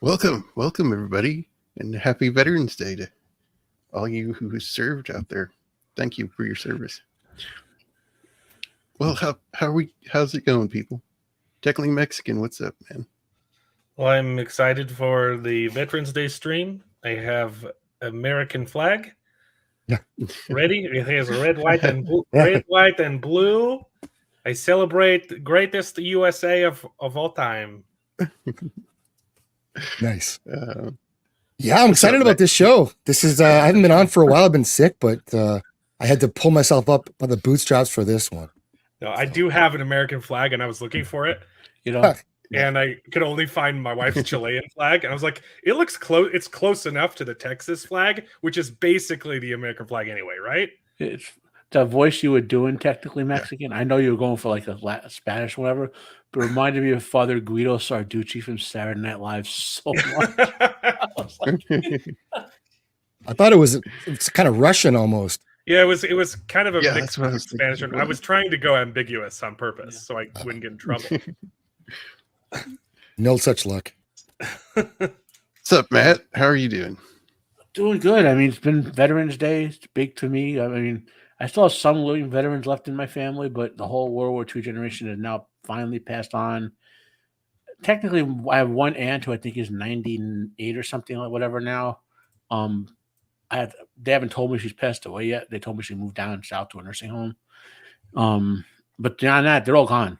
Welcome everybody, and happy Veterans Day to all you who served out there. Thank you for your service. Well, how's it going, people? Technically Mexican, what's up, man? Well, I'm excited for the Veterans Day stream. I have American flag ready. It has red, white, and blue. Red, white, and blue. I celebrate the greatest USA of all time. Nice. Yeah, I'm excited about this show. This is I haven't been on for a while. I've been sick, but I had to pull myself up by the bootstraps for this one. No, I do have an American flag, and I was looking for it, and I could only find my wife's Chilean flag, and I was like, it looks close. It's close enough to the Texas flag, which is basically the American flag anyway, right? It's the voice you were doing, technically Mexican. I know you were going for like a Spanish or whatever, but it reminded me of Father Guido Sarducci from Saturday Night Live so much. I thought it's kind of Russian almost. Yeah, it was kind of a mix of Spanish. I was trying to go ambiguous on purpose so I wouldn't get in trouble. No such luck. What's up, Matt? How are you doing? Doing good. I mean, it's been Veterans Day. It's big to me. I mean, I still have some living veterans left in my family, but the whole World War II generation has now finally passed on. Technically, I have one aunt who I think is 98 or something, like whatever now. They haven't told me she's passed away yet. They told me she moved down south to a nursing home. But beyond that, they're all gone.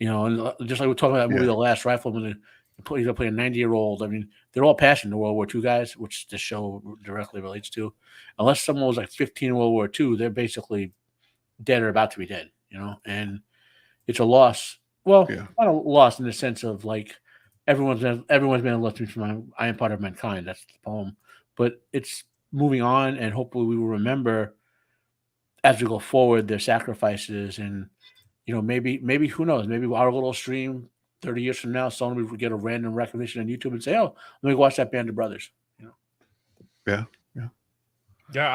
You know, and just like we're talking about that movie, The Last Rifleman, he's going to play a 90-year-old. I mean, they're all passing the World War II guys, which the show directly relates to. Unless someone was like 15 in World War II, they're basically dead or about to be dead, you know? And it's a loss. Well, not a loss in the sense of like everyone's been a lesson from I Am Part of Mankind. That's the poem. But it's moving on, and hopefully we will remember as we go forward their sacrifices. And you know, maybe who knows, maybe our little stream 30 years from now, someone will get a random recognition on YouTube and say, oh, let me watch that Band of Brothers, you know? Yeah,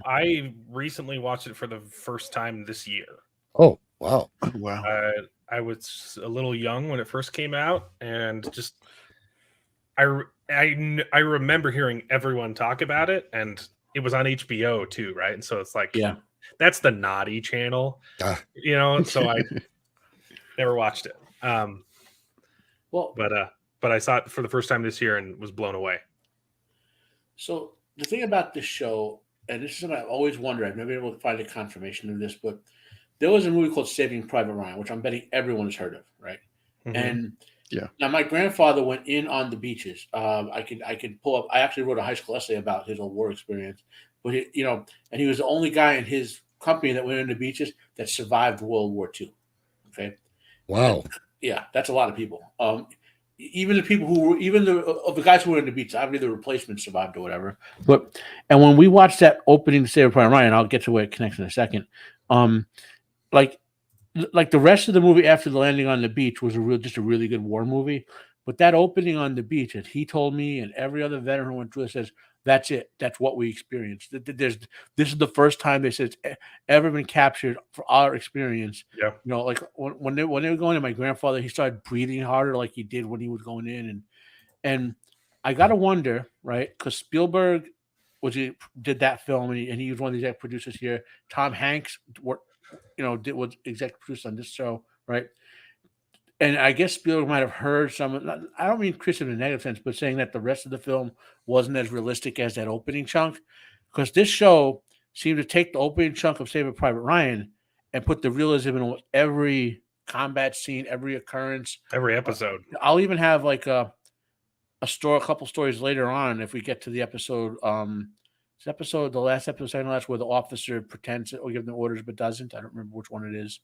I recently watched it for the first time this year. Oh, wow. I was a little young when it first came out, and just I remember hearing everyone talk about it, and it was on HBO too, right? And so it's like, that's the naughty channel, you know. So I never watched it. But I saw it for the first time this year and was blown away. So the thing about this show, and this is something I've always wondered, I've never been able to find a confirmation of this, but there was a movie called Saving Private Ryan, which I'm betting everyone has heard of, right? Mm-hmm. And now my grandfather went in on the beaches. I could pull up. I actually wrote a high school essay about his war experience, but and he was the only guy in his company that went in the beaches that survived World War II. Okay, wow, that's a lot of people. Even the people of the guys who were in the beaches, obviously the replacements survived or whatever. And when we watched that opening Saving Private Ryan, I'll get to where it connects in a second. Like the rest of the movie after the landing on the beach was just a really good war movie. But that opening on the beach, that he told me, and every other veteran who went through it says, that's it. That's what we experienced. This is the first time they said it's ever been captured for our experience. Yeah. You know, like when they were going to my grandfather, he started breathing harder like he did when he was going in. And I got to wonder, right? Because Spielberg did that film, and he was one of the executive producers here. Tom Hanks was executive producer on this show, right? And I guess Spielberg might have heard some. I don't mean criticism in a negative sense, but saying that the rest of the film wasn't as realistic as that opening chunk, because this show seemed to take the opening chunk of Saving Private Ryan and put the realism in every combat scene, every occurrence, every episode. I'll even have like a couple stories later on if we get to the episode. The last episode, second last, where the officer pretends or give them orders but doesn't. I don't remember which one it is.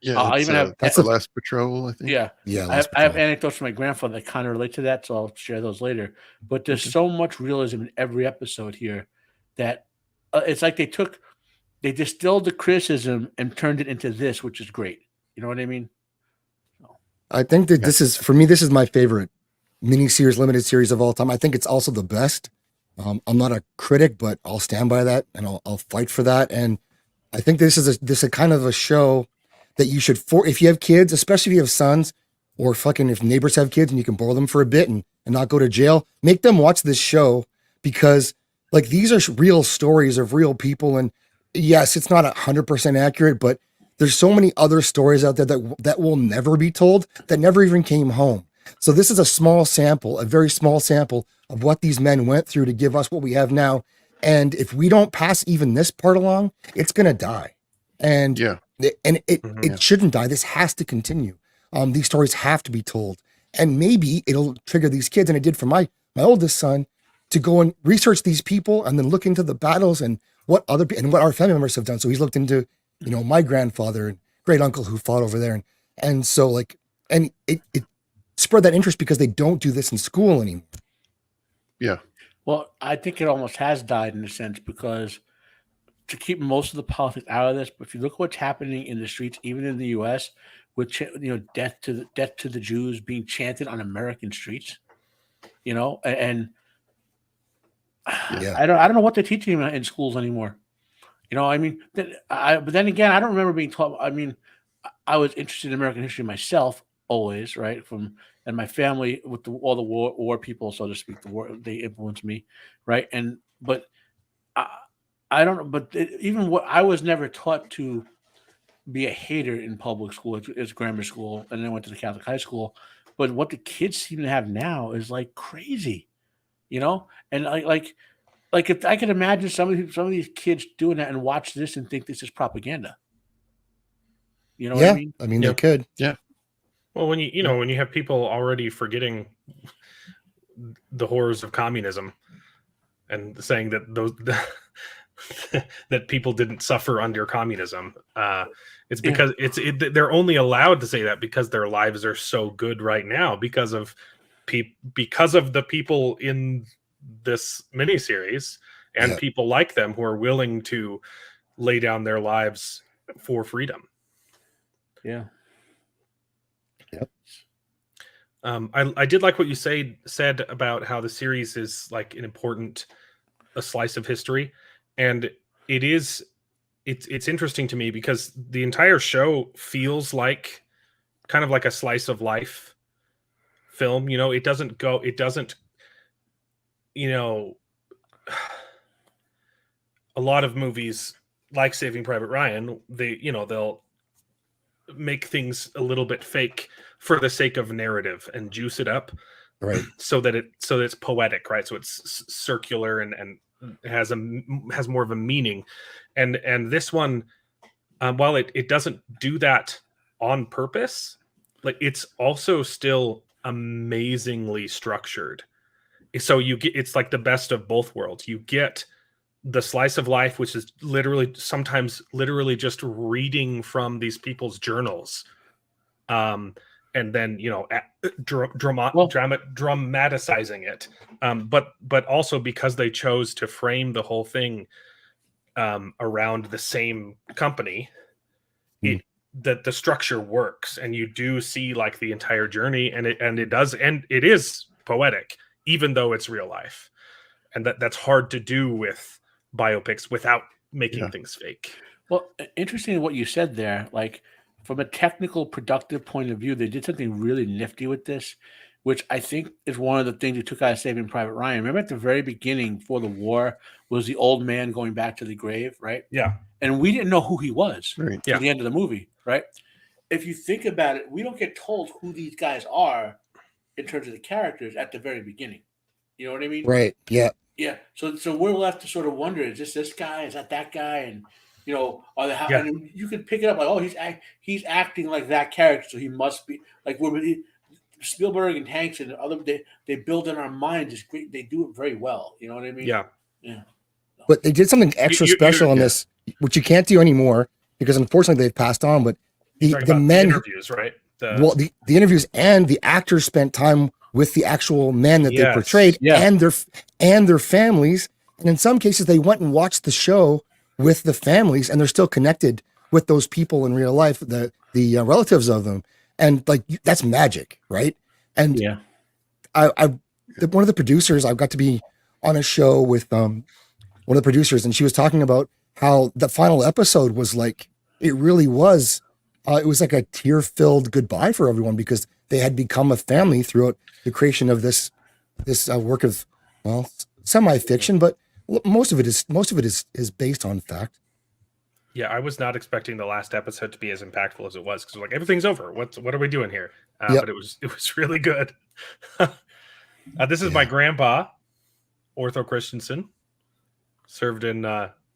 That's the Last Patrol, I think. Yeah. I have anecdotes from my grandfather that kind of relate to that, so I'll share those later. But there's so much realism in every episode here that it's like they distilled the criticism and turned it into this, which is great. You know what I mean? I think that this is my favorite miniseries, limited series of all time. I think it's also the best. I'm not a critic, but I'll stand by that, and I'll fight for that. And I think this is a kind of a show that you should, if you have kids, especially if you have sons, or fucking if neighbors have kids and you can borrow them for a bit and not go to jail, make them watch this show, because like these are real stories of real people. And yes, it's not 100% accurate, but there's so many other stories out there that will never be told, that never even came home. So this is a small sample, a very small sample of what these men went through to give us what we have now. And if we don't pass even this part along, it's going to die. And it shouldn't die. This has to continue. These stories have to be told. And maybe it'll trigger these kids, and it did for my oldest son, to go and research these people and then look into the battles and what our family members have done. So he's looked into, my grandfather and great uncle who fought over there. And so it spread that interest, because they don't do this in school anymore. Yeah. Well, I think it almost has died in a sense, because to keep most of the politics out of this, but if you look at what's happening in the streets, even in the U.S., with death to the Jews being chanted on American streets, and I don't know what they're teaching in schools anymore. But then again, I don't remember being taught. I mean, I was interested in American history myself always, right? And my family with all the war people, so to speak, they influenced me, right? But I don't know. But even what I was never taught to be a hater in public school. It's grammar school, and then went to the Catholic high school. But what the kids seem to have now is like crazy, And like if I could imagine some of these kids doing that and watch this and think this is propaganda. You know what I mean? I mean, they could. Yeah. Well, when when you have people already forgetting the horrors of communism and saying that that people didn't suffer under communism, it's because they're only allowed to say that because their lives are so good right now because of the people in this miniseries and people like them who are willing to lay down their lives for freedom. Yeah. Yep. I did like what you said about how the series is like a slice of history, and it's interesting to me because the entire show feels like kind of like a slice of life film. It doesn't a lot of movies like Saving Private Ryan, they'll make things a little bit fake for the sake of narrative and juice it up, right? So that it's poetic, right? So it's circular and has more of a meaning, and this one, while it doesn't do that on purpose, like it's also still amazingly structured. So it's like the best of both worlds. You get the slice of life, which is sometimes literally just reading from these people's journals, and then dramatizing it, but also because they chose to frame the whole thing around the same company, that the structure works, and you do see like the entire journey, and it is poetic, even though it's real life, and that's hard to do with biopics without making things fake. Well, interesting what you said there. Like from a technical, productive point of view, they did something really nifty with this, which I think is one of the things you took out of Saving Private Ryan. Remember at the very beginning, before the war, was the old man going back to the grave, right? Yeah. And we didn't know who he was Right. at the end of the movie, right? If you think about it, we don't get told who these guys are in terms of the characters at the very beginning. You know what I mean? Right. Yeah. Yeah. So we're left to sort of wonder: is this guy? Is that guy? And and you can pick it up like, oh, he's acting like that character, so he must be like Spielberg and Hanks and other. They build in our minds this great. They do it very well. You know what I mean? Yeah. Yeah. But they did something extra special on this, which you can't do anymore because unfortunately they've passed on. But the men interviews, right? The interviews and the actors spent time with the actual men that they portrayed and their families. And in some cases, they went and watched the show with the families, and they're still connected with those people in real life, the relatives of them. And like, that's magic, right? And one of the producers, I got to be on a show with one of the producers, and she was talking about how the final episode was like, it really was it was like a tear-filled goodbye for everyone because they had become a family throughout the creation of this work of, well, semi-fiction, but most of it is based on fact. Yeah, I was not expecting the last episode to be as impactful as it was because like everything's over. What are we doing here? Yep. But it was really good. This is Yeah. my grandpa, Ortho Christensen, served in.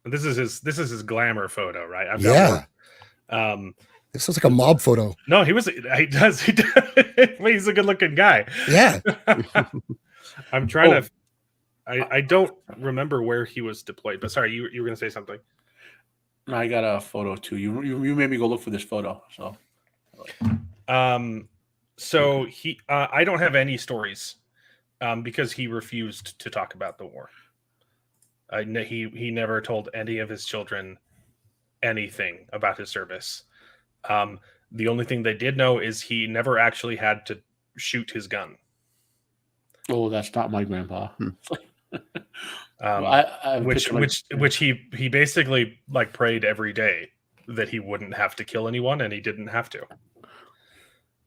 This is his glamour photo, right? I've got one. This looks like a mob photo. No, he does. He's a good looking guy. Yeah. I'm trying to. I don't remember where he was deployed, but sorry, you were going to say something. I got a photo too. You made me go look for this photo. So he, I don't have any stories, because he refused to talk about the war. He never told any of his children anything about his service. The only thing they did know is he never actually had to shoot his gun. Oh, that's not my grandpa. Which he basically like prayed every day that he wouldn't have to kill anyone, and he didn't have to.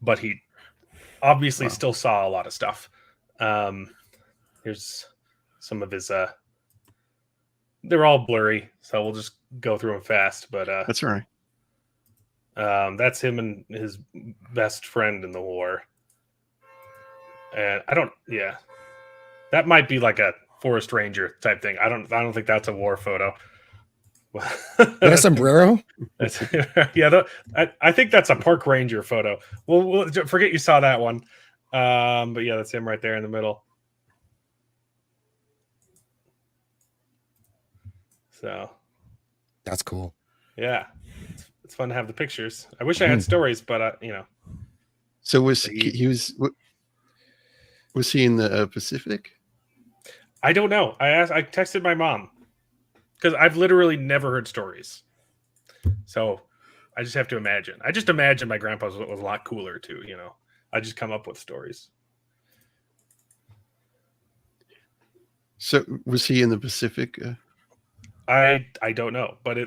But he obviously still saw a lot of stuff. Here's some of his. They're all blurry, so we'll just go through them fast. But that's all right. That's him and his best friend in the war. And that might be like a forest ranger type thing. I don't think that's a war photo. That sombrero? I think that's a park ranger photo. We'll forget you saw that one. But yeah, that's him right there in the middle. So that's cool. Yeah, it's fun to have the pictures. I wish I had stories, but So was he in the Pacific? I don't know. I texted my mom because I've literally never heard stories. So I just have to imagine. I just imagine my grandpa was a lot cooler too. I just come up with stories. So was he in the Pacific? I don't know, but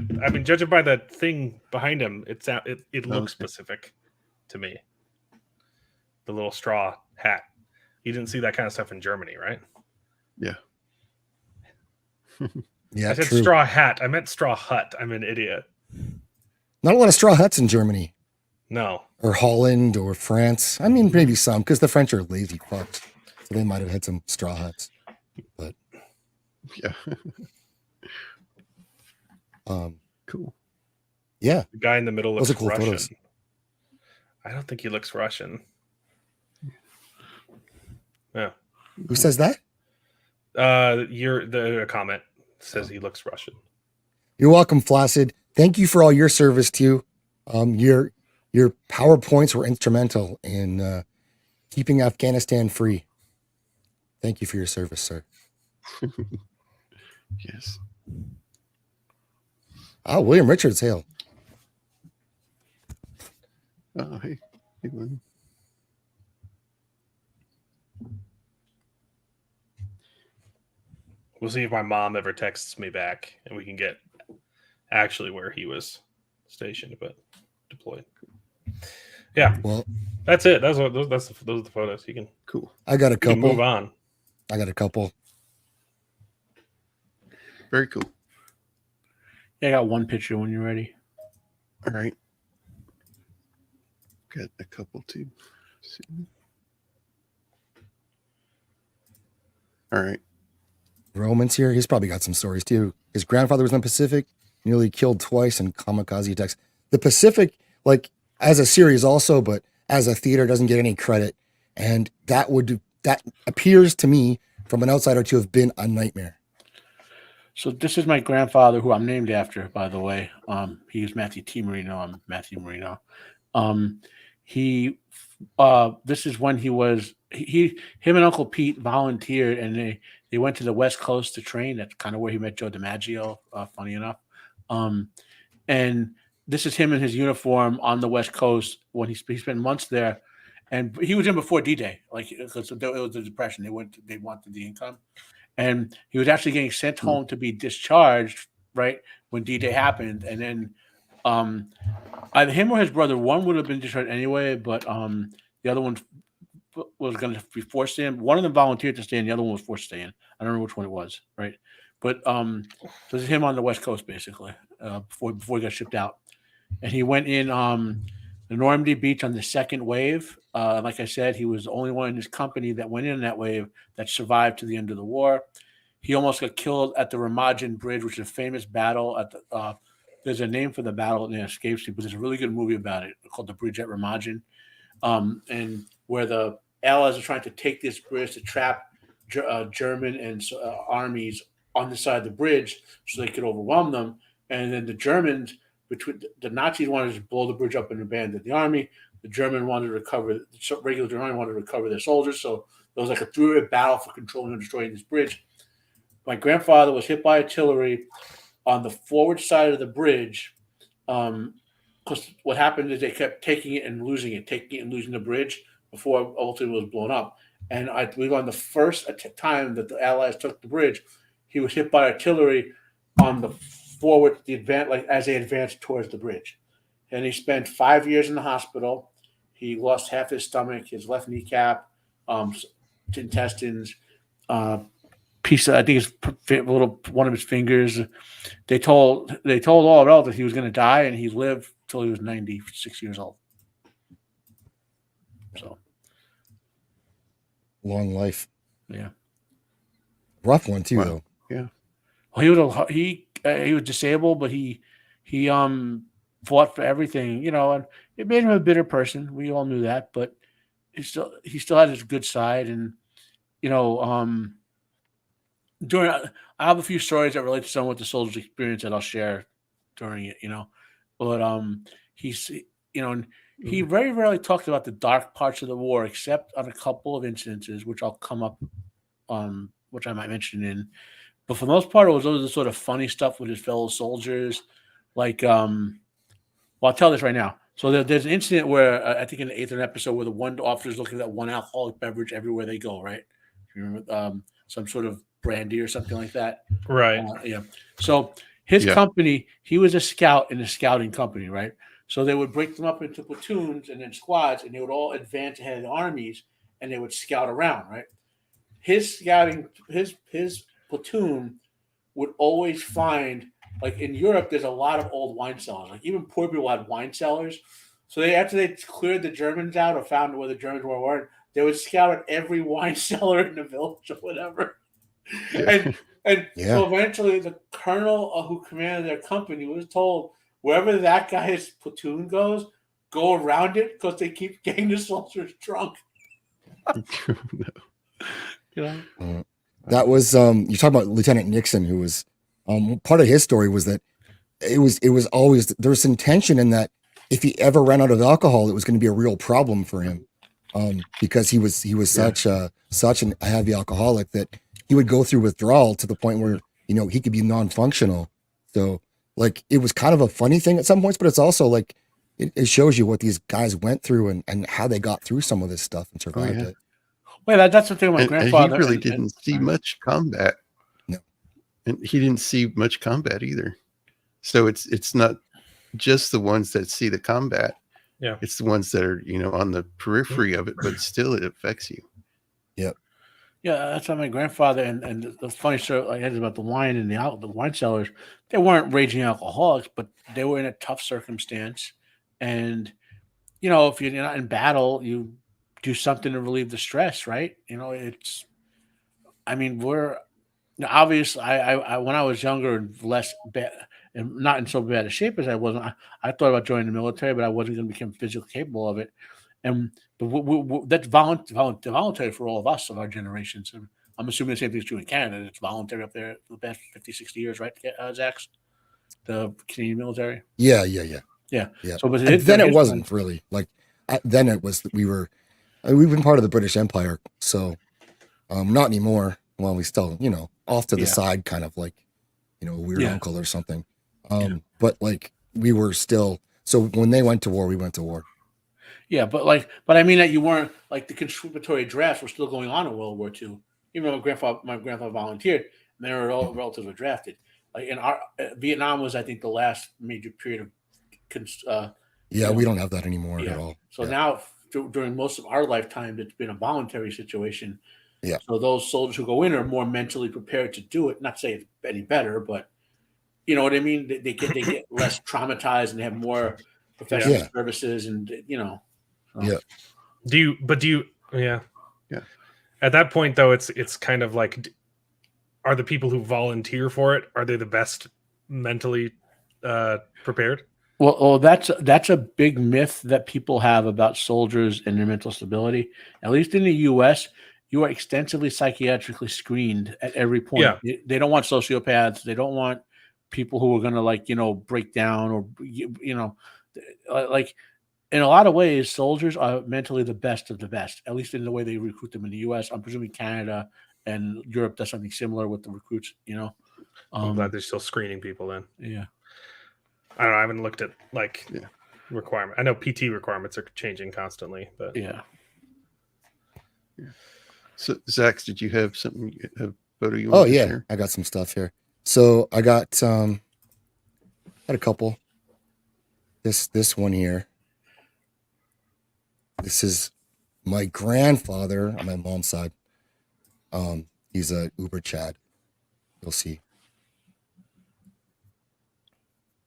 judging by the thing behind him, it looks Pacific to me. The little straw hat. You didn't see that kind of stuff in Germany, right? Yeah. Yeah, I said true. straw hat. I meant straw hut. I'm an idiot. Not a lot of straw huts in Germany. No. Or Holland or France. I mean, maybe some, because the French are lazy fucks. So they might have had some straw huts. But yeah. Cool. Yeah. The guy in the middle looks cool Russian. Photos. I don't think he looks Russian. Yeah. Who says that? The comment says he looks Russian. You're welcome, Flaccid. Thank you for all your service too. Your PowerPoints were instrumental in keeping Afghanistan free. Thank you for your service, sir. Yes. Oh, William Richards, hail. Oh, hey William. We'll see if my mom ever texts me back and we can get actually where he was stationed, but deployed. Yeah. Well, that's it. Those are the photos. You can Cool. I got a couple. Move on. I got a couple. Very cool. Yeah, I got one picture when you're ready. All right. Got a couple too. All right. Roman's here. He's probably got some stories too. His grandfather was in the Pacific, nearly killed twice in kamikaze attacks. The Pacific, like as a series also, but as a theater doesn't get any credit. And that appears to me from an outsider to have been a nightmare. So this is my grandfather, who I'm named after, by the way. He is Matthew T. Marino. I'm Matthew Marino. This is when him and Uncle Pete volunteered, and they went to the West Coast to train. That's kind of where he met Joe DiMaggio, funny enough. And this is him in his uniform on the West Coast when he spent months there. And he was in before D-Day, like because it was the Depression. They wanted the income. And he was actually getting sent home to be discharged, right, when D-Day happened. And then Either him or his brother, one would have been discharged anyway, but the other one was going to be forced to stay in. One of them volunteered to stay in, the other one was forced to stay in. I don't know which one it was, right? But so this is him on the West Coast, basically, before he got shipped out. And he went in the Normandy beach on the second wave. Like I said, he was the only one in his company that went in that wave that survived to the end of the war. He almost got killed at the Remagen Bridge, which is a famous battle. There's a name for the battle and it escapes me, but there's a really good movie about it called The Bridge at Remagen, and where the Allies are trying to take this bridge to trap German and armies on the side of the bridge so they could overwhelm them. And then the Germans, between the Nazis wanted to blow the bridge up and abandon the army. The regular German wanted to recover their soldiers. So there was like a three-way battle for controlling and destroying this bridge. My grandfather was hit by artillery on the forward side of the bridge. Because what happened is they kept taking it and losing the bridge before ultimately it was blown up. And I believe on the first time that the Allies took the bridge, he was hit by artillery on the forward, as they advanced towards the bridge. And he spent 5 years in the hospital. He lost half his stomach, his left kneecap, intestines, piece of, I think it's one of his fingers. They told all relatives he was going to die, and he lived till he was 96 years old. So long life. Yeah, rough one too, Wow. though. Yeah. Well, he was disabled, but he fought for everything, and it made him a bitter person. We all knew that, but he still had his good side, and I have a few stories that relate to some of the soldier's experience that I'll share during it, but he very rarely talked about the dark parts of the war, except on a couple of instances, which I'll come up, which I might mention in. But for the most part, it was always the sort of funny stuff with his fellow soldiers. Like, I'll tell this right now. So there's an incident where I think in the 8th episode where the one officer is looking at that one alcoholic beverage everywhere they go, right? You remember some sort of brandy or something like that, Right? Yeah. So his company, he was a scout in a scouting company, right? So they would break them up into platoons and then squads, and they would all advance ahead of the armies, and they would scout around, right? His platoon would always find, like in Europe, there's a lot of old wine cellars. Like even poor people had wine cellars. So after they cleared the Germans out or found where the Germans were, they would scout at every wine cellar in the village or whatever. Yeah. So eventually the colonel who commanded their company was told, wherever that guy's platoon goes, go around it because they keep getting the soldiers drunk. That was you talk about Lieutenant Nixon, who was part of his story was that it was always there was some tension in that if he ever ran out of alcohol, it was going to be a real problem for him, because he was such a heavy alcoholic that he would go through withdrawal to the point where he could be non-functional. So like it was kind of a funny thing at some points, but it's also like it shows you what these guys went through and how they got through some of this stuff and survived it. Well, that's the thing with my grandfather. And he really didn't see much combat. No. And he didn't see much combat either. So it's not just the ones that see the combat. Yeah. It's the ones that are, on the periphery of it, but still it affects you. Yep. Yeah, that's why my grandfather and the funny story I had about the wine and the wine cellars, they weren't raging alcoholics, but they were in a tough circumstance. And, if you're not in battle, you do something to relieve the stress, right? We're obviously, I when I was younger and less bad and not in so bad a shape as I was, I thought about joining the military, but I wasn't going to become physically capable of it. And that's voluntary for all of us of our generations. And I'm assuming the same thing is true in Canada. It's voluntary up there for the past 50, 60 years, right, Zaxx? The Canadian military? Yeah. So, but then it wasn't really like. Then it was we've been part of the British Empire, so not anymore. Well, we still off to the side, kind of like a weird uncle or something. But like we were still. So when they went to war, we went to war. Yeah, but I mean that you weren't like the conscriptory drafts were still going on in World War II. Even though my grandfather volunteered, and all relatives were drafted. Like in Vietnam was, I think, the last major period of Yeah, we don't have that anymore at all. So now, during most of our lifetime, it's been a voluntary situation. Yeah. So those soldiers who go in are more mentally prepared to do it. Not to say it's any better, but you know what I mean. They get less traumatized and they have more professional services, and So. Yeah. Do you? Yeah. At that point, though, it's kind of like, are the people who volunteer for it, are they the best mentally prepared? Well, that's a big myth that people have about soldiers and their mental stability. At least in the U.S., you are extensively psychiatrically screened at every point. Yeah. They don't want sociopaths. They don't want people who are going to break down or like in a lot of ways, soldiers are mentally the best of the best. At least in the way they recruit them in the U.S. I'm presuming Canada and Europe does something similar with the recruits. I'm glad they're still screening people then. Yeah. I don't know. I haven't looked at requirement. I know PT requirements are changing constantly, but yeah. So, Zaxx, did you have something, a photo you Oh wanted to yeah, share? I got some stuff here. So I got had a couple. This one here. This is my grandfather on my mom's side. He's a Uber Chad. You'll see.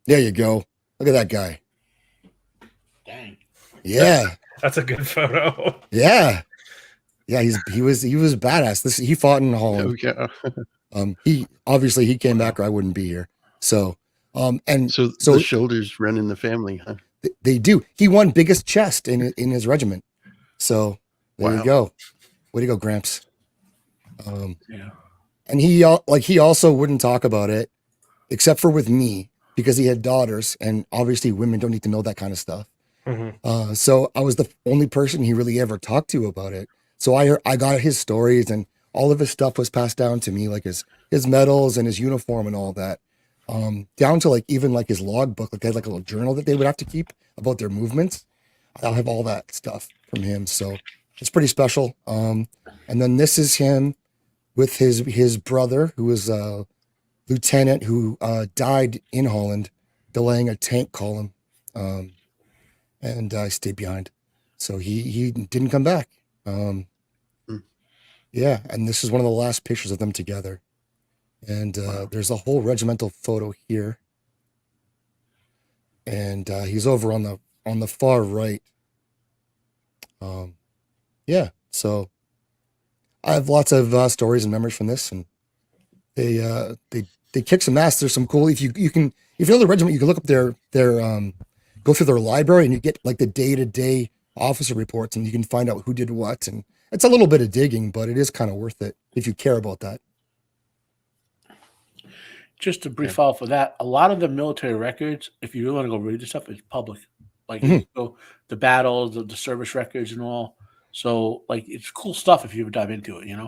There you go. Look at that guy. Dang. Yeah. That's a good photo. Yeah. Yeah, he was badass. He fought in Holland. Oh, yeah. He came back or I wouldn't be here. So So the shoulders run in the family, huh? They do. He won biggest chest in his regiment. So there you go. Way to go, Gramps. And he also wouldn't talk about it except for with me because he had daughters, and obviously women don't need to know that kind of stuff. Mm-hmm. So I was the only person he really ever talked to about it. So I got his stories, and all of his stuff was passed down to me, like his medals and his uniform and all that. Down to even his logbook. Like they had a little journal that they would have to keep about their movements. I'll have all that stuff from him. So it's pretty special. And then this is him with his brother, who was a lieutenant who died in Holland, delaying a tank column. And I stayed behind. So he didn't come back. Yeah. And this is one of the last pictures of them together. And there's a whole regimental photo here. And he's over on the far right. Yeah. So I have lots of stories and memories from this, and they kick some ass. There's some cool, if you know the regiment, you can look up their go through their library, and you get the day-to-day officer reports, and you can find out who did what. And it's a little bit of digging, but it is kind of worth it if you care about that. Just a brief follow for that. A lot of the military records, if you really want to go read this stuff, it's public. So the battles, the service records, and all. So it's cool stuff if you ever dive into it. Yeah.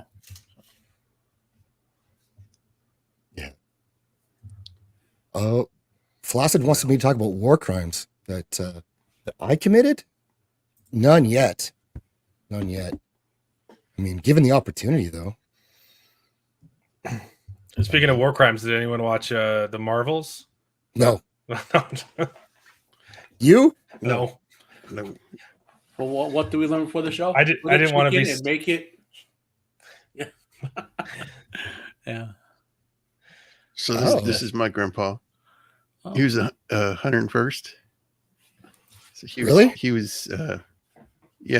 Oh, Flaccid wants me to talk about war crimes that I committed. None yet. I mean, given the opportunity, though. Speaking of war crimes, did anyone watch the Marvels? No. You? No. Well, what do we learn before the show? I didn't want to be and make it. Yeah. Yeah. So this is my grandpa. Oh. He was 101st. So he was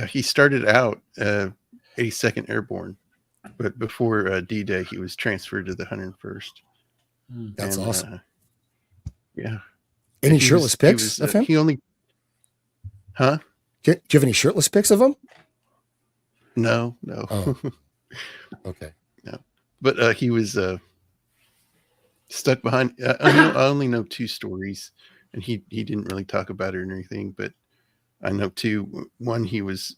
he started out 82nd Airborne, but before D-Day he was transferred to the 101st. That's awesome. Yeah. Any shirtless pics of him? He only, huh? Do you have any shirtless pics of him? No. Oh. Okay. No, but he was stuck behind. I only know two stories, and he didn't really talk about it or anything. But I know two. One, he was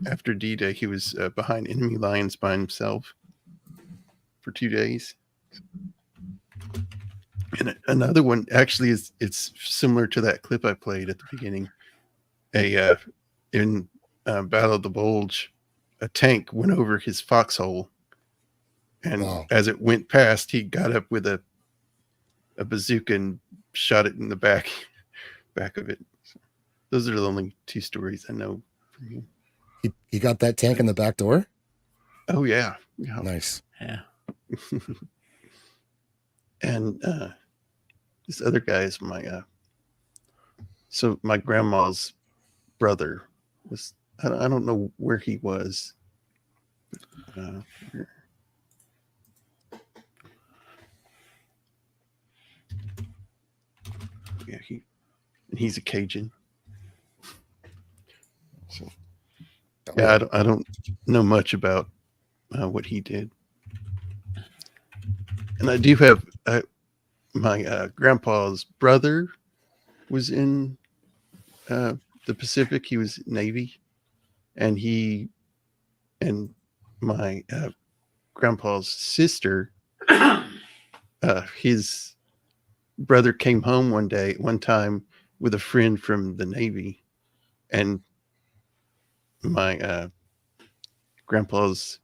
after D-Day. He was behind enemy lines by himself for 2 days. And another one actually it's similar to that clip I played at the beginning. In Battle of the Bulge, a tank went over his foxhole, and as it went past, he got up with a bazooka and shot it in the back. back of it. So those are the only 2 stories I know from him. He got that tank in the back door. Oh yeah. Nice. Yeah. And this other guy is my so my grandma's brother was, I don't know where he was. Yeah, he's a Cajun. So yeah, I don't know much about what he did. And I do have my grandpa's brother was in the Pacific. He was Navy, and my grandpa's sister, his brother came home one time with a friend from the Navy, and my grandpa's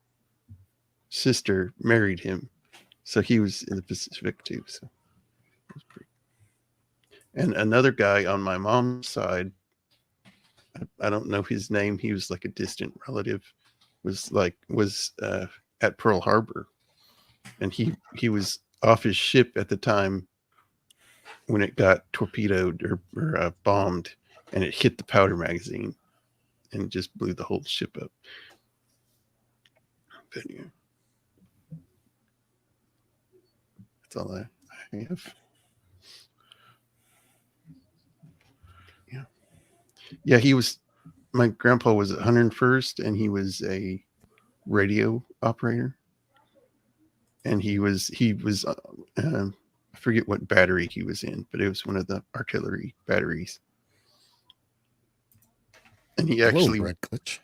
sister married him, so he was in the Pacific too. So, and another guy on my mom's side, I don't know his name. He was like a distant relative. Was at Pearl Harbor, and he was off his ship at the time when it got torpedoed or bombed, and it hit the powder magazine and just blew the whole ship up. But yeah, that's all I have. Yeah, my grandpa was 101st, and he was a radio operator, and he was I forget what battery he was in, but it was one of the artillery batteries. And he actually, Hello, Red Glitch.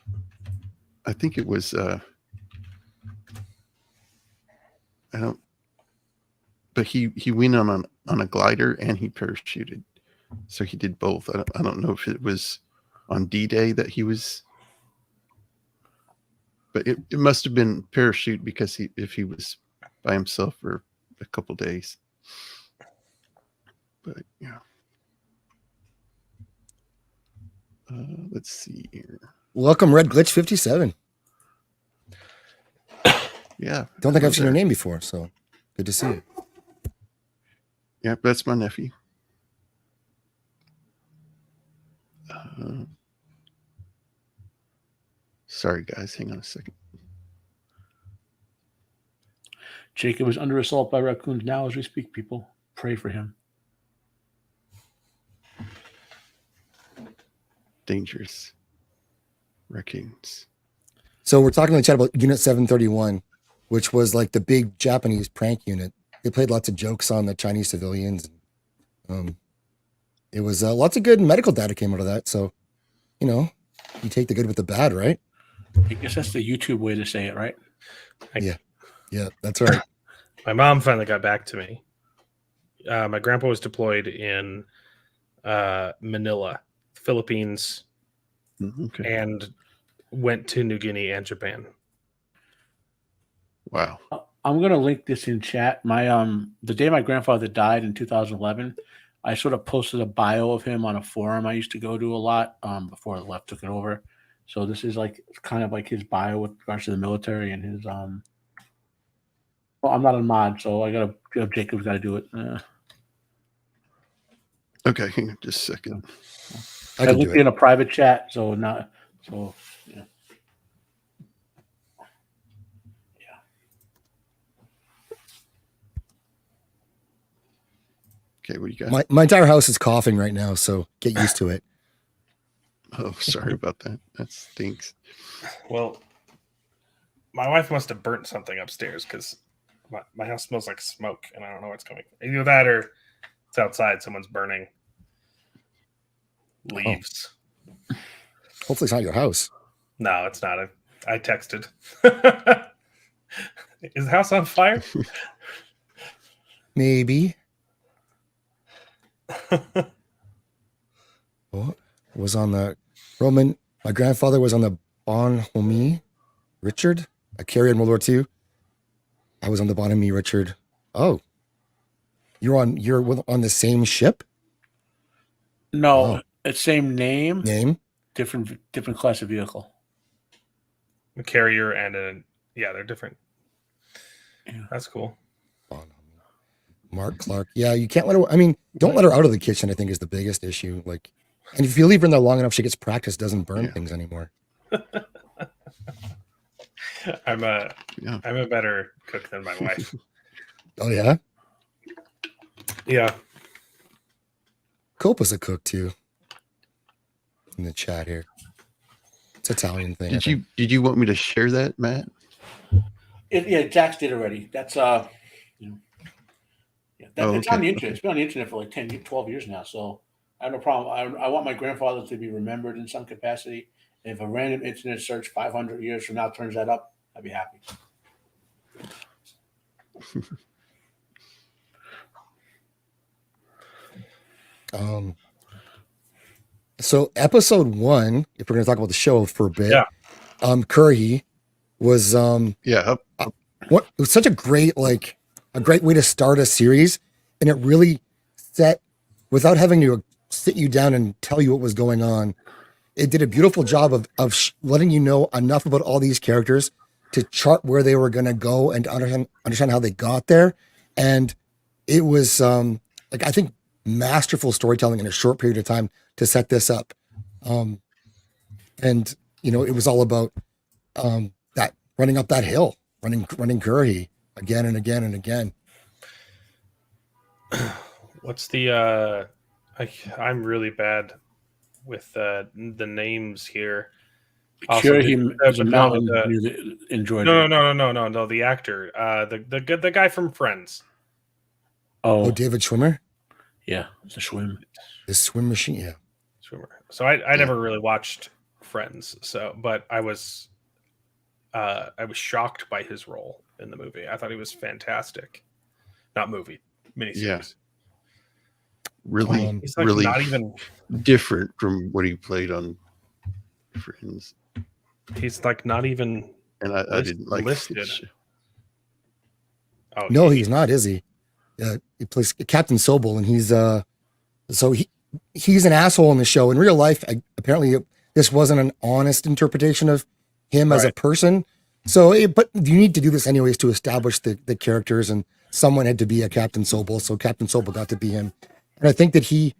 I think it was but he went on a glider, and he parachuted, so he did both. I don't know if it was on D-Day that he was, but it must have been parachute, because if he was by himself for a couple days. But yeah, let's see here. Welcome, Red Glitch 57. Yeah, don't think I've seen your name before, so good to see you. Yeah, that's my nephew. Sorry, guys. Hang on a second. Jacob is under assault by raccoons now as we speak, people. Pray for him. Dangerous raccoons. So we're talking in the chat about Unit 731, which was like the big Japanese prank unit. They played lots of jokes on the Chinese civilians. It was lots of good medical data came out of that. So, you take the good with the bad, right? I guess that's the YouTube way to say it, right? Yeah, that's right. My mom finally got back to me. My grandpa was deployed in Manila, Philippines, and went to New Guinea and Japan. Wow. I'm gonna link this in chat. My the day my grandfather died in 2011, I sort of posted a bio of him on a forum I used to go to a lot before the left took it over. So this is kind of like his bio with regards to the military and his well, I'm not a mod, so I gotta Jacob's got to do it. Okay, hang on just a second. I linked in a private chat, so not so. Yeah. Okay, what do you got? My entire house is coughing right now, so get used to it. Oh, sorry about that. That stinks. Well, my wife must have burnt something upstairs, because my house smells like smoke, and I don't know what's coming. Either that or it's outside. Someone's burning leaves. Oh. Hopefully it's not your house. No, it's not. I texted. Is the house on fire? Maybe. What was on the Roman? My grandfather was on the Bonhomme Richard, a carrier in World War II. I was on the Bonhomme Richard. Oh, you're on the same ship? No, Wow. it's same name, Name? different class of vehicle. A carrier and they're different. Yeah. That's cool. Mark Clark. Yeah, you can't let her. I mean, don't let her out of the kitchen, I think, is the biggest issue. Like, and if you leave her in there long enough, she gets practice, doesn't burn things anymore. I'm a better cook than my wife. Oh, yeah? Yeah. Copa's a cook, too. In the chat here. It's Italian thing. Did you want me to share that, Matt? Yeah, Zaxx did already. That's it's on the internet. It's been on the internet for like 10, 12 years now. So I have no problem. I want my grandfather to be remembered in some capacity. And if a random internet search 500 years from now turns that up, I'd be happy. So episode 1, if we're going to talk about the show for a bit, Curry was what it was such a great way to start a series, and it really set, without having to sit you down and tell you what was going on. It did a beautiful job of letting you know enough about all these characters to chart where they were going to go and understand how they got there. And it was I think masterful storytelling in a short period of time to set this up. And it was all about that running up that hill, running Curry again and again and again. What's the I'm really bad with the names here. Sure, he was a mountain enjoyed. No. The actor, the guy from Friends. Oh, David Schwimmer. Yeah, it's a swim. The swim machine. Yeah, Schwimmer. So I never really watched Friends. But I was shocked by his role in the movie. I thought he was fantastic. Not movie, miniseries. Yeah. Really, he's like really not even different from what he played on Friends. He's like not even, and I didn't like listed. Oh, no, he's not, is he? He plays Captain Sobel, and he's an asshole in the show. In real life, apparently, this wasn't an honest interpretation of him as a person. But you need to do this anyways to establish the characters, and someone had to be a Captain Sobel, so Captain Sobel got to be him. And I think that he,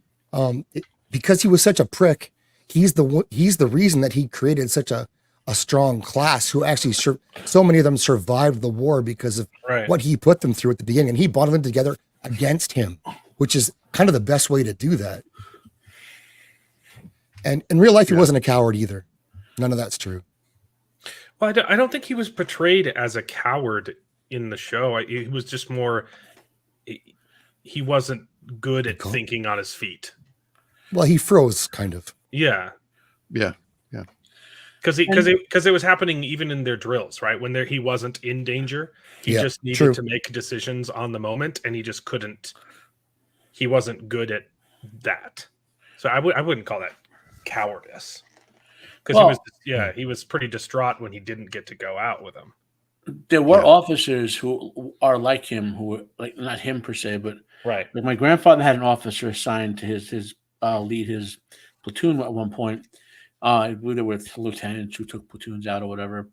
because he was such a prick, he's the reason that he created such a strong class who actually, so many of them survived the war because of what he put them through at the beginning. And he bonded them together against him, which is kind of the best way to do that. And in real life, he wasn't a coward either. None of that's true. Well, I don't think he was portrayed as a coward in the show. He was just more, he wasn't good at thinking on his feet. Well, he froze kind of. Yeah. Because it was happening even in their drills, right? When he wasn't in danger, he just needed to make decisions on the moment, and he just couldn't. He wasn't good at that, so I wouldn't call that cowardice. Because he was pretty distraught when he didn't get to go out with him. There were officers who are like him, who were like not him per se, but like my grandfather had an officer assigned to his lead his platoon at one point. I believe there were lieutenants who took platoons out or whatever.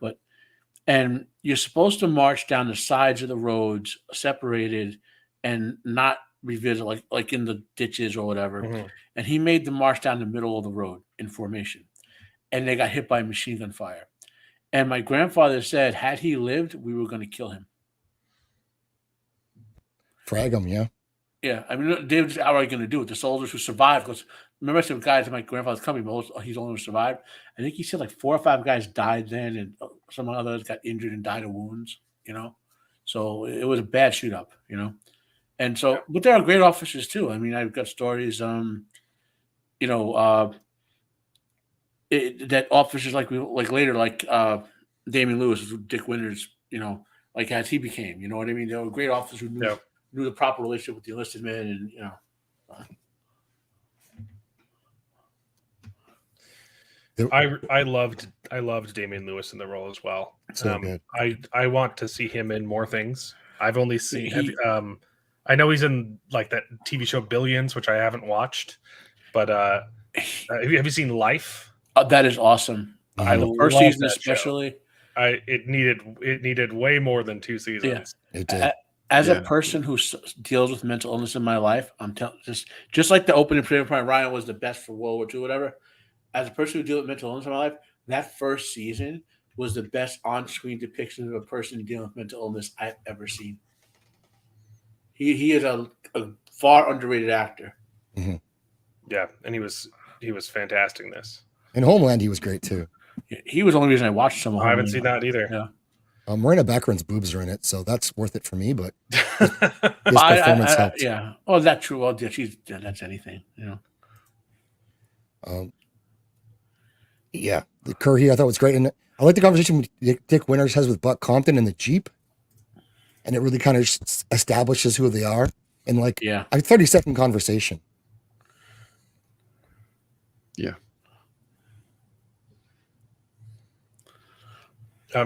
And you're supposed to march down the sides of the roads, separated, and not revisit like in the ditches or whatever. Mm-hmm. And he made them march down the middle of the road in formation, and they got hit by machine gun fire. And my grandfather said, had he lived, we were going to kill him. Frag him, yeah. Yeah, I mean, they were just outright going to do it. The soldiers who survived, because remember some guys in my grandfather's company, but he's the only one who survived. I think he said like 4 or 5 guys died then, and some others got injured and died of wounds, So it was a bad shoot up, And so, but there are great officers too. I mean, I've got stories, that officers like later, like Damian Lewis, Dick Winters, like as he became, you know what I mean? There were great officers who knew the proper relationship with the enlisted men, and I loved Damian Lewis in the role as well. So good. I want to see him in more things. I've only seen I know he's in like that TV show Billions, which I haven't watched, But have you seen Life? That is awesome. I The first love season, that show. especially. It needed way more than 2 seasons. It did. As a person who deals with mental illness in my life, I'm telling just like the opening point, Ryan was the best for World War II, whatever. As a person who deals with mental illness in my life, that first season was the best on-screen depiction of a person dealing with mental illness I've ever seen. He is a far underrated actor. Mm-hmm. Yeah, and he was fantastic in this. In Homeland, he was great too. He was the only reason I watched some of I haven't seen that either. Yeah. Marina Baccarin's boobs are in it, so that's worth it for me. But his I- performance helped. Yeah. Oh, that's true. Well, that's anything. Yeah, the Curry I thought was great, and I like the conversation Dick Winters has with Buck Compton in the Jeep, and it really kind of establishes who they are in like a 30-second conversation. Yeah.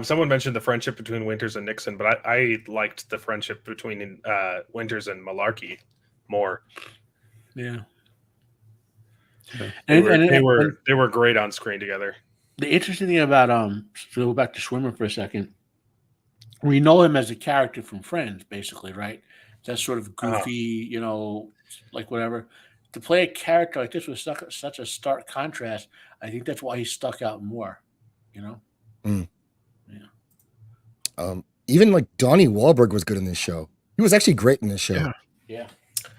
Someone mentioned the friendship between Winters and Nixon, but I liked the friendship between Winters and Malarkey more. Yeah. They were great on screen together. The interesting thing about to go back to Schwimmer for a second, we know him as a character from Friends, basically, right? That's sort of goofy, like whatever. To play a character like this with such a stark contrast, I think that's why he stuck out more. Mm. Yeah. Even like Donnie Wahlberg was good in this show. He was actually great in this show. Yeah.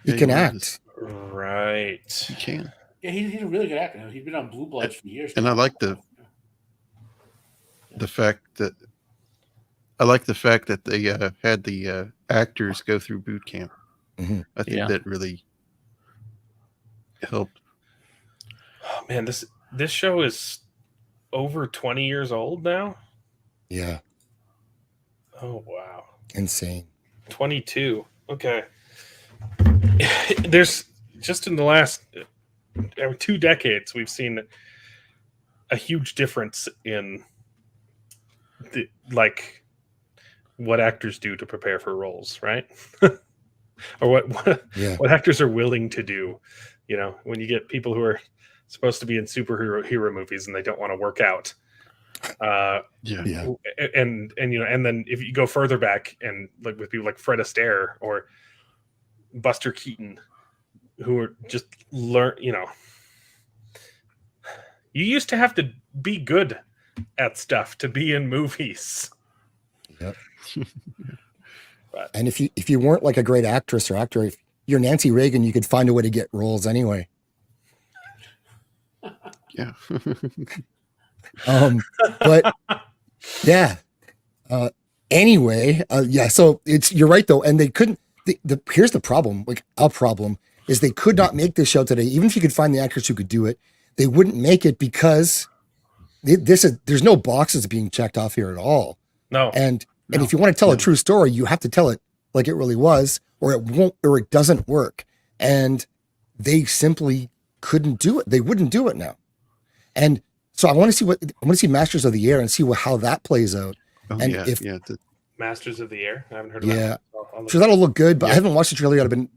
He can act. Right. He can. Yeah, he's a really good actor. He's been on Blue Bloods for years. And I like the fact that they had the actors go through boot camp. Mm-hmm. I think that really helped. Oh, man, this show is over 20 years old now. Yeah. Oh wow. Insane. 22. Okay. There's just in the last 2 decades, we've seen a huge difference in what actors do to prepare for roles, right? Or what actors are willing to do. When you get people who are supposed to be in superhero movies and they don't want to work out. And then if you go further back and like with people like Fred Astaire or Buster Keaton, who are just you used to have to be good at stuff to be in movies. Yep. And if you weren't like a great actress or actor, if you're Nancy Reagan, you could find a way to get roles anyway. Yeah. But yeah. Anyway, so you're right though, and they couldn't. Here's the problem. Like our problem is they could not make this show today. Even if you could find the actors who could do it, they wouldn't make it because there's no boxes being checked off here at all. No. And if you want to tell a true story, you have to tell it like it really was, or it won't, or it doesn't work. And they simply couldn't do it. They wouldn't do it now. And so I want to see Masters of the Air and see how that plays out. Oh, and Masters of the Air. I haven't heard of that. Yeah. So that'll look good, but I haven't watched the trailer yet. I've been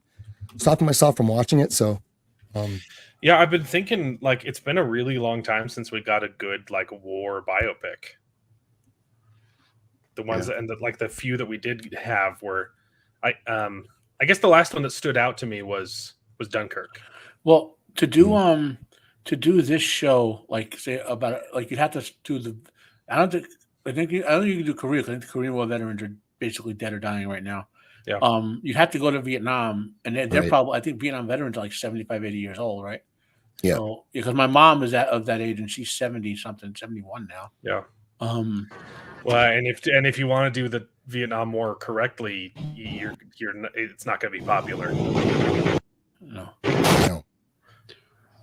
stopping myself from watching it. So, yeah, I've been thinking like it's been a really long time since we got a good like war biopic. The ones the few that we did have were, I guess the last one that stood out to me was Dunkirk. Well, to do this show, like say about like you'd have to do the. I don't think you can do Korea. I think the Korean War veterans are basically dead or dying right now. Yeah. You'd have to go to Vietnam, and they're probably. I think Vietnam veterans are like 75, 80 years old, right? Yeah. So, because my mom is of that age, and she's 70 something, 71 now. Yeah. Well, and if you want to do the Vietnam War correctly, it's not going to be popular. No.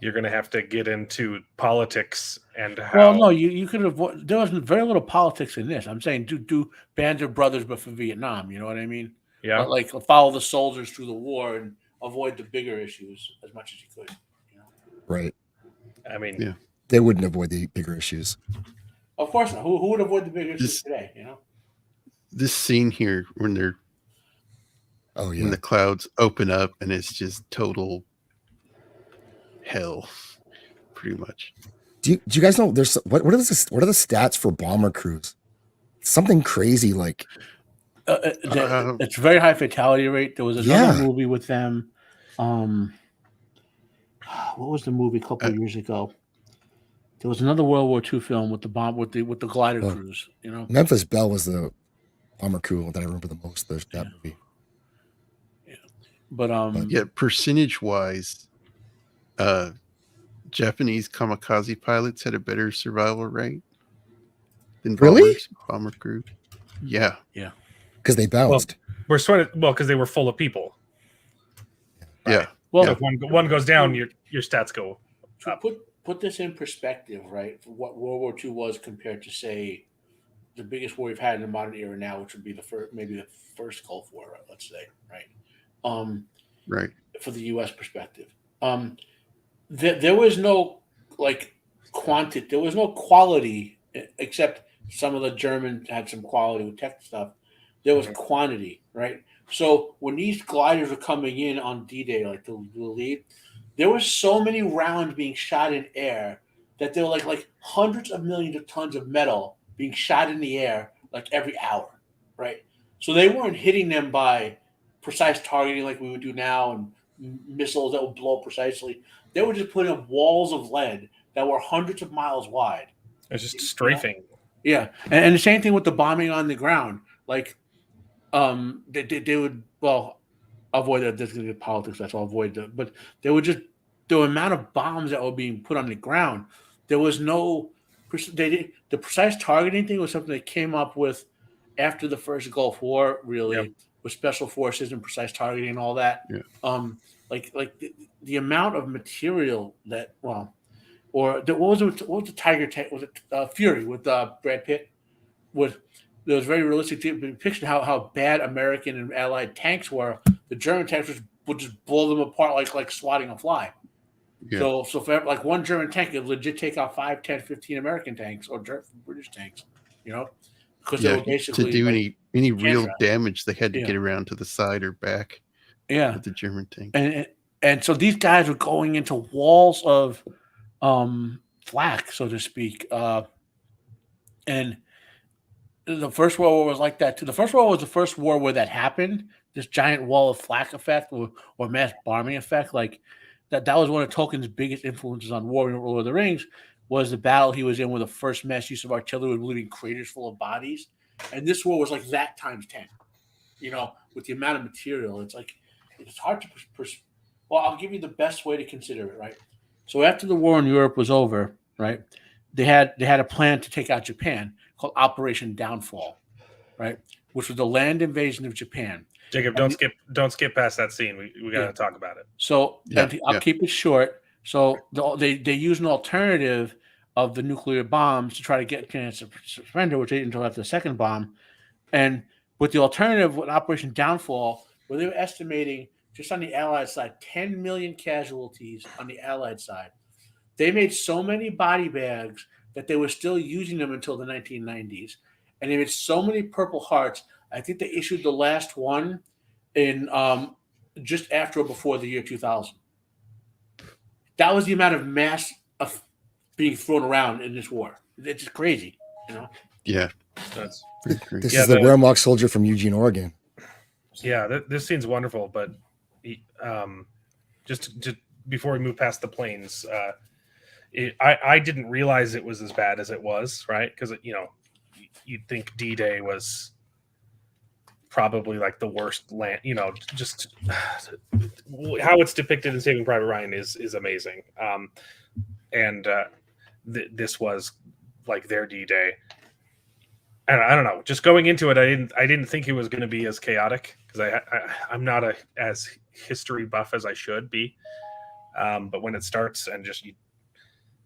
You're going to have to get into politics and how. Well, no, you could avoid. There was very little politics in this. I'm saying do Band of Brothers, but for Vietnam. You know what I mean? Yeah. But like follow the soldiers through the war and avoid the bigger issues as much as you could. Right. I mean, they wouldn't avoid the bigger issues. Of course not. Who would avoid the bigger issues today? This scene here when they're when the clouds open up and it's just total hell, pretty much. Do you guys know there's what are the stats for bomber crews? Something crazy like it's very high fatality rate. There was another movie with them. What was the movie a couple of years ago? There was another World War II film with the bomb with the glider crews. You know, Memphis Belle was the bomber crew that I remember the most. There's that movie. Yeah, but yeah, percentage wise, Japanese kamikaze pilots had a better survival rate than bomber crew. Yeah, because they bounced. Because they were full of people. Right? Yeah. Well, if one goes down, your stats go up. Put this in perspective, right? For what World War II was compared to, say, the biggest war we've had in the modern era now, which would be maybe the first Gulf War, let's say, right? Right. For the U.S. perspective, there was no quantity. There was no quality, except some of the Germans had some quality with tech stuff. There was quantity, right? So when these gliders were coming in on D-Day, like the lead, there were so many rounds being shot in air that there were like hundreds of millions of tons of metal being shot in the air like every hour, right? So they weren't hitting them by precise targeting like we would do now and missiles that would blow up precisely. They were just putting up walls of lead that were hundreds of miles wide. It's just strafing. Yeah, and the same thing with the bombing on the ground. Like, they would avoid that. This is good politics. That's all. Avoid that. But they would just the amount of bombs that were being put on the ground. There was no. The precise targeting thing was something they came up with after the first Gulf War, really, with special forces and precise targeting and all that. Yeah. Like the amount of material that what was the Tiger tank? Was it Fury with Brad Pitt? There was very realistic depiction how bad American and Allied tanks were. The German tanks would just blow them apart like swatting a fly. Yeah. So for like one German tank could legit take out 5, 10, 15 American tanks or British tanks, because they were basically to do any real damage, they had to get around to the side or back. Yeah, with the German tank. And so these guys were going into walls of flak, so to speak, and the First World War was like that too. The First World War was the first war where that happened. This giant wall of flak effect or mass bombing effect, like that was one of Tolkien's biggest influences on war in Lord of the Rings, was the battle he was in with the first mass use of artillery with leaving craters full of bodies. And this war was like that times 10, with the amount of material. It's like, it's hard to well, I'll give you the best way to consider it, right? So after the war in Europe was over, right, they had a plan to take out Japan called Operation Downfall, right, which was the land invasion of Japan. Jacob, don't skip past that scene. We got to talk about it. So I'll keep it short. So they use an alternative of the nuclear bombs to try to get a surrender, which they didn't until after the second bomb. And with the alternative, with Operation Downfall, where they were estimating just on the Allied side 10 million casualties on the Allied side, they made so many body bags that they were still using them until the 1990s. And they made so many Purple Hearts. I think they issued the last one in just after or before the year 2000. That was the amount of mass of being thrown around in this war. It's just crazy, Yeah. That's this is the Wehrmacht soldier from Eugene, Oregon. Yeah, this scene's wonderful, but just before we move past the planes, I didn't realize it was as bad as it was, right? Because you'd think D-Day was probably like the worst land, just how it's depicted in Saving Private Ryan is amazing. This was like their D-Day. And I don't know, just going into it, I didn't think it was going to be as chaotic because I'm not as history buff as I should be. But when it starts and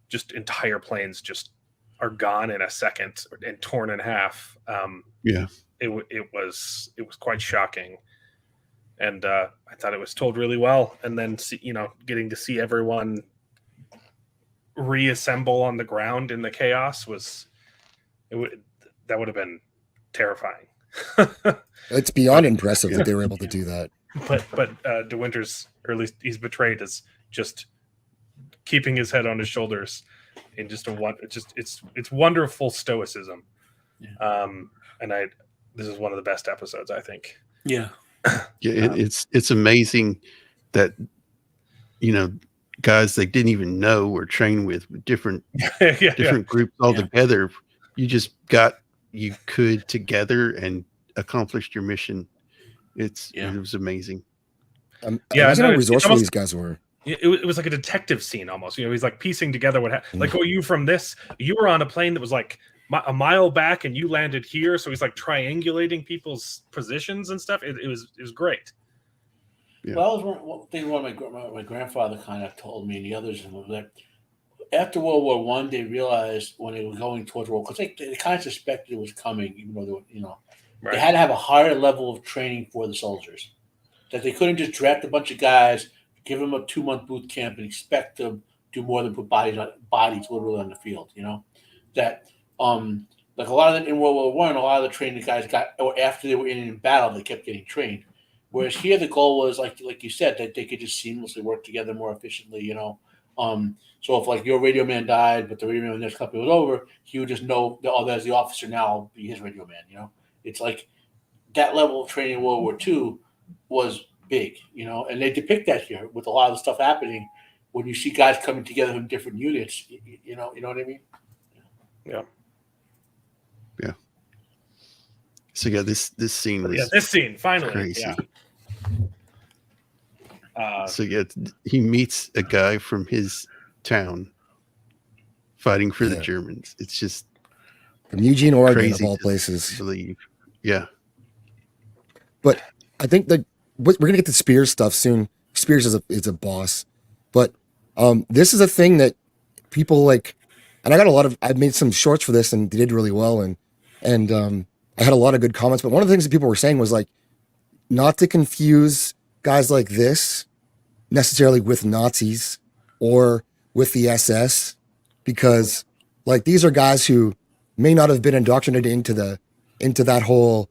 just entire planes just are gone in a second and torn in half. It was quite shocking, and I thought it was told really well. And then getting to see everyone reassemble on the ground in the chaos that would have been terrifying. It's beyond impressive that they were able to do that. But De Winters, or at least he's portrayed as just keeping his head on his shoulders in just it's wonderful stoicism. Yeah. And this is one of the best episodes, I think. Yeah. Yeah, it's amazing that, you know, guys they didn't even know or train with different groups all together. You just you could together and accomplished your mission. It was amazing. Imagine how resourceful these guys were. It was like a detective scene almost. You know, he's like piecing together what happened. Like, oh, you from this? You were on a plane that was like a mile back, and you landed here. So he's like triangulating people's positions and stuff. It was great. Yeah. Well, that was one thing my grandfather kind of told me, and the others, that after World War I, they realized when they were going towards war, because they kind of suspected it was coming, even though they were, they had to have a higher level of training for the soldiers. That they couldn't just draft a bunch of guys, give them a 2-month boot camp, and expect to do more than put bodies literally on the field. That like a lot of it in World War I, a lot of the training guys got, or after they were in battle, they kept getting trained. Whereas here the goal was like you said, that they could just seamlessly work together more efficiently. So if like your radio man died, but the radio man when this company was over, he would just know, oh, there's the officer now, I'll be his radio man. It's like that level of training in World War II was big, and they depict that here with a lot of the stuff happening when you see guys coming together from different units. You know what I mean? Yeah. Yeah. So this scene was this scene finally crazy. Yeah. So he meets a guy from his town fighting for the Germans. It's just from Eugene, Oregon, of all places. Believe. Yeah. But I think that we're gonna get to Spears stuff soon. Spears is a boss, but this is a thing that people like, and I've made some shorts for this and they did really well, and I had a lot of good comments. But one of the things that people were saying was like, not to confuse guys like this necessarily with Nazis or with the SS, because like these are guys who may not have been indoctrinated into that whole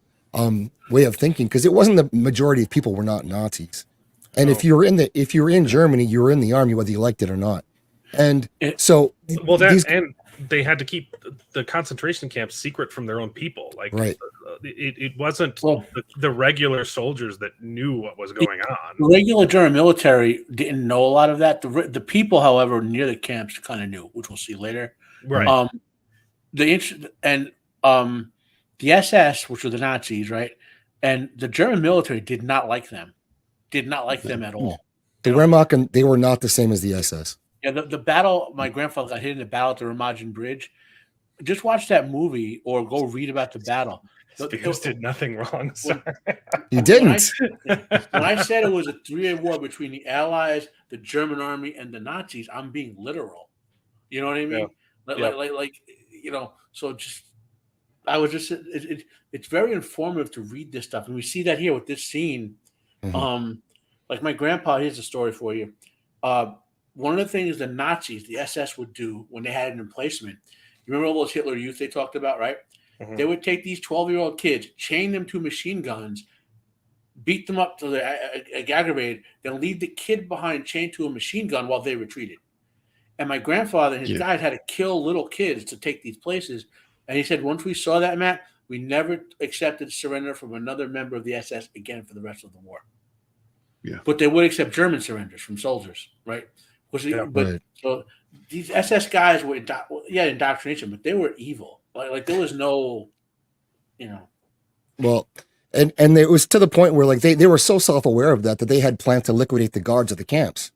way of thinking, because it wasn't the majority of people were not Nazis. And if you were in Germany, you were in the army whether you liked it or not. And so and they had to keep the concentration camps secret from their own people. Like it wasn't the regular soldiers that knew what was going on. The regular German military didn't know a lot of that. The people, however, near the camps kind of knew, which we'll see later. Right. The SS, which were the Nazis, right, and the German military did not like them. Did not like them at all. The Wehrmacht, and they were not the same as the SS. Yeah, the battle, my grandfather got hit in the battle at the Remagen Bridge. Just watch that movie or go read about the battle. Spears did nothing wrong. Sorry. You didn't. When I said it was a 3-day war between the Allies, the German army, and the Nazis, I'm being literal. You know what I mean? Yeah. So just I was just it's very informative to read this stuff, and we see that here with this scene. Mm-hmm. Like my grandpa, here's a story for you. One of the things the Nazis, the SS, would do when they had an emplacement, you remember all those Hitler Youth they talked about, right? Mm-hmm. They would take these 12-year-old kids, chain them to machine guns, beat them up till they're aggravated, then leave the kid behind chained to a machine gun while they retreated. And my grandfather and his guys had to kill little kids to take these places. And he said, once we saw that, Matt, we never accepted surrender from another member of the SS again for the rest of the war. Yeah. But they would accept German surrenders from soldiers, right? So these SS guys were, indoctrination, but they were evil. Like there was no, Well, and it was to the point where like they were so self-aware of that they had planned to liquidate the guards at the camps,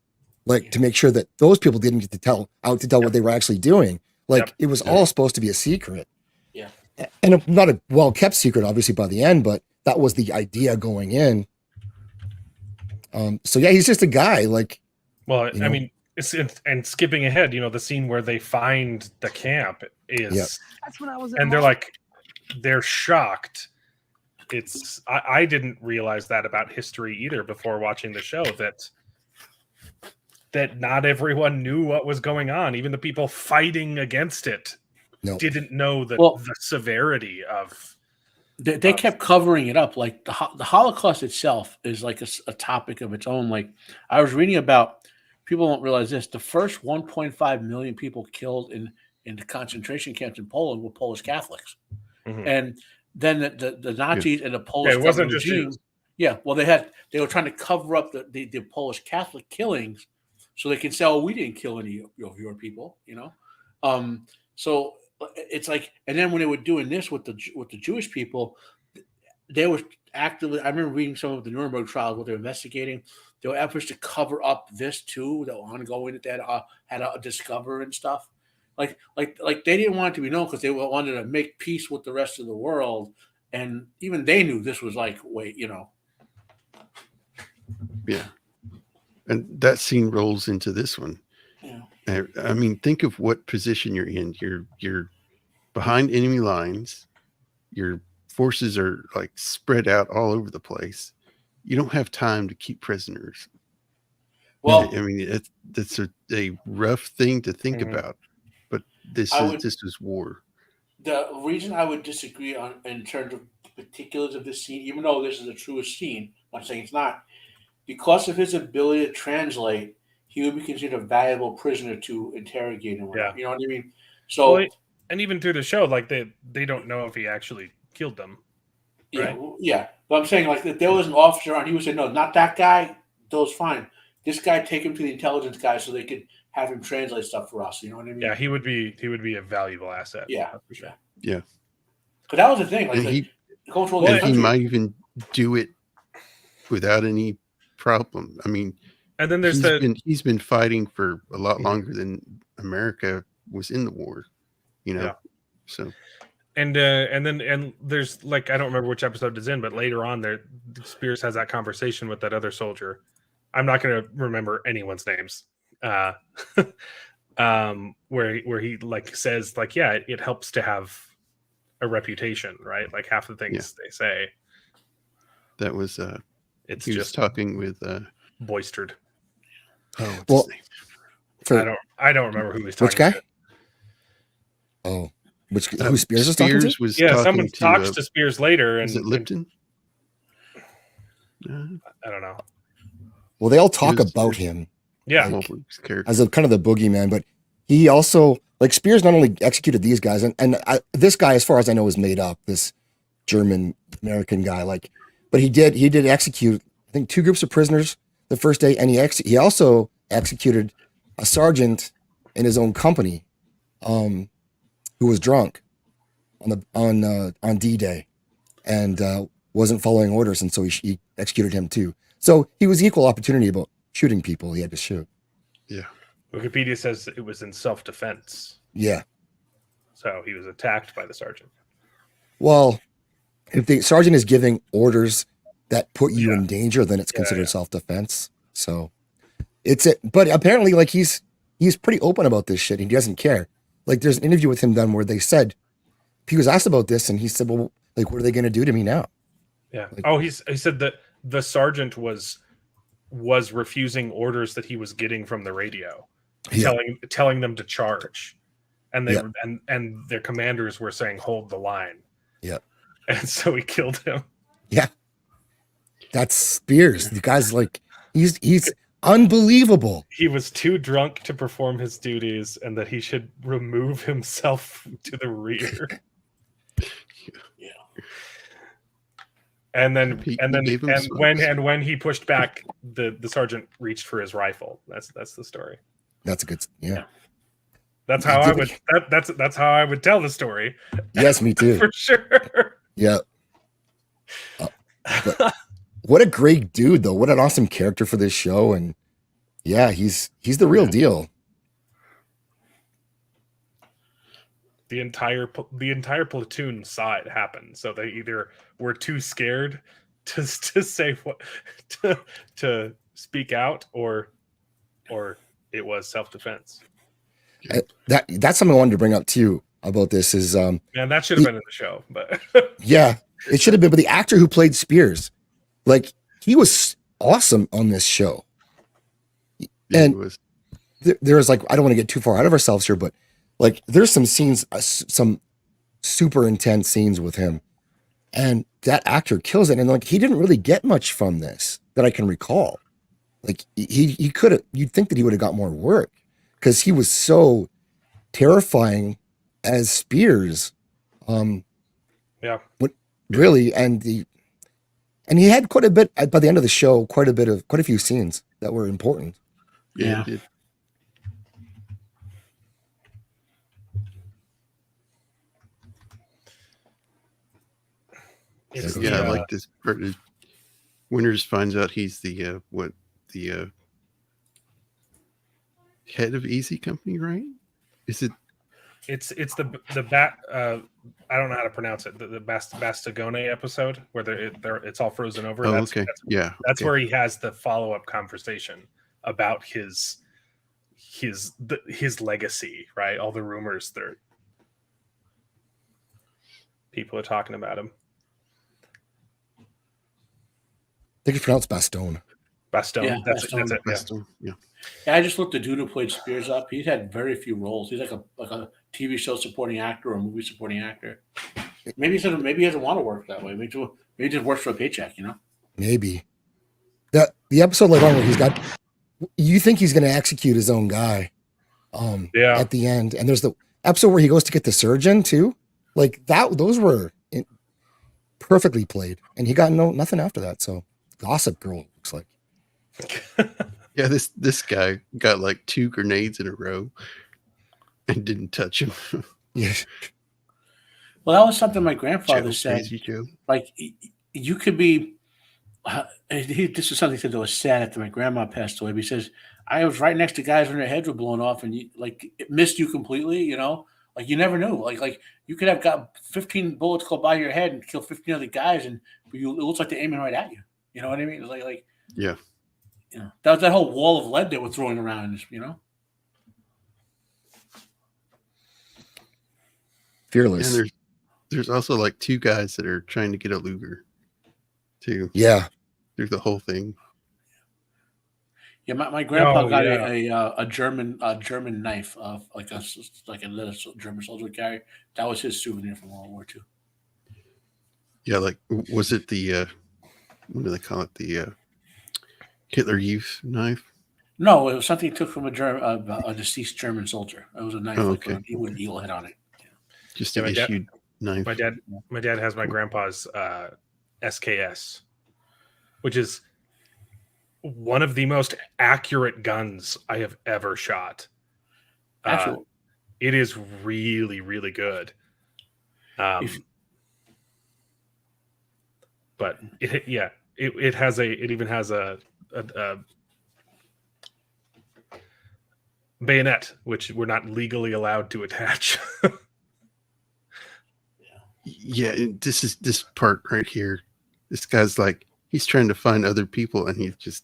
to make sure that those people didn't get to tell what they were actually doing. It was all supposed to be a secret. Yeah. And not a well-kept secret, obviously, by the end, but that was the idea going in. So he's just a guy. I mean, and skipping ahead, the scene where they find the camp is that's when I was. And they're shocked. I didn't realize that about history either before watching the show, that not everyone knew what was going on. Even the people fighting against it didn't know the severity of. They kept covering it up. Like the Holocaust itself is like a topic of its own. Like I was reading about people don't realize this. The first 1.5 million people killed in the concentration camps in Poland were Polish Catholics. Mhm. And then the Nazis and the Polish it wasn't government just regime. Jews. Yeah, well, they were trying to cover up the Polish Catholic killings so they can say, "Oh, we didn't kill any of your people," you know. So it's like, and then when they were doing this with the Jewish people, they were actively. I remember reading some of the Nuremberg trials, what they were investigating. There were efforts to cover up this too, that were ongoing that they had to discover and stuff. Like they didn't want it to be known because they wanted to make peace with the rest of the world, and even they knew this was like, wait, you know. Yeah, and that scene rolls into this one. Yeah. I mean, think of what position you're in. You're behind enemy lines. Your forces are like spread out all over the place. You don't have time to keep prisoners. Well, I mean, that's a rough thing to think about, but this was war. The reason I would disagree in terms of the particulars of this scene, even though this is the truest scene, I'm saying it's not, because of his ability to translate, he would be considered a valuable prisoner to interrogate him. Yeah. You know what I mean? So, and even through the show, like they don't know if he actually killed them. Right? Yeah. But I'm saying, like, if there was an officer on, he would say, no, not that guy. Those fine. This guy, take him to the intelligence guy so they could have him translate stuff for us. You know what I mean? Yeah, he would be a valuable asset. Yeah, for sure. Yeah. Because that was the thing. Like, he might even do it without any problem. I mean, and then there's he's been fighting for a lot longer than America was in the war, you know. Yeah. So, and there's, like, I don't remember which episode it's in, but later on there, Spears has that conversation with that other soldier. I'm not going to remember anyone's names. Where he like says, like, yeah, it helps to have a reputation, right? Like half the things they say. That was it's he just was talking with Boistered. Oh, what's his name? I don't remember who he was talking Which guy? to. Oh, who Spears was talking to? Was someone talks to Spears later, and is it Lipton? I don't know. Well, they all talk about him. Yeah, like, as a kind of the boogeyman, but he also, like, Spears not only executed these guys, and this guy, as far as I know, is made up. This German American guy, like, but he did execute, I think, 2 groups of prisoners the first day, and he also executed a sergeant in his own company, who was drunk on D-Day, and wasn't following orders, and so he executed him too. So he was equal opportunity about shooting people he had to shoot. Yeah. Wikipedia says it was in self-defense. Yeah. So he was attacked by the sergeant. Well, if the sergeant is giving orders that put you in danger, then it's considered self-defense. So but apparently, like, he's pretty open about this shit. He doesn't care. Like, there's an interview with him done where they said, he was asked about this, and he said, well, like, what are they going to do to me now? Yeah. Like, he said that the sergeant was refusing orders that he was getting from the radio, telling them to charge, and they and their commanders were saying hold the line. Yeah, and so he killed him. Yeah, that's Spears. The guy's like, he's unbelievable. He was too drunk to perform his duties, and that he should remove himself to the rear. And when he pushed back, the sergeant reached for his rifle. That's the story. That's a good, yeah. That's how I would that's how I would tell the story. Yes, me too. For sure. Yeah. But what a great dude, though. What an awesome character for this show, and yeah, he's the real deal. The entire platoon saw it happen, so they either were too scared to say what to speak out, or it was self-defense. That's something I wanted to bring up too about this is man, that should have been in the show, but yeah, it should have been. But the actor who played Spears, like, he was awesome on this show. Yeah, and there was, like, I don't want to get too far out of ourselves here, but, like, there's some scenes, some super intense scenes with him, and that actor kills it. And, like, he didn't really get much from this that I can recall. Like he could have. You'd think that he would have got more work because he was so terrifying as Spears. Yeah. What really and he had quite a bit by the end of the show. Quite a few scenes that were important. Yeah. It did. It's Yeah, I the, like this part. Winters finds out he's the head of Easy Company, right? Is it? it's the bat. I don't know how to pronounce it. The Bastagone episode where it's all frozen over. Oh, okay. Yeah, That's okay. where he has the follow up conversation about his legacy, right? All the rumors that people are talking about him. I think it's pronounced Bastone. Bastone. Yeah, That's Bastone. it. Yeah. Bastone, yeah. Yeah, I just looked the dude who played Spears up. He's had very few roles. He's like a TV show supporting actor or a movie supporting actor. Maybe he doesn't want to work that way. Maybe he just works for a paycheck, you know? Maybe the episode later on where he's got. You think he's going to execute his own guy, Yeah. at the end, and there's the episode where he goes to get the surgeon too. Like that, those were perfectly played, and he got nothing after that. So, Gossip Girl looks like. Yeah, this guy got like 2 grenades in a row and didn't touch him. Yeah, Well, that was something my grandfather said. Crazy Joe. Like, you could be. This is something he said that was sad after my grandma passed away. But he says, I was right next to guys when their heads were blown off, and it missed you completely. You know, like you never knew. Like you could have got 15 bullets go by your head and kill 15 other guys, and it looks like they're aiming right at you. You know what I mean? It's like Yeah. you know, that was that whole wall of lead they were throwing around. You know. fearless. And there's also like 2 guys that are trying to get a Luger too. Yeah, Through the whole thing. Yeah, my grandpa got yeah. a German knife, like a little German soldier would carry. That was his souvenir from World War II. Yeah, like was it the what do they call it? The Hitler Youth knife? No, it was something he took from a deceased German soldier. It was a knife with an eagle head on it. Just Yeah, an issued knife. My dad has my grandpa's SKS, which is one of the most accurate guns I have ever shot. Actually, it is really, really good. But it even has a bayonet, which we're not legally allowed to attach. Yeah, this part right here. This guy's like, he's trying to find other people, and he's just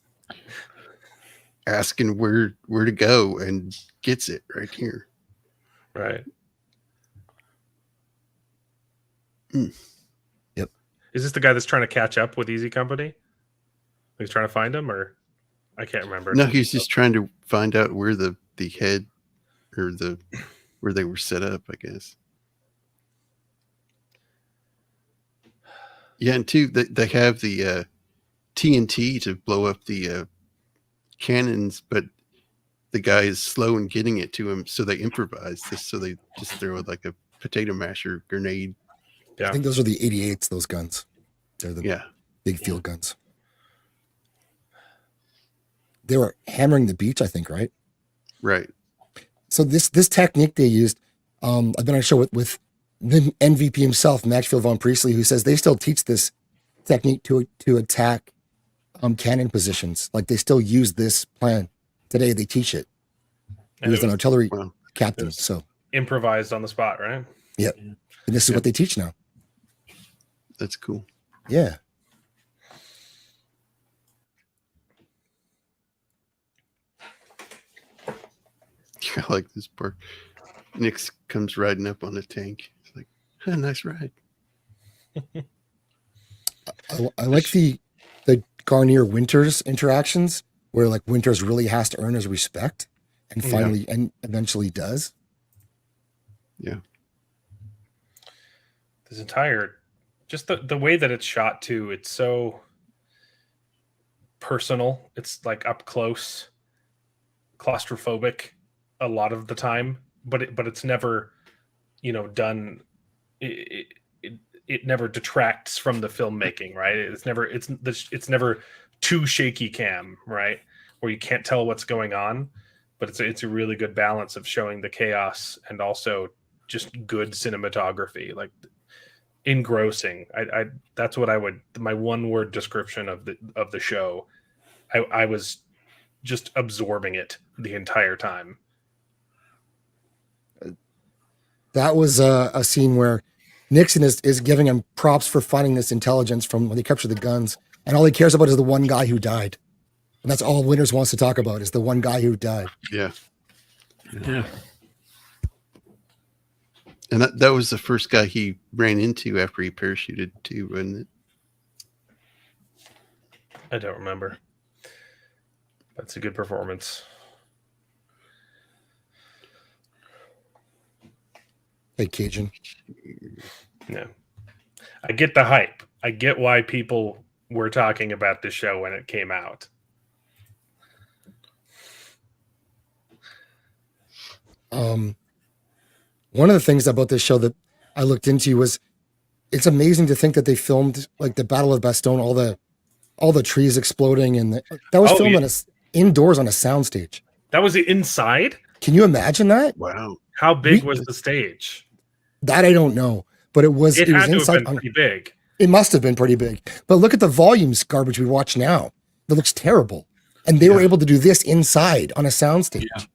asking where to go, and gets it right here. Right. Yep. Is this the guy that's trying to catch up with Easy Company? He's trying to find him, or I can't remember. No, he's just trying to find out where the head or where they were set up, I guess. Yeah, and 2, they have the TNT to blow up the cannons, but the guy is slow in getting it to him, so they improvise this. So they just throw like a potato masher grenade. Yeah. I think those are the 88s. Those guns, they're the big field guns. They were hammering the beach, I think, right? Right. So this technique they used, I've been on a show with the MVP himself, Maxfield Von Priestley, who says they still teach this technique to attack cannon positions. Like they still use this plan today. They teach it. He was an artillery captain, so improvised on the spot, right? Yep. And this is what they teach now. That's cool. Yeah. I like this part. Nix comes riding up on the tank. It's like, nice ride. I like the Garnier Winters interactions where like Winters really has to earn his respect and finally and eventually does. Yeah. This entire just the way that it's shot too, it's so personal. It's like up close, claustrophobic a lot of the time, but it's never, done. It never detracts from the filmmaking, right? It's never too shaky cam, right, where you can't tell what's going on. But it's a really good balance of showing the chaos and also just good cinematography, like engrossing. I that's what I would, my one word description of the show. I was just absorbing it the entire time. That was a scene where Nixon is giving him props for finding this intelligence from when they captured the guns, and all he cares about is the one guy who died, and that's all Winters wants to talk about is the one guy who died. Yeah. Yeah. And that was the first guy he ran into after he parachuted too, wasn't it? I don't remember. That's a good performance. Hey, Cajun. Yeah. I get the hype. I get why people were talking about this show when it came out. One of the things about this show that I looked into was it's amazing to think that they filmed like the Battle of Bastogne, all the trees exploding, and that was filmed on indoors on a soundstage. That was inside? Can you imagine that? Wow. How big was the stage? That I don't know, but it was It had to inside. have been pretty big. It must have been pretty big. But look at the volumes garbage we watch now. That looks terrible. And they were able to do this inside on a soundstage. Yeah.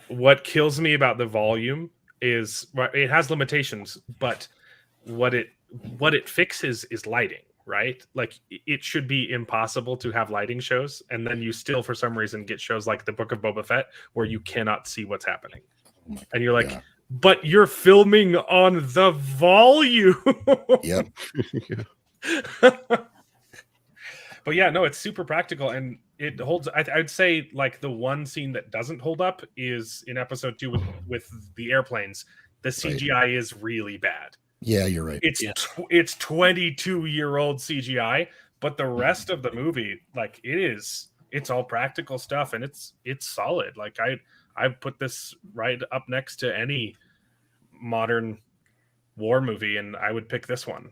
What kills me about the volume is it has limitations, but what it fixes is lighting, right? Like it should be impossible to have lighting shows, and then you still for some reason get shows like the Book of Boba Fett where you cannot see what's happening. And you're like, but you're filming on the volume. Yep. But yeah, no, it's super practical and it holds. I'd say like the one scene that doesn't hold up is in episode 2 with the airplanes. The CGI is really bad. Yeah, you're right. It's 22-year-old CGI, but the rest of the movie, like it's all practical stuff and it's solid. Like I put this right up next to any modern war movie, and I would pick this one.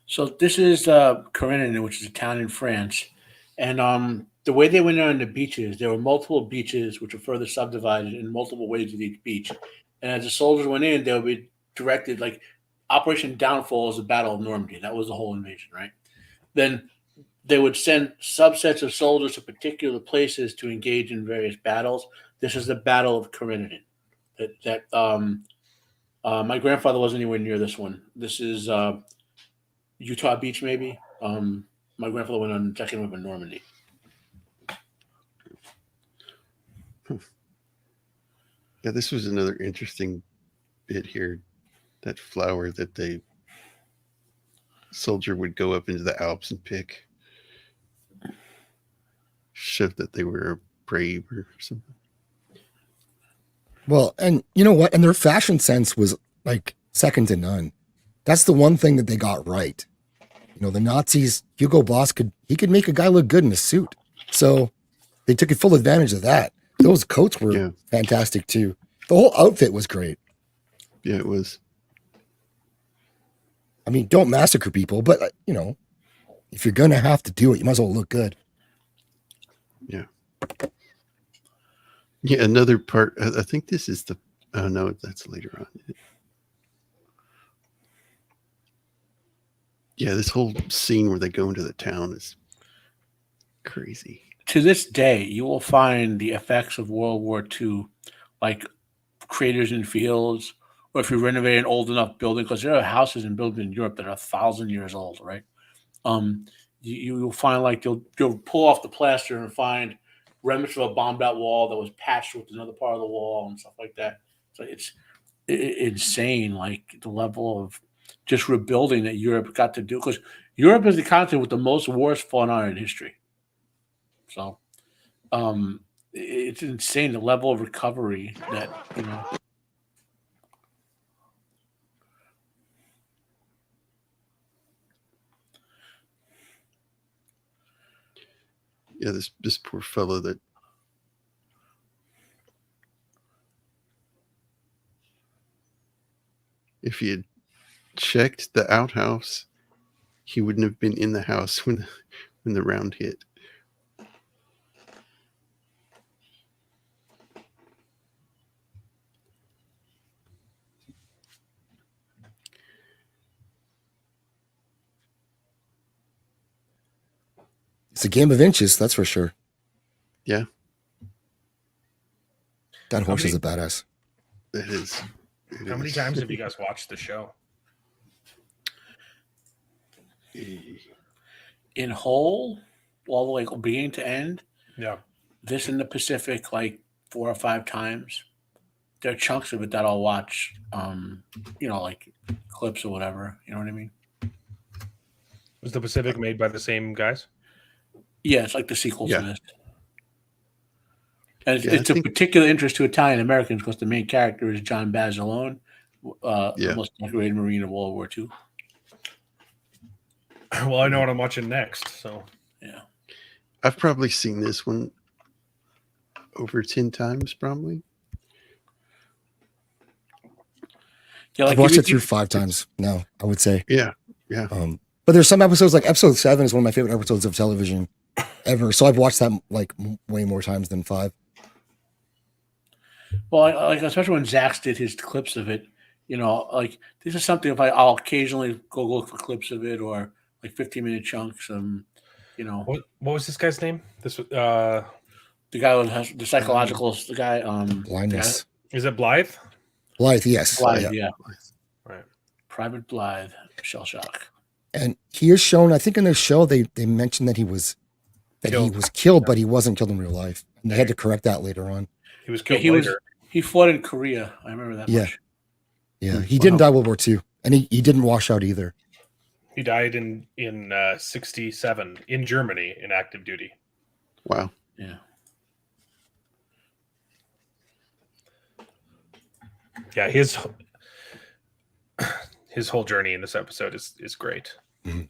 So this is Corinne, which is a town in France, and the way they went on the beaches, there were multiple beaches which were further subdivided in multiple ways with each beach. And as the soldiers went in, they would be directed like Operation Downfall is the Battle of Normandy. That was the whole invasion, right? Then they would send subsets of soldiers to particular places to engage in various battles. This is the Battle of Corinne. My grandfather wasn't anywhere near this one. This is Utah Beach, maybe. My grandfather went on the second one in Normandy. Yeah, this was another interesting bit here. That flower that the soldier would go up into the Alps and pick. Showed that they were brave or something. Well, and you know what? And their fashion sense was like second to none. That's the one thing that they got right. You know, the Nazis, Hugo Boss could make a guy look good in a suit. So they took full advantage of that. Those coats were fantastic too. The whole outfit was great. Yeah, it was. I mean, don't massacre people, but you know, if you're gonna have to do it, you might as well look good. Yeah. Yeah, another part. I think this is the. Oh no, that's later on. Yeah, this whole scene where they go into the town is crazy. To this day, you will find the effects of World War II, like craters in fields, or if you renovate an old enough building, because there are houses and buildings in Europe that are 1,000 years old, right? You'll find like you'll pull off the plaster and find remnants of a bombed out wall that was patched with another part of the wall and stuff like that. So it's insane, like the level of just rebuilding that Europe got to do, because Europe is the continent with the most wars fought on in history. So it's insane the level of recovery that, you know. this poor fellow that if he had checked the outhouse, he wouldn't have been in the house when the round hit. It's a game of inches, that's for sure. Yeah. That horse is a badass. That is. How many times have you guys watched the show? In whole, all the way beginning to end. Yeah. This in the Pacific, like 4 or 5 times. There are chunks of it that I'll watch, like clips or whatever. You know what I mean? Was the Pacific made by the same guys? Yeah, it's like the sequel to this. And Yeah, it's of particular interest to Italian Americans because the main character is John Basilone, the most decorated Marine of World War II. Well, I know what I'm watching next, so yeah. I've probably seen this one over 10 times, probably. Yeah, I've watched it through 5 times now, I would say. Yeah. But there's some episodes, like episode 7 is one of my favorite episodes of television ever. So I've watched that like way more times than 5. Well, like especially when Zaxx did his clips of it, like this is something I'll occasionally go look for clips of it or like 15-minute chunks. What was this guy's name? This the guy who has the psychological, the guy blindness. Is it Blythe? Blythe, yes. Blythe, yeah. Right. Private Blythe, shell shock. And he is shown, I think in their show they mentioned that he was killed, but he wasn't killed in real life. And they had to correct that later on. He was killed later. He fought in Korea. I remember that much. Yeah, he didn't die World War II, and he didn't wash out either. He died in 1967 in Germany in active duty. Wow. Yeah. Yeah, his whole journey in this episode is great. Mm-hmm.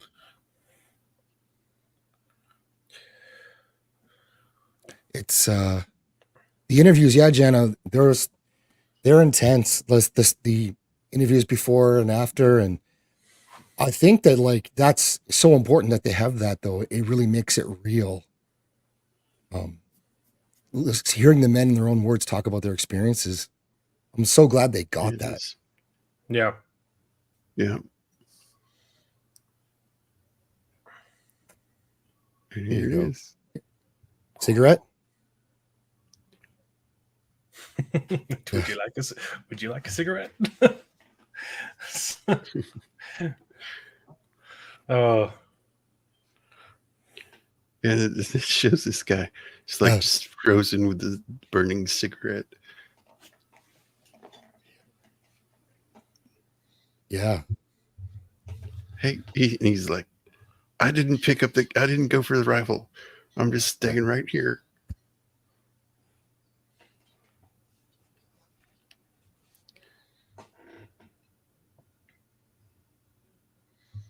It's the interviews, yeah, Jenna. They're intense. The interviews before and after, and I think that like that's so important that they have that though. It really makes it real. Hearing the men in their own words talk about their experiences, I'm so glad they got that. Yeah. Yeah. And here it is. Cigarette? Would you like a cigarette? Oh. Yeah, this shows this guy. It's like just frozen with the burning cigarette. Yeah. Hey, he's like, I didn't go for the rifle. I'm just staying right here.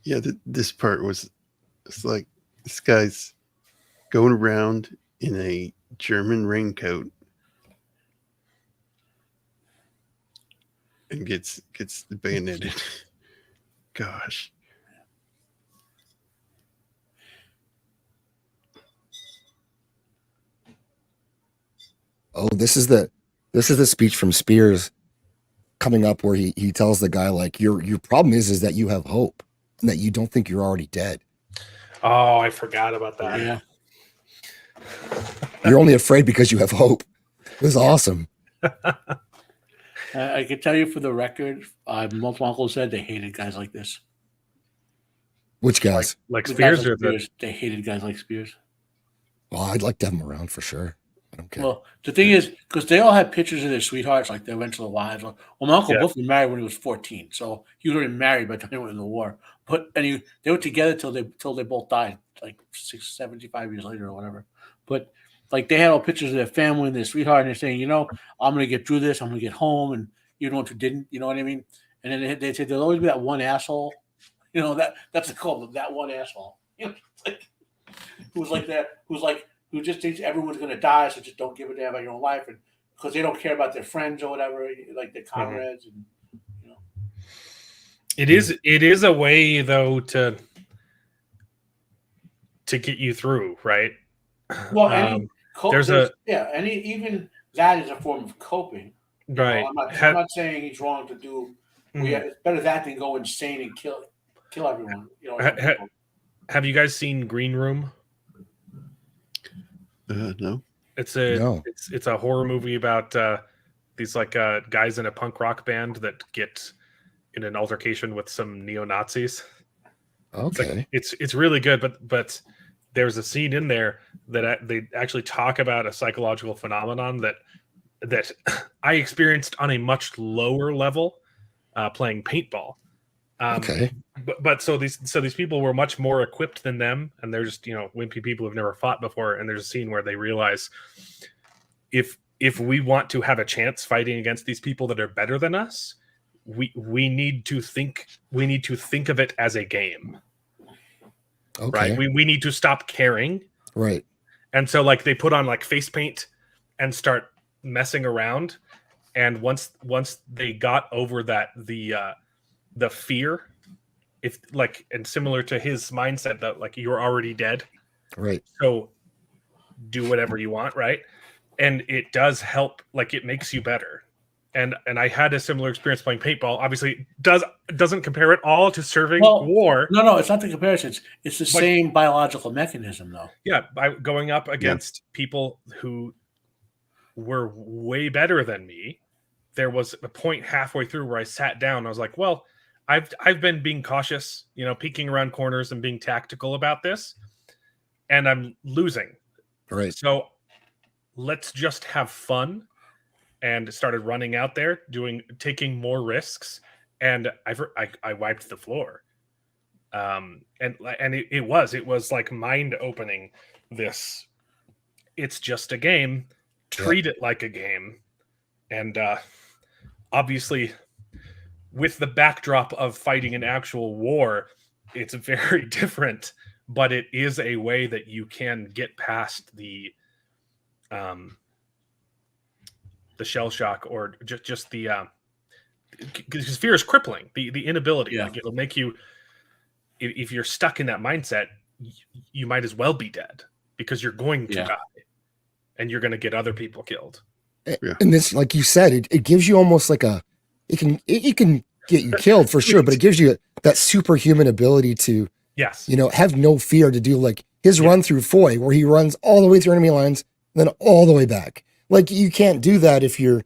Yeah, this part it's like this guy's going around in a German raincoat and gets bayoneted. Gosh. Oh, this is the speech from Spears coming up where he tells the guy like your problem is that you have hope and that you don't think you're already dead. Oh, I forgot about that. Yeah. You're only afraid because you have hope. It was awesome. I can tell you for the record, multiple uncles said they hated guys like this. Which guys? Like Spears, or Spears. They hated guys like Spears. Well, I'd like to have them around for sure. I don't care. Well, the thing is, because they all had pictures of their sweethearts, like they went to the wives. Well, my uncle both were married when he was 14, so he was already married by the time he went in the war. But they were together till they both died, like 75 years later or whatever. But like they had all pictures of their family and their sweetheart, and they're saying, I'm going to get through this. I'm going to get home, and you know what who didn't, you know what I mean? And then they said there'll always be that one asshole, that's the call, that one asshole, like who's like that, who's who just thinks everyone's going to die, so just don't give a damn about your own life, and because they don't care about their friends or whatever, like their comrades, and you know. It is a way though to get you through, right? Well, even that is a form of coping. Right. I'm not saying he's wrong to do. It's better that than go insane and kill everyone. Have you guys seen Green Room? No. It's a horror movie about these like guys in a punk rock band that get in an altercation with some neo-Nazis. Okay. It's really good, but there's a scene in there that they actually talk about a psychological phenomenon that I experienced on a much lower level playing paintball. Okay. But so these people were much more equipped than them, and they're just wimpy people who've never fought before. And there's a scene where they realize if we want to have a chance fighting against these people that are better than us, we need to think of it as a game. Okay. Right? We need to stop caring. Right. And so like they put on like face paint and start messing around. And once they got over that, the fear, if like, and similar to his mindset that like you're already dead, right? So do whatever you want, right? And it does help, like it makes you better. And I had a similar experience playing paintball. Obviously, doesn't compare at all to serving war. No, it's not the comparison. It's the same biological mechanism, though. Yeah, by going up against people who were way better than me. There was a point halfway through where I sat down. I was like, well, I've been being cautious, peeking around corners and being tactical about this, and I'm losing. Right. So let's just have fun. And started running out there, taking more risks, and I wiped the floor. And it was like mind opening. This, it's just a game. Treat it like a game, and obviously, with the backdrop of fighting an actual war, it's very different. But it is a way that you can get past the shell shock, or just the because fear is crippling. The inability, like it'll make you, if you're stuck in that mindset, you might as well be dead because you're going to die, and you're going to get other people killed. And this, like you said, it gives you almost like it can get you killed for sure, but it gives you that superhuman ability to have no fear, to do like his run through Foy, where he runs all the way through enemy lines, and then all the way back. Like you can't do that if you're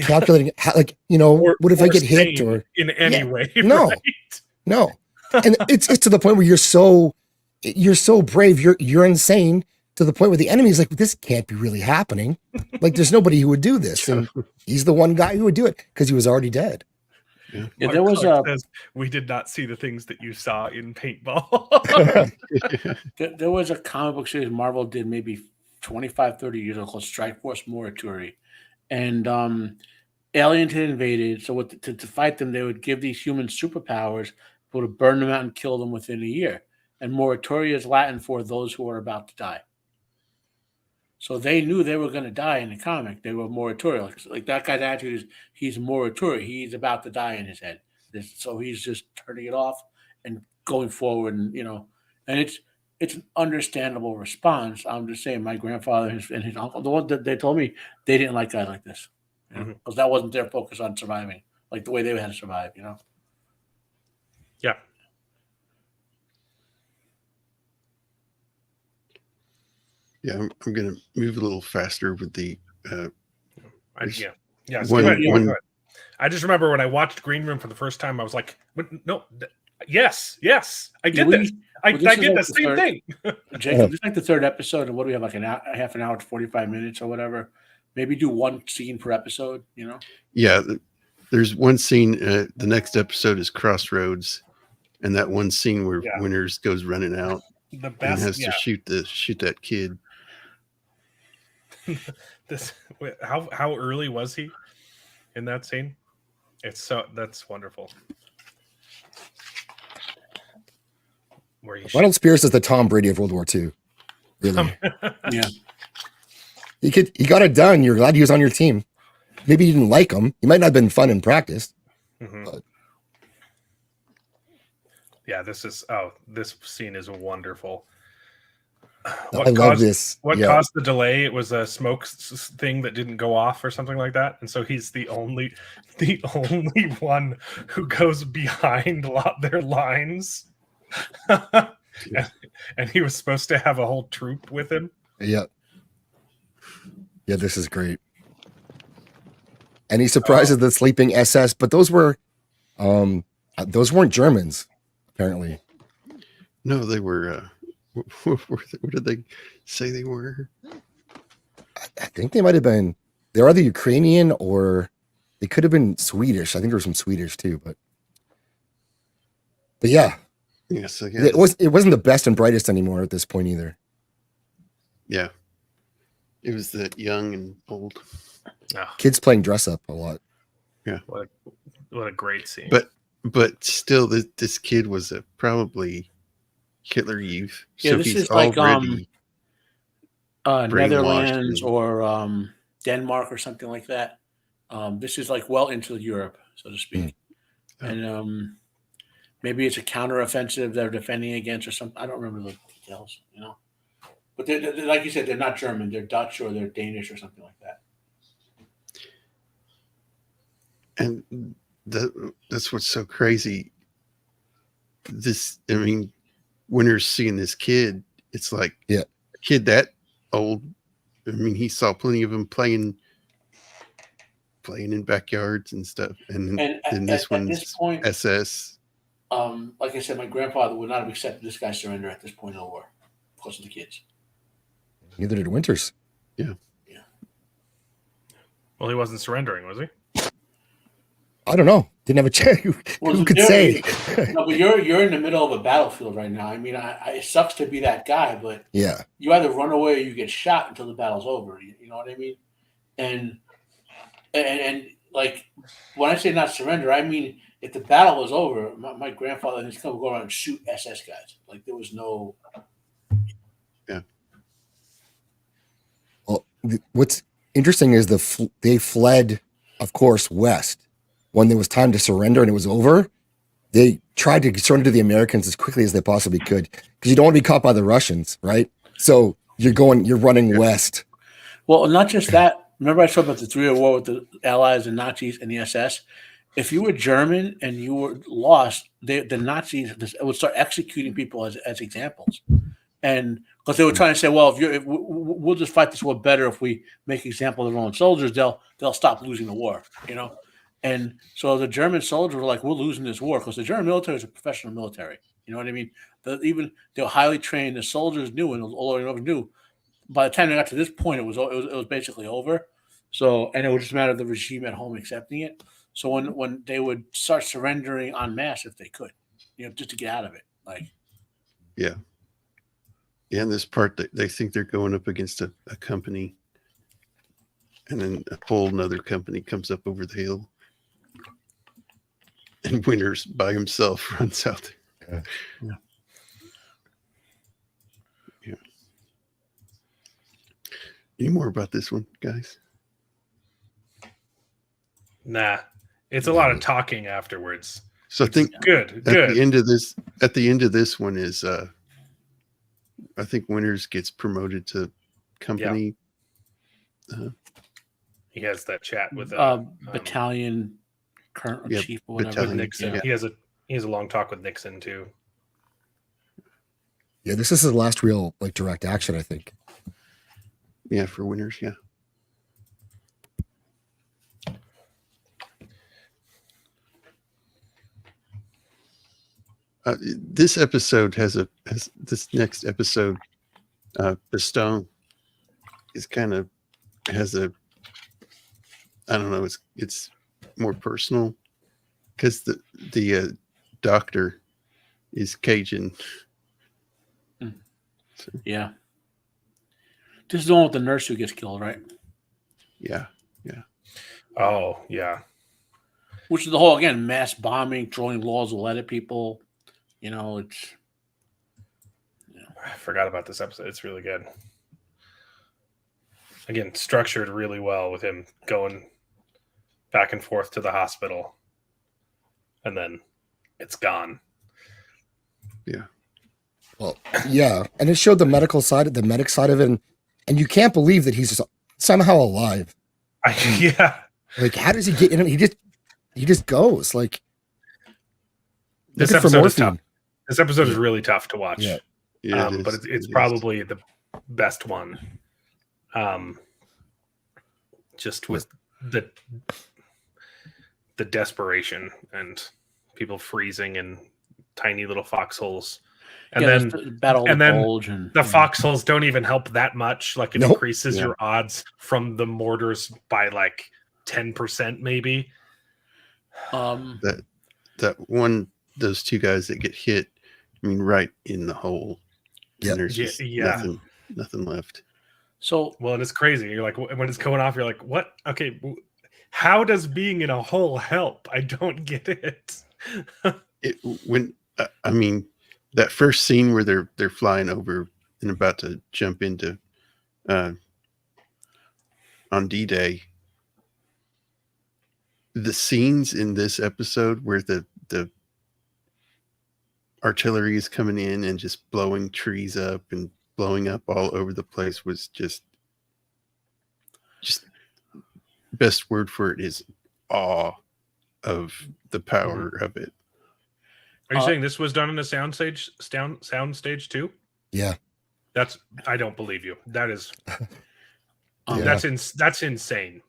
calculating, what if I get hit or in any way? No, right? No. And it's to the point where you're so brave, you're insane, to the point where the enemy is like, this can't be really happening. Like there's nobody who would do this, and he's the one guy who would do it because he was already dead. Yeah, there was we did not see the things that you saw in paintball. There was a comic book series Marvel did maybe 25, 30 years ago called Strike Force Morituri. And aliens had invaded. So to fight them, they would give these humans superpowers, but to burn them out and kill them within a year. And Morituri is Latin for those who are about to die. So they knew they were going to die in the comic. They were Morituri. Like that guy's attitude is he's Morituri. He's about to die in his head. So he's just turning it off and going forward. And, and it's an understandable response. I'm just saying, my grandfather and his uncle, the one that they told me, they didn't like guys like this, because that wasn't their focus on surviving, like the way they had to survive, Yeah. Yeah, I'm going to move a little faster with the. I just remember when I watched Green Room for the first time, I was like, no, yes, I did this. I did like the same thing. Jacob, this is like the third episode, and what do we have, like half an hour to 45 minutes or whatever? Maybe do one scene per episode, Yeah, there's one scene. The next episode is Crossroads, and that one scene where Winters goes running out and has to shoot that kid. How early was he in that scene? That's wonderful. Ronald Spears is the Tom Brady of World War II. Really? Yeah. he got it done. You're glad he was on your team. Maybe you didn't like him. He might not have been fun in practice. Mhm. Yeah, this scene is wonderful. I love this. What caused the delay? It was a smoke thing that didn't go off or something like that, and so he's the only one who goes behind their lines. and he was supposed to have a whole troop with him. Yeah. Yeah, this is great. And he surprises the sleeping SS, but those weren't Germans, apparently. No, they were. What did they say they were? I think they might have been. They're either Ukrainian or they could have been Swedish. I think there was some Swedish too, but yeah. Yes, I guess. It wasn't the best and brightest anymore at this point either. Yeah, it was the young and old. Oh, Kids playing dress up a lot. Yeah, what a great scene. But still, this kid was probably Hitler Youth. Yeah, so this he's is like already Netherlands or Denmark or something like that. This is like well into Europe, so to speak. And maybe it's a counteroffensive they're defending against or something. I don't remember the details, But they're, like you said, they're not German. They're Dutch or they're Danish or something like that. And that's what's so crazy. Winter's seeing this kid. It's like a kid that old. He saw plenty of them playing in backyards and stuff. And this one's point, SS. Like I said, my grandfather would not have accepted this guy's surrender at this point in the war because of the kids. Neither did Winters. Yeah. Well, he wasn't surrendering, was he? I don't know. Didn't have a chance. Who could say? No, but you're in the middle of a battlefield right now. It sucks to be that guy, but yeah, you either run away or you get shot until the battle's over. You know what I mean? And like when I say not surrender, I mean if the battle was over, my grandfather and his company would go around and shoot SS guys. Like there was no. Yeah. Well, what's interesting is they fled, of course, west. When there was time to surrender and it was over, they tried to surrender to the Americans as quickly as they possibly could because you don't want to be caught by the Russians, right? So you're running west. Well, not just that. Remember I talked about the 3-year war with the Allies and Nazis and the SS? If you were German and you were lost, the Nazis would start executing people as examples. And because they were trying to say, well, if we'll just fight this war better if we make examples of our own soldiers, they'll stop losing the war, And so the German soldiers were like, we're losing this war because the German military is a professional military. You know what I mean? They were highly trained. The soldiers knew, and all over knew. By the time they got to this point, it was basically over. So, and it was just a matter of the regime at home accepting it. So when they would start surrendering en masse if they could, just to get out of it, yeah. In this part, they think they're going up against a company, and then a whole another company comes up over the hill. And Winters by himself runs out there. Yeah. Any more about this one, guys? Nah. It's a lot of talking afterwards. So I think good. At the end of this one is I think Winters gets promoted to company. Yeah. He has that chat with battalion colonel chief or whatever. With Nixon. Yeah. He has a long talk with Nixon too. Yeah, this is his last real direct action, I think. Yeah, for Winters, yeah. This episode has this next episode, Bastogne is kind of has a, I don't know, it's more personal because the doctor is Cajun. So. Yeah. This is the one with the nurse who gets killed, right? Yeah. Oh, yeah. Which is the whole, again, mass bombing, throwing laws of lead at people. It's. I forgot about this episode. It's really good. again, structured really well with him going back and forth to the hospital, and then it's gone. Yeah. Well, yeah, and it showed the medic side of it, and you can't believe that he's somehow alive. Yeah. Like, how does he get in? He just goes. Like, This episode is tough. This episode is really tough to watch. Yeah, but it's probably the best one. Just with the desperation and people freezing in tiny little foxholes. And then the battle of the bulge, and the foxholes don't even help that much. Like, it increases your odds from the mortars by like 10%, maybe. That one, those two guys that get hit, I mean, right in the hole. Yeah. And there's just nothing left. So, well, and it's crazy. You're like, when it's going off, you're like, what? Okay, how does being in a hole help? I don't get it. I mean, that first scene where they're flying over and about to jump into on D-Day, the scenes in this episode where the artillery is coming in and just blowing trees up and blowing up all over the place was just best word for it is awe of the power of it. Are you saying this was done in a soundstage too? Yeah. I don't believe you. That is that's insane.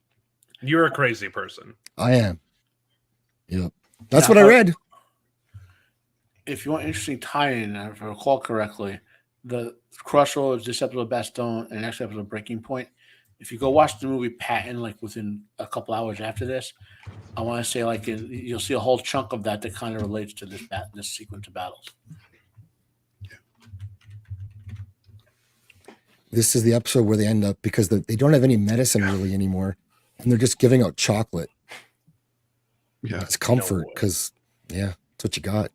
You're a crazy person. I am. Yep. That's what I read. If you want interesting tie-in, if I recall correctly, the Crossroads, this episode of Bastogne, and next episode of Breaking Point. If you go watch the movie Patton, like within a couple hours after this, I want to say like you'll see a whole chunk of that kind of relates to this sequence of battles. This is the episode where they end up because they don't have any medicine really anymore, and they're just giving out chocolate. Yeah, it's comfort because that's what you got.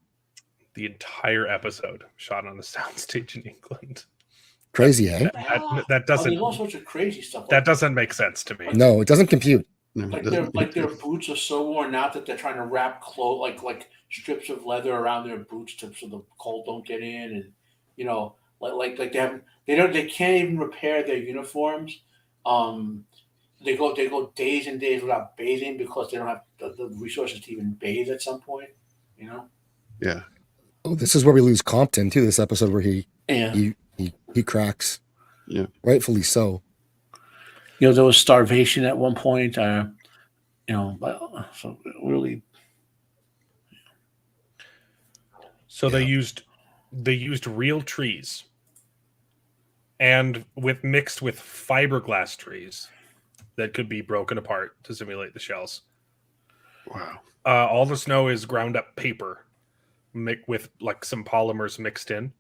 The entire episode shot on the soundstage in England. Crazy, eh? That doesn't. There's all sorts of crazy stuff. That doesn't make sense to me. No, it doesn't compute. Their boots are so worn out that they're trying to wrap clothes like strips of leather around their boots so the cold don't get in, and they can't even repair their uniforms. They go days and days without bathing because they don't have the resources to even bathe at some point. Yeah. Oh, this is where we lose Compton too. This episode where he cracks. Yeah, rightfully so. There was starvation at one point. So really. So they used real trees, and mixed with fiberglass trees that could be broken apart to simulate the shells. Wow. All the snow is ground up paper, with like some polymers mixed in.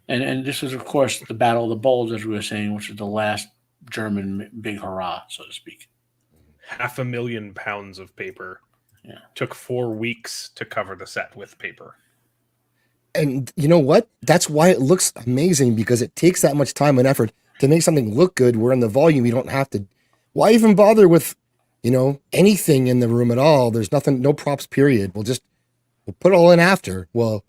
And this is, of course, the Battle of the Bulge, as we were saying, which is the last German big hurrah, so to speak. 500,000 pounds of paper. Yeah. Took 4 weeks to cover the set with paper. And you know what? That's why it looks amazing, because it takes that much time and effort to make something look good, where in the volume you don't have to. Why even bother with, anything in the room at all? There's nothing, no props, period. We'll put it all in after. Well,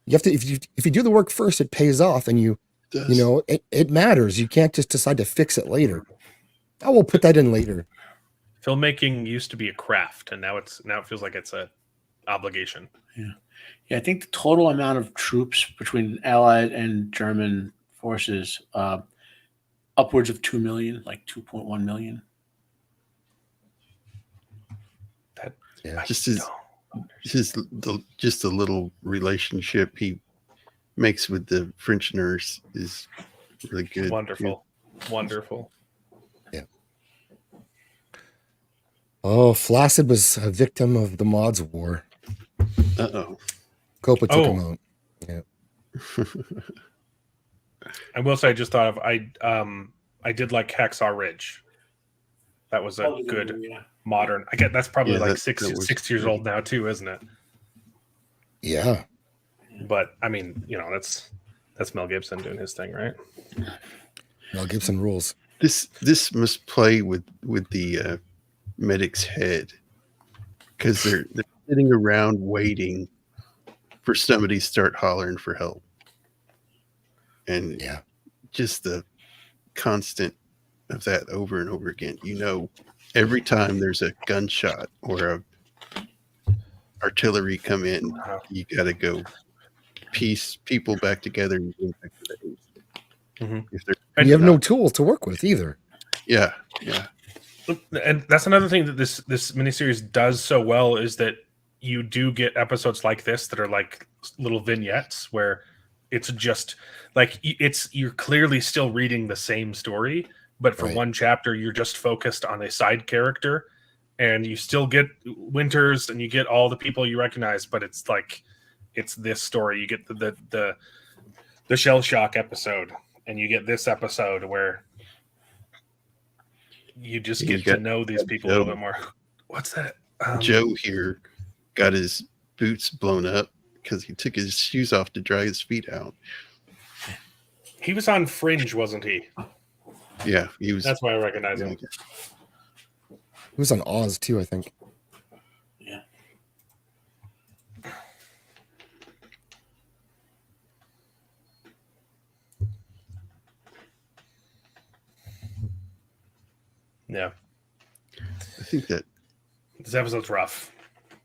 you have to, if you do the work first, it pays off, and it matters. You can't just decide to fix it later. I will put that in later. Filmmaking used to be a craft, and now it feels like it's a obligation. Yeah. I think the total amount of troops between Allied and German forces, upwards of 2 million, like 2.1 million. Just a little relationship he makes with the French nurse is really good. Wonderful. Yeah. Oh, Flaccid was a victim of the Mods War. Copa took him out. Yeah. I will say, I just thought of I did like Hacksaw Ridge. That was a good modern. I get that's probably like six years old now too, isn't it? Yeah. But I mean, that's Mel Gibson doing his thing, right? Mel Gibson rules. This must play with the medic's head, because they're sitting around waiting for somebody to start hollering for help, and just the constant of that over and over again. Every time there's a gunshot or a artillery come in, you got to go piece people back together and go back to the Mm-hmm. You have no tools to work with either. Yeah. And that's another thing that this miniseries does so well, is that you do get episodes like this that are like little vignettes where it's just like you're clearly still reading the same story, but for one chapter you're just focused on a side character, and you still get Winters and you get all the people you recognize, but it's like it's this story. You get the shell shock episode, and you get this episode where you just get to know these people a little bit more. What's that? Joe here got his boots blown up because he took his shoes off to dry his feet out. He was on Fringe, wasn't he? Yeah, he was. That's why I recognize him. He was on Oz too, I think. Yeah. Yeah. I think that this episode's rough.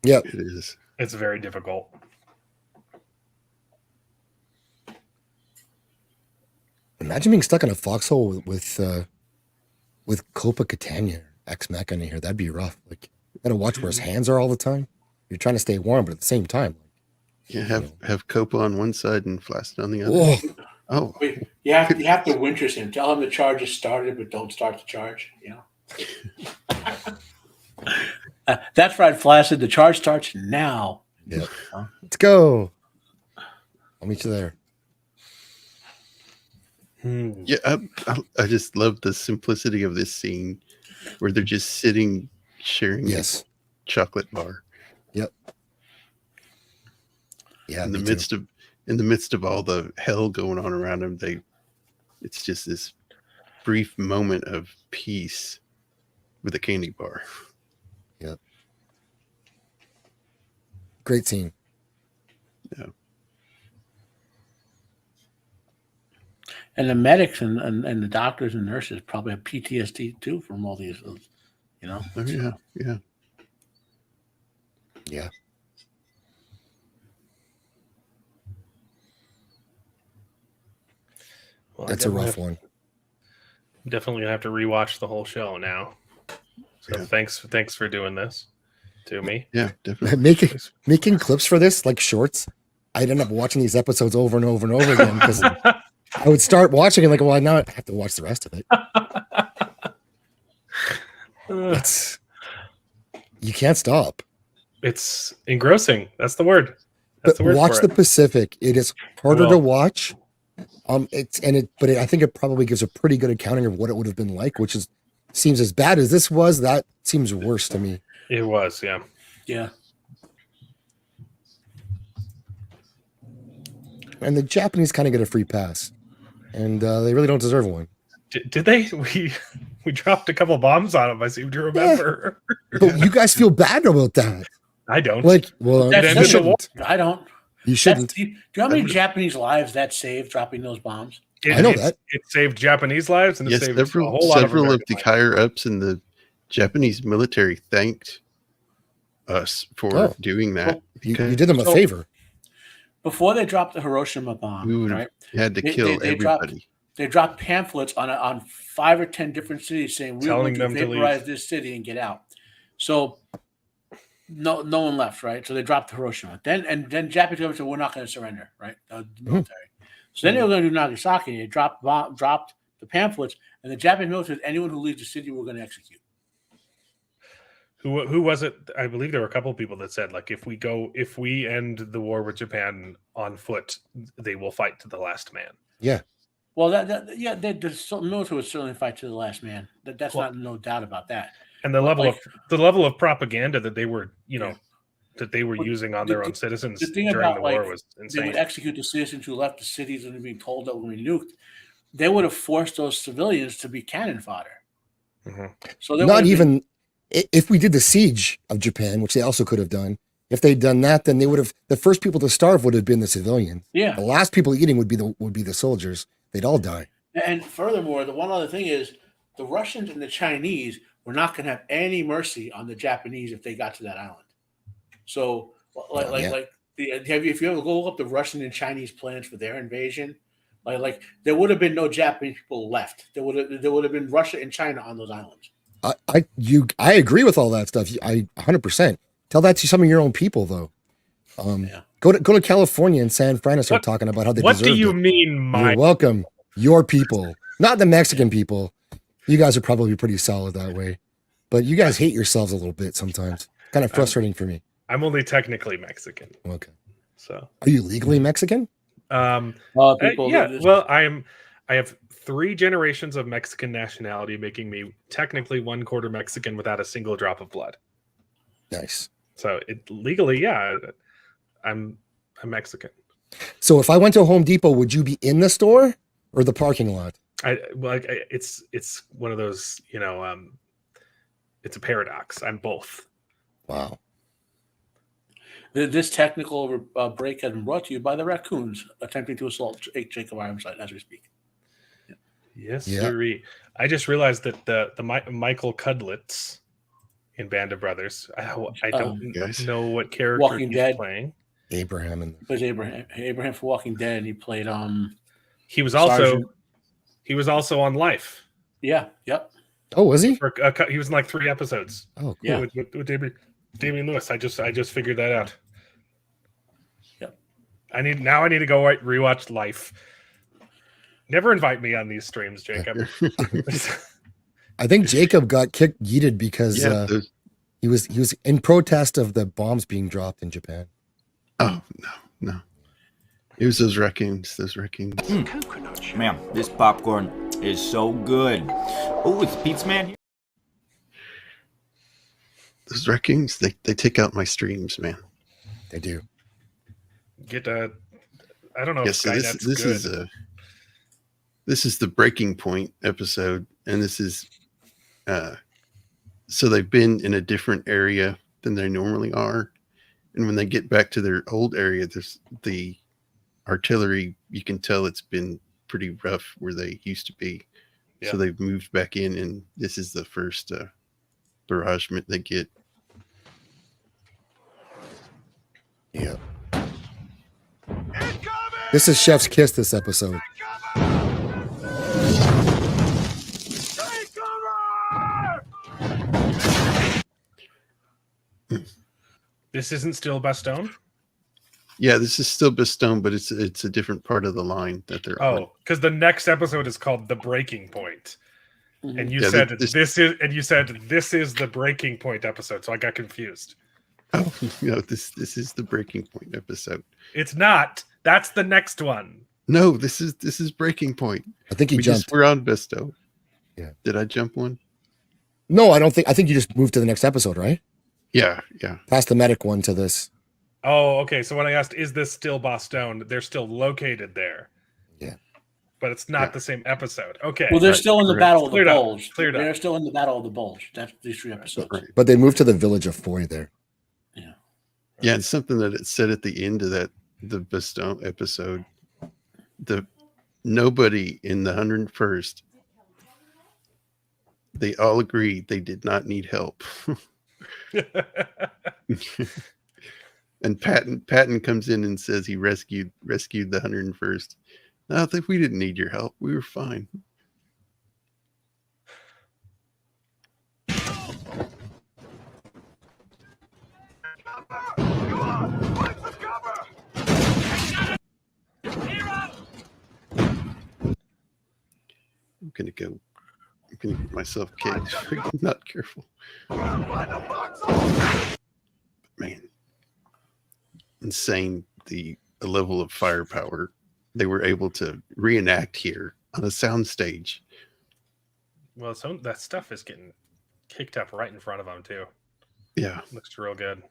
Yeah, it is. It's very difficult. Imagine being stuck in a foxhole with Copa Catania, Ex Machina here. That'd be rough. Like, you gotta watch where his hands are all the time. You're trying to stay warm, but at the same time, yeah, have Copa on one side and Flaccid on the other. Oh, wait, you have to Winters him. Tell him the charge is started, but don't start the charge. That's right, Flaccid. The charge starts now. Yeah, let's go. I'll meet you there. Yeah, I just love the simplicity of this scene where they're just sitting sharing this chocolate bar. Yep. Yeah. In the midst of all the hell going on around them, it's just this brief moment of peace with a candy bar. Yep. Great scene. Yeah. And the medics and the doctors and nurses probably have PTSD too from all these, Oh, yeah. Yeah. Well, that's a rough one. Definitely gonna have to rewatch the whole show now. So thanks for doing this to me. Yeah, definitely. Making clips for this, like shorts. I'd end up watching these episodes over and over and over again because I would start watching it like, well, now I have to watch the rest of it. You can't stop. It's engrossing. That's the word. But watch the Pacific. It is harder to watch. I think it probably gives a pretty good accounting of what it would have been like, which seems as bad as this was. That seems worse to me. It was, yeah. Yeah. And the Japanese kind of get a free pass, and they really don't deserve one. Did they? We dropped a couple bombs on them. I seem to remember. Yeah. But you guys feel bad about that. I don't. You shouldn't. I don't. You shouldn't. Do you know how many Japanese lives that saved dropping those bombs? I know that. It saved Japanese lives, and it saved a whole lot of the higher ups in the Japanese military thanked us for doing that. Well, you did them a favor. Before they dropped the Hiroshima bomb, right? Had to kill everybody. They dropped pamphlets on 5 or 10 different cities saying we want to vaporize this city and get out. So no one left, right? So they dropped Hiroshima. Then Japanese government said we're not going to surrender, right? The military. So then they were going to do Nagasaki. They dropped the pamphlets, and the Japanese military said anyone who leaves the city we're going to execute. Who was it? I believe there were a couple of people that said, like, if we end the war with Japan on foot, they will fight to the last man. Yeah. Well, the military would certainly fight to the last man. That's not no doubt about that. And the level of propaganda that they were, that they were using on their own citizens during the war was insane. They would execute the citizens who left the cities and being told that when we nuked. they would have forced those civilians to be cannon fodder. So not even if we did the siege of Japan, which they also could have done. If they'd done that, then they would have. The first people to starve would have been the civilians. Yeah. The last people eating would be the soldiers. They'd all die. And furthermore, the one other thing is the Russians and the Chinese were not going to have any mercy on the Japanese if they got to that island. So, if you ever go up the Russian and Chinese plans for their invasion, like there would have been no Japanese people left. There would have been Russia and China on those islands. I agree with all that stuff. I 100%. Tell that to some of your own people, though. Go to California and San Fran and start talking about how they. What do you it. mean, You're welcome. Your people, not the Mexican people. You guys are probably pretty solid that way, but you guys hate yourselves a little bit sometimes. Kind of frustrating for me. I'm only technically Mexican. Okay. So are you legally Mexican? Well, I have 3 generations of Mexican nationality, making me technically 1/4 Mexican without a single drop of blood. Nice. So legally, I'm Mexican. So if I went to Home Depot, would you be in the store or the parking lot? It's one of those, it's a paradox. I'm both. Wow. This technical break has been brought to you by the raccoons attempting to assault Jacob Ironside as we speak. Yes, sirree. I just realized that the Michael Cudlitz in Band of Brothers. I don't know what character Walking he's Dead. playing. Abraham. He plays Abraham for Walking Dead. He played He was Sergeant. also on Life. Yeah. Yep. Oh, was he? He was in like 3 episodes. Oh, cool. Yeah. With Damian Lewis. I just figured that out. Yep. I need to go rewatch Life. Never invite me on these streams, Jacob. I think Jacob got yeeted because he was in protest of the bombs being dropped in Japan. Oh no! It was those raccoons. Man, this popcorn is so good. Oh, it's Pizza Man here. Those raccoons, they take out my streams, man. They do. I don't know. If Skynet's this is the breaking point episode, and this is so they've been in a different area than they normally are, and when they get back to their old area, there's the artillery. You can tell it's been pretty rough where they used to be, so they've moved back in, and this is the first barragement they get. Yeah. This is Chef's Kiss. This episode. This isn't still Bastogne? Yeah, this is still Bastogne, but it's a different part of the line that they're on. Oh, because the next episode is called The Breaking Point. And you said this is the Breaking Point episode, so I got confused. Oh no, this is the Breaking Point episode. It's not. That's the next one. No, this is Breaking Point. I think you jumped. We're on Bastogne. Yeah. Did I jump one? No, I don't think. I think you just moved to the next episode, right? Yeah. Past the medic one to this. Oh, okay. So when I asked, is this still Bastogne? They're still located there. Yeah. But it's not the same episode. Okay. Well, they're still in the Battle of the Bulge. They're still in the Battle of the Bulge. That's these 3 episodes. Right. But they moved to the village of Foy there. Yeah. Yeah, and something that it said at the end of the Bastogne episode, nobody in the 101st, they all agreed they did not need help. And Patton comes in and says he rescued the 101st. No, I think we didn't need your help. We were fine. I'm gonna get myself kicked if I'm not careful. Man, insane the level of firepower they were able to reenact here on a soundstage. Well, so that stuff is getting kicked up right in front of them too. Yeah, looks real good.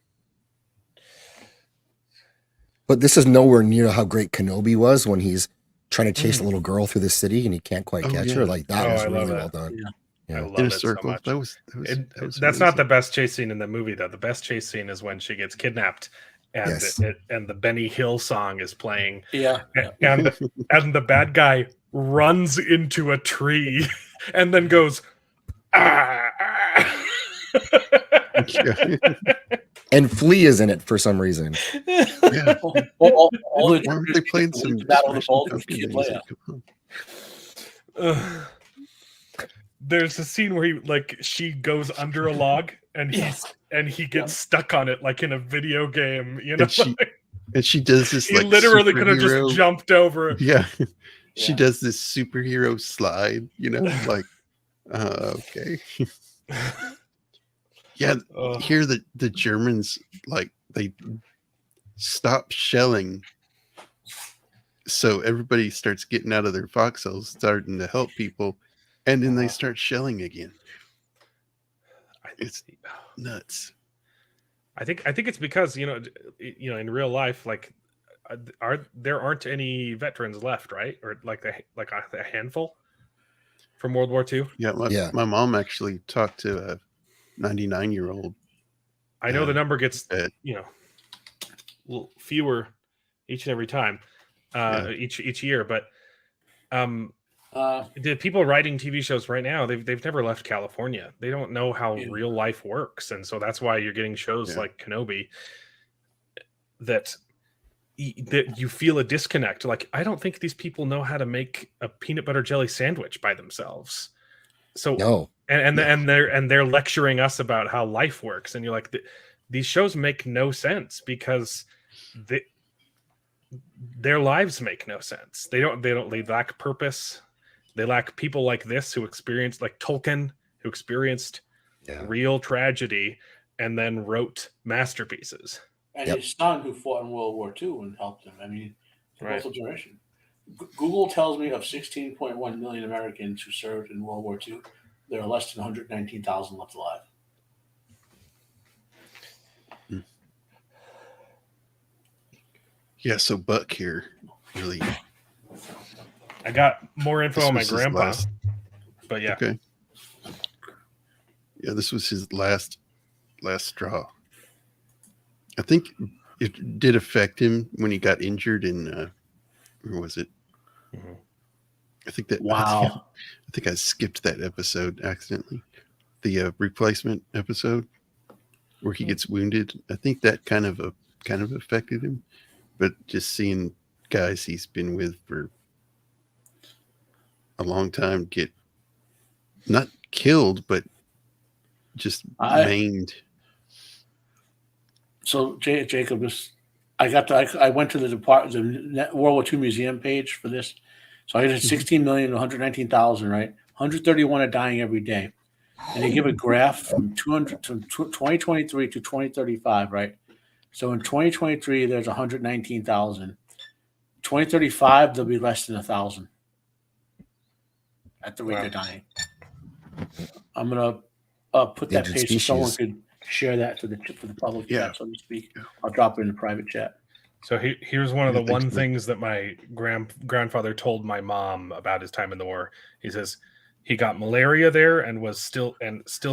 But this is nowhere near how great Kenobi was when he's trying to chase a little girl through the city and he can't quite catch her. Like that was I love really it. well done. I Yeah. love In a it so circle. much. That was That's amazing. not the best chase scene in the movie, though. The best chase scene is when she gets kidnapped, and Yes. and the Benny Hill song is playing. Yeah. and the bad guy runs into a tree, and then goes, ah. And Flea is in it for some reason. Yeah. All Why the aren't they playing some Battle of the Smashing Balls Pumpkins kid music? Leia. Come on. There's a scene where she goes under a log and he gets stuck on it like in a video game, you know. And she does this. He like literally could have just jumped over. Yeah, she does this superhero slide. You know, like okay. Yeah, here the Germans they stop shelling, so everybody starts getting out of their foxholes, starting to help people, and then they start shelling again. It's nuts. I think it's because in real life, like there aren't any veterans left, right? Or like a handful from World War II. Yeah, my mom actually talked to a 99-year-old. I know the number gets fewer each and every time, each year, but the people writing TV shows right now, they've never left California. They don't know how real life works, and so that's why you're getting shows like Kenobi that you feel a disconnect. Like, I don't think these people know how to make a peanut butter jelly sandwich by themselves. So no. And they're lecturing us about how life works, and you're like, these shows make no sense because their lives make no sense. They lack purpose. They lack people like this who experienced, like Tolkien, who experienced real tragedy and then wrote masterpieces. And his son, who fought in World War II and helped him. I mean, both a generation. Google tells me of 16.1 million Americans who served in World War II, there are less than 119,000 left alive. Yeah, so Buck here really. I got more info on my grandpa, but yeah. Okay. Yeah, this was his last straw. I think it did affect him when he got injured in where was it? Mm-hmm. I think that wow. I think I skipped that episode accidentally. The replacement episode where he gets wounded. I think that kind of affected him. But just seeing guys he's been with for a long time get not killed, but just maimed. So Jacob, I went to the World War II museum page for this. So I got 16,119,000, right? 131 are dying every day. And they give a graph from 2023 to 2035, right? So in 2023, there's 119,000. 2035, there'll be less than 1,000 at the rate they're dying. I'm gonna put that page so someone could share that for the public chat, so to speak. I'll drop it in the private chat. So here's one of the things that my grandfather told my mom about his time in the war. He says he got malaria there and was still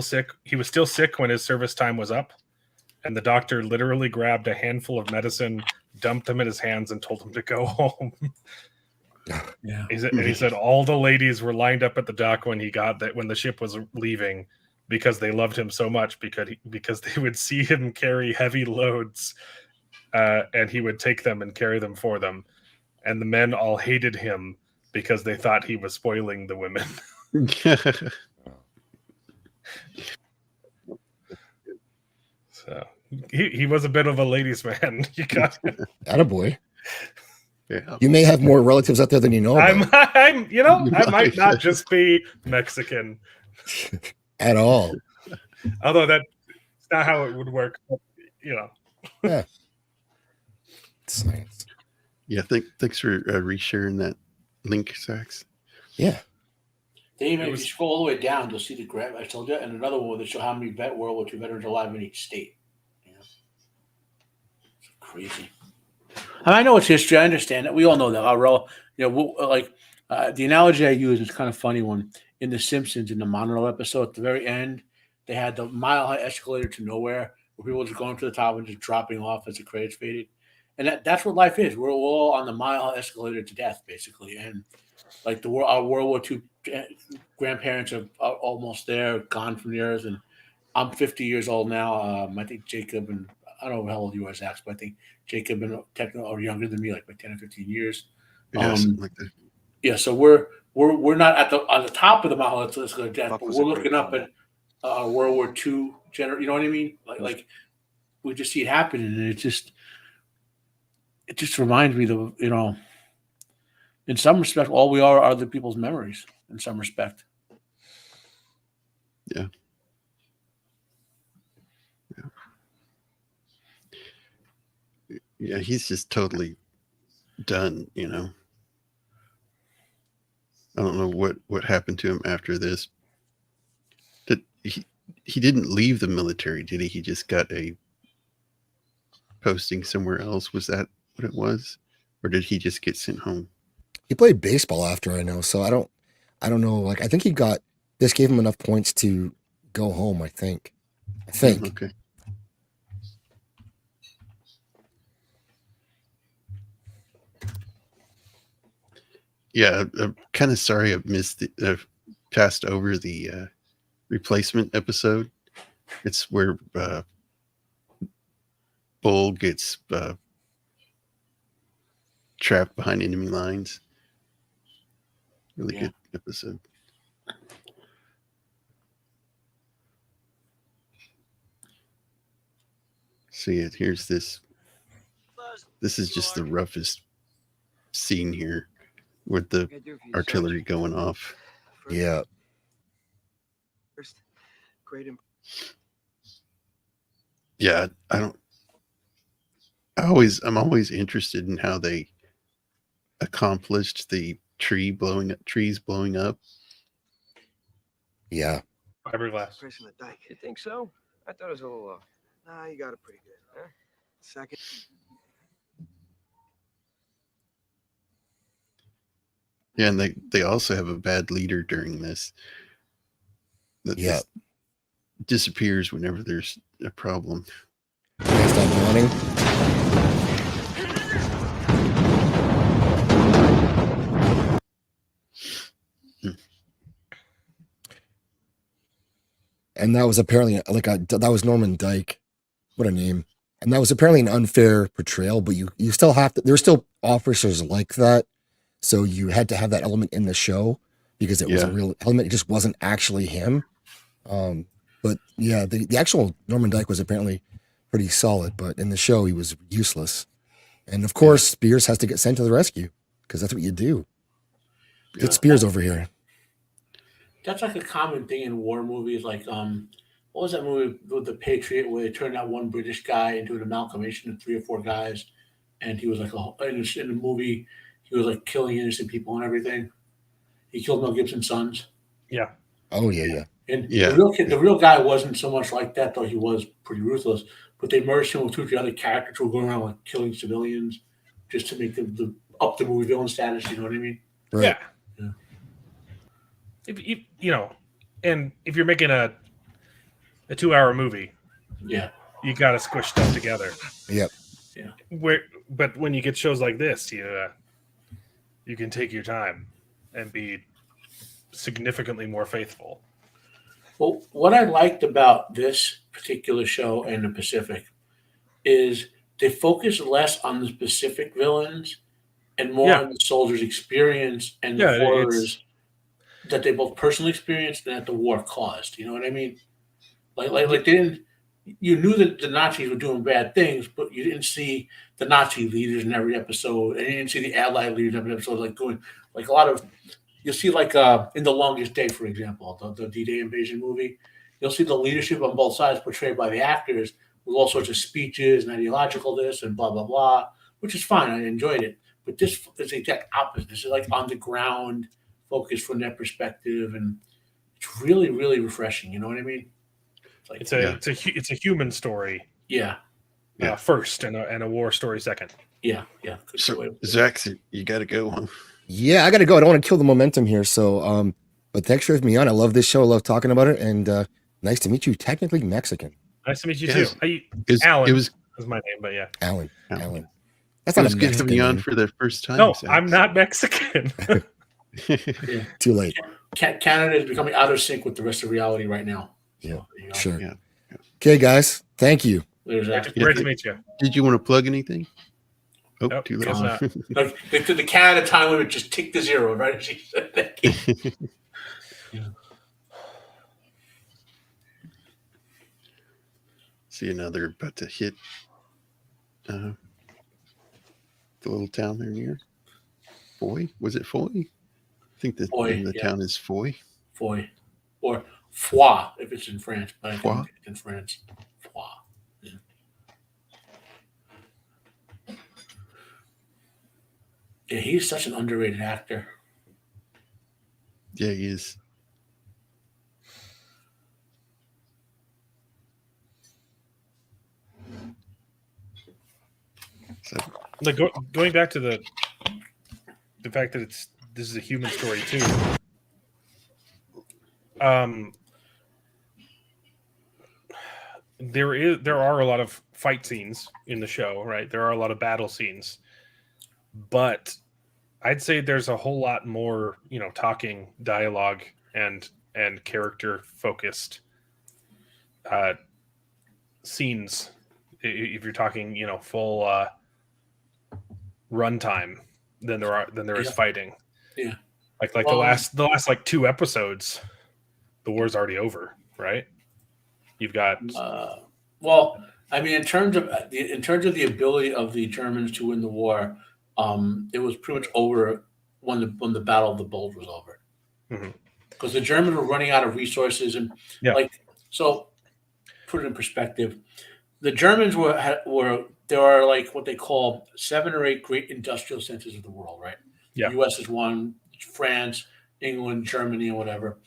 sick. He was still sick when his service time was up. And the doctor literally grabbed a handful of medicine, dumped them in his hands, and told him to go home. Yeah. He said all the ladies were lined up at the dock when the ship was leaving, because they loved him so much because they would see him carry heavy loads, and he would take them and carry them for them. And the men all hated him because they thought he was spoiling the women. So he was a bit of a ladies' man. You got it. Attaboy. Yeah. You may have more relatives out there than you know about. I might not just be Mexican at all. Although that's not how it would work. But, Yeah. Science. Yeah. Thanks for resharing that link, Zaxx. Yeah. David, if you scroll all the way down, you'll see the graph I told you, and another one that show how many World War II veterans are alive in each state. It's crazy. I know it's history. I understand it. We all know that. The analogy I use is kind of funny one. In The Simpsons, in the monorail episode, at the very end, they had the mile-high escalator to nowhere where people were just going to the top and just dropping off as the credits faded. And that's what life is. We're all on the mile-high escalator to death, basically. And like our World War II grandparents are almost there, gone from the earth. And I'm 50 years old now. I think Jacob and I don't know how old you are, Zaxx, but I think Jacob and technically are younger than me, like by 10 or 15 years. Yeah, something like that. Yeah, so we're not on the top of the mile escalator to death, but we're looking up at World War II you know what I mean? Like we just see it happening, and it just reminds me that, you know, in some respect, all we are other people's memories. In some respect, Yeah. Yeah, he's just totally done, you know. I don't know what happened to him after this. He didn't leave the military, did he? He just got a posting somewhere else. Was that what it was? Or did he just get sent home? He played baseball after, I know. So I don't know. Like, I think this gave him enough points to go home, I think. Okay. Yeah, I'm kind of sorry I passed over the replacement episode. It's where Bull gets trapped behind enemy lines. Really good episode. So yeah, here's this. This is just the roughest scene here with the artillery going off. Yeah. Yeah, I'm always interested in how they accomplished the trees blowing up. Yeah. Fiberglass. Pressing the dike. You think so? I thought it was a little off. Nah, you got it pretty good. Huh? Second. Yeah, and they also have a bad leader during this. That disappears whenever there's a problem. Stop yawning. And that was apparently that was Norman Dyke. What a name. And that was apparently an unfair portrayal, but you still have to, there's still officers like that. So you had to have that element in the show because it was a real element. It just wasn't actually him. But yeah, the actual Norman Dyke was apparently pretty solid, but in the show he was useless. And of course, Spears has to get sent to the rescue because that's what you do. Get Spears over here. That's like a common thing in war movies. Like, what was that movie with The Patriot where they turned out one British guy into an amalgamation of 3 or 4 guys, and he was like in the movie he was like killing innocent people and everything. He killed Mel Gibson's sons. Yeah. Oh yeah. And the real guy wasn't so much like that, though. He was pretty ruthless. But they merged him with 2 or 3 other characters who were going around like killing civilians just to make the up the movie villain status. You know what I mean? Right. Yeah. If you know, and if you're making a 2-hour movie, you got to squish stuff together. Yep. Yeah. But when you get shows like this, you can take your time and be significantly more faithful. Well, what I liked about this particular show and the Pacific is they focus less on the specific villains and more on the soldiers' experience and the horrors that they both personally experienced and that the war caused. You know what I mean? Like they didn't. You knew that the Nazis were doing bad things, but you didn't see the Nazi leaders in every episode, and you didn't see the Allied leaders in every episode. Like going, like a lot of, you'll see like in The Longest Day, for example, the D-Day invasion movie. You'll see the leadership on both sides portrayed by the actors with all sorts of speeches and ideological this and blah blah blah, which is fine. I enjoyed it, but this is the exact opposite. This is like on the ground focus from their perspective, and it's really really refreshing. You know what I mean? It's a human story. Yeah. First and a war story second. Yeah. So, Zaxx, you got to go on. Yeah, I got to go. I don't want to kill the momentum here. So, but thanks for having me on. I love this show. I love talking about it. And nice to meet you. Technically Mexican. Nice to meet you Yes. too. It Alan was is my name, but yeah. Alan. That's it not was a good Mexican having you on name. for the first time. No, Zaxx. I'm not Mexican. Yeah. Too late. Canada is becoming out of sync with the rest of reality right now. Yeah, So, sure. Yeah. Okay, guys. Thank you. There's that. Great to meet you. Did you want to plug anything? Oh, Nope, too late. guess not. Like the Canada time limit just tick to 0, right? She said that. See, now they're about to hit the little town they're near. Foy? Was it Foy? I think the Foy, name of the town is Foy. Foy. Or Foix if it's in France. But I Foix? think it's in France. Foix. Yeah. Yeah, he's such an underrated actor. Yeah, he is. So, Like going back to the fact that this is a human story too. There are a lot of fight scenes in the show, right? There are a lot of battle scenes, but I'd say there's a whole lot more, talking, dialogue, and character focused scenes. If you're talking, full runtime, than there is fighting. Yeah. Like the last like 2 episodes, the war's already over, right? You've got well, I mean, in terms of the ability of the Germans to win the war, it was pretty much over when the Battle of the Bulge was over, because the Germans were running out of resources and so put it in perspective, the Germans were there are like what they call 7 or 8 great industrial centers of the world, right? Yeah. The U.S. is one, France, England, Germany, and whatever.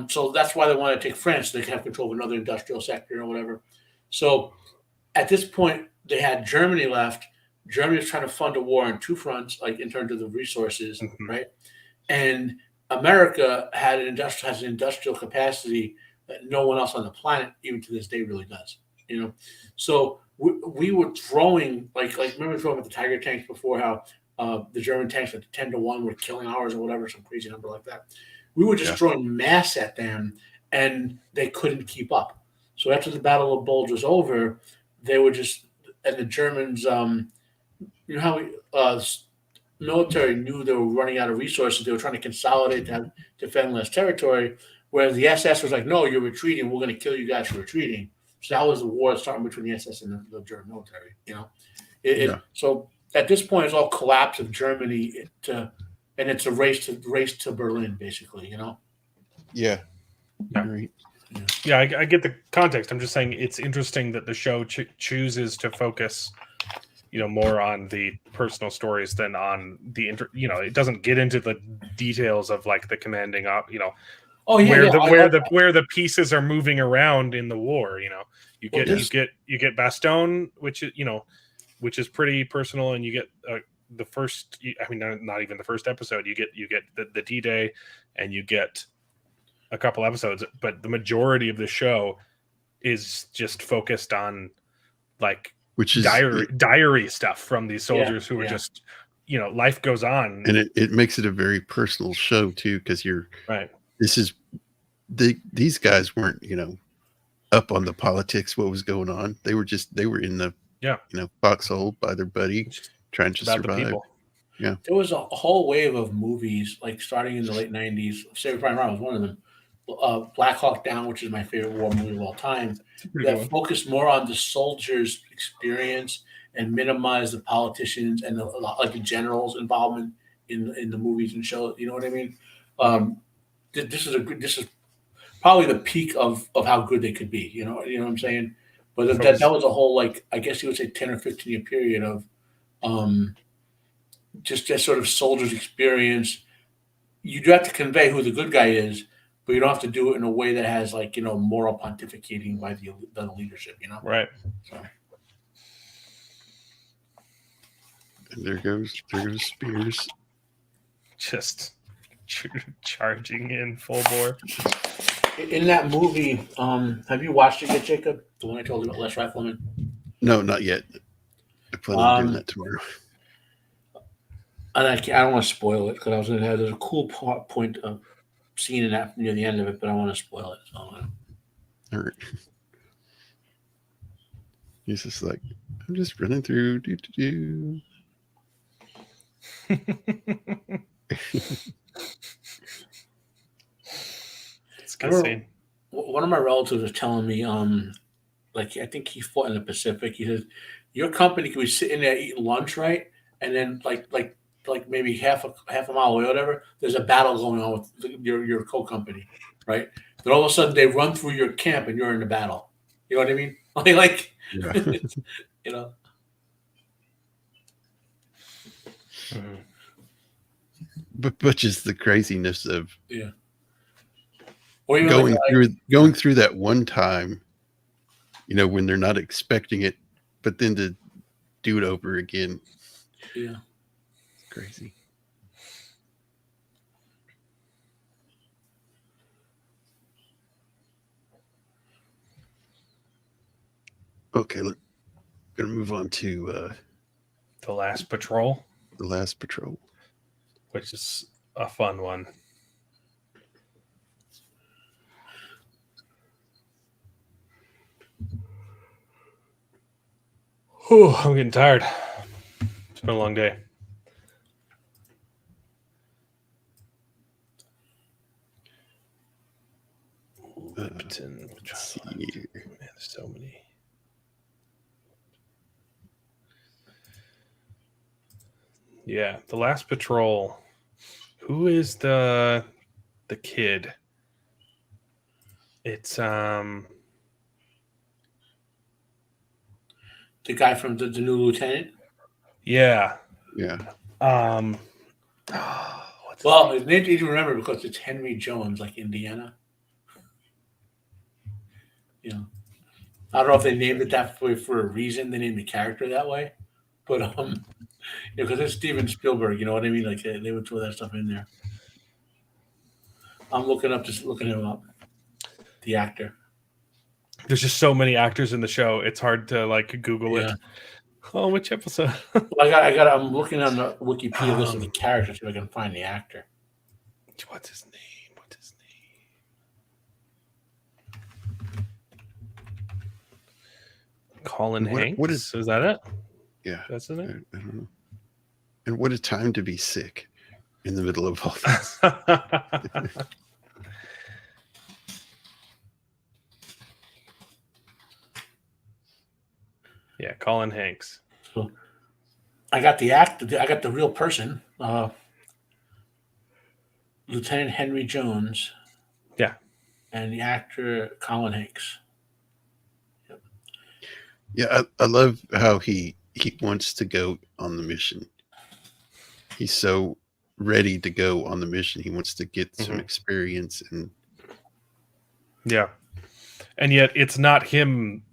So that's why they want to take France. So they can have control of another industrial sector or whatever. So at this point, they had Germany left. Germany was trying to fund a war on 2 fronts, like in terms of the resources, right? And America has an industrial capacity that no one else on the planet, even to this day, really does. So we were throwing like remember throwing with the Tiger tanks before, how the German tanks at 10-1 were killing ours or whatever, some crazy number like that. We were just throwing mass at them, and they couldn't keep up. So after the Battle of Bulge was over, they were and the Germans, how military knew they were running out of resources. They were trying to consolidate to defend less territory, whereas the SS was like, no, you're retreating. We're going to kill you guys for retreating. So that was the war starting between the SS and the German military, So at this point, it's all collapse of Germany and it's a race to Berlin, basically, Yeah. Right. Yeah, I get the context. I'm just saying it's interesting that the show chooses to focus, more on the personal stories than on the it doesn't get into the details of like the commanding up, where the pieces are moving around in the war. You get Bastogne, which is pretty personal, and you get the first. I mean, not even the first episode. You get the D-Day, and you get a couple episodes, but the majority of the show is just focused on like diary stuff from these soldiers who are just life goes on, and it makes it a very personal show too, because you're right. These guys weren't up on the politics, what was going on. They were in the foxhole by their buddy trying to survive. Yeah, there was a whole wave of movies like starting in the late 90s. Saving Private Ryan was one of them. Black Hawk Down, which is my favorite war movie of all time, that focused more on the soldiers' experience and minimized the politicians and the generals' involvement in the movies and shows. You know what I mean? This is probably the peak of how good they could be. You know what I'm saying? But that was a whole, like, I guess you would say 10 or 15 year period of just sort of soldiers' experience. You do have to convey who the good guy is, but you don't have to do it in a way that has moral pontificating by the leadership, Right. So. And there goes Spears. Just charging in full bore. In that movie, have you watched it yet, Jacob? The one I told you about, Les Rifleman? No, not yet. I plan on doing that tomorrow. And I don't want to spoil it because I was going to have there's a cool point of scene in that near the end of it, but I don't want to spoil it. So All right. He's just like, I'm just running through. It's good scene. One of my relatives was telling me, like I think he fought in the Pacific. He says, your company could be sitting there eating lunch, right? And then like maybe half a mile away or whatever, there's a battle going on with your co-company, right? Then all of a sudden they run through your camp and you're in the battle. You know what I mean? Like Yeah. you know. Mm-hmm. But just the craziness of Or even going through that one time, when they're not expecting it, but then to do it over again. Yeah. Crazy. Okay, gonna move on to The Last Patrol. The Last Patrol, which is a fun one. Whew, I'm getting tired. It's been a long day. Lipton. Let's see here. Man, there's so many. Yeah, The Last Patrol. Who is the kid? It's the guy from the new lieutenant. Yeah. Yeah. Well, his name you can remember because it's Henry Jones, like Indiana. I don't know if they named it that for a reason. They named the character that way, but because it's Steven Spielberg, you know what I mean? Like they would throw that stuff in there. I'm looking him up. The actor. There's just so many actors in the show. It's hard to Google it. Oh, which episode? Well, I'm looking on the Wikipedia list of the characters so I can find the actor. What's his name? Colin Hanks? Is that it? Yeah. That's his name? I don't know. And what a time to be sick in the middle of all this. Yeah, Colin Hanks. So I got the actor. I got the real person. Lieutenant Henry Jones. Yeah. And the actor Colin Hanks. Yep. Yeah, I love how he wants to go on the mission. He's so ready to go on the mission. He wants to get some experience and and yet it's not him.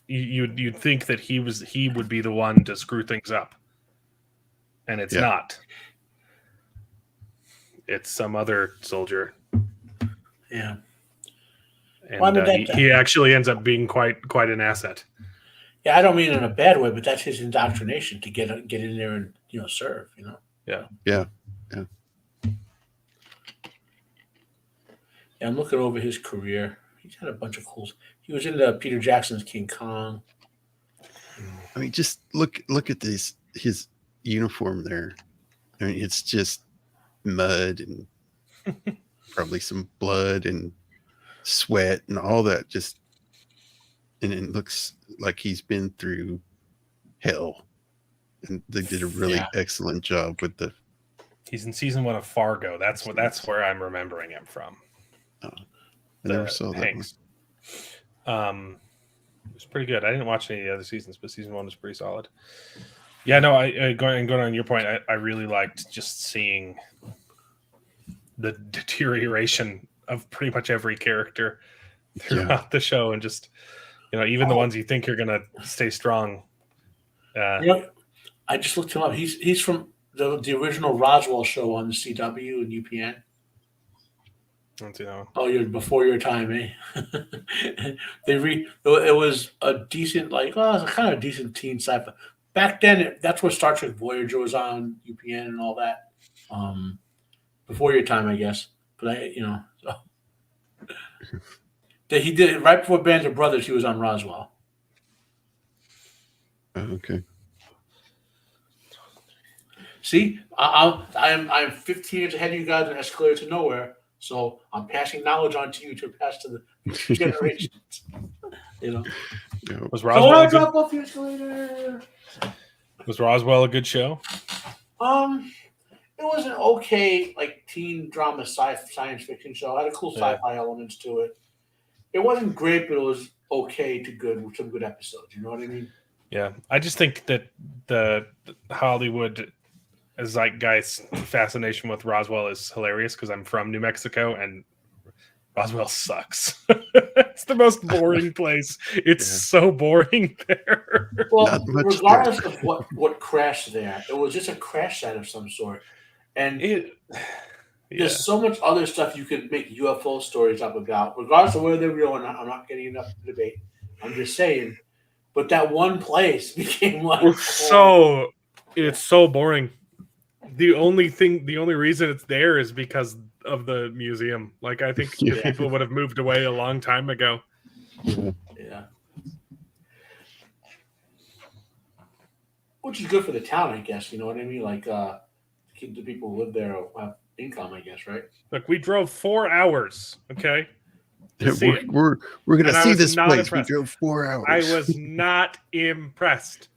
You'd think that he would be the one to screw things up, and it's not. It's some other soldier. Yeah, and he actually ends up being quite an asset. Yeah, I don't mean in a bad way, but that's his indoctrination to get in there and serve. Yeah. I'm looking over his career. He's had a bunch of cool. He was in Peter Jackson's King Kong. I mean, just look at his uniform there. I mean, it's just mud and probably some blood and sweat and all that. And it looks like he's been through hell. And they did a really excellent job with the. He's in season 1 of Fargo. That's where I'm remembering him from. I never saw that one. It was pretty good. I didn't watch any of the other seasons, but season 1 was pretty solid. Yeah, no, going on your point, I really liked just seeing the deterioration of pretty much every character throughout the show, and just even the ones you think are gonna stay strong. I just looked him up. He's from the original Roswell show on the CW and UPN. Don't you know? Oh, you're before your time, eh? It was a decent, like, well, it was a kind of decent teen sci-fi. Back then, that's where Star Trek Voyager was on UPN and all that. Before your time, I guess. But so. He did it right before Band of Brothers. He was on Roswell. Oh, okay. See, I'm 15 years ahead of you guys in Escalator to Nowhere. So I'm passing knowledge on to you to pass to the future generations. Yeah. Was So Roswell I a good, drop off the escalator. was Roswell a good show? It was an okay, like, teen drama science fiction show. It had a cool sci-fi elements to it. It wasn't great, but it was okay to good with some good episodes. You know what I mean? Yeah, I just think that the Hollywood zeitgeist fascination with Roswell is hilarious because I'm from New Mexico and Roswell sucks. It's the most boring place. It's so boring there. Well, regardless of what crashed there, it was just a crash site of some sort. And there's so much other stuff you could make UFO stories up about, regardless of whether they're real or not. I'm not getting enough debate. I'm just saying. But that one place became like it's so boring. The only reason it's there is because of the museum. Like, I think the people would have moved away a long time ago. Yeah. Which is good for the town, I guess. You know what I mean? Like, keep the people who live there have income, I guess, right? Look, we drove 4 hours. Okay. We're gonna see this place. Impressed. We drove 4 hours. I was not impressed,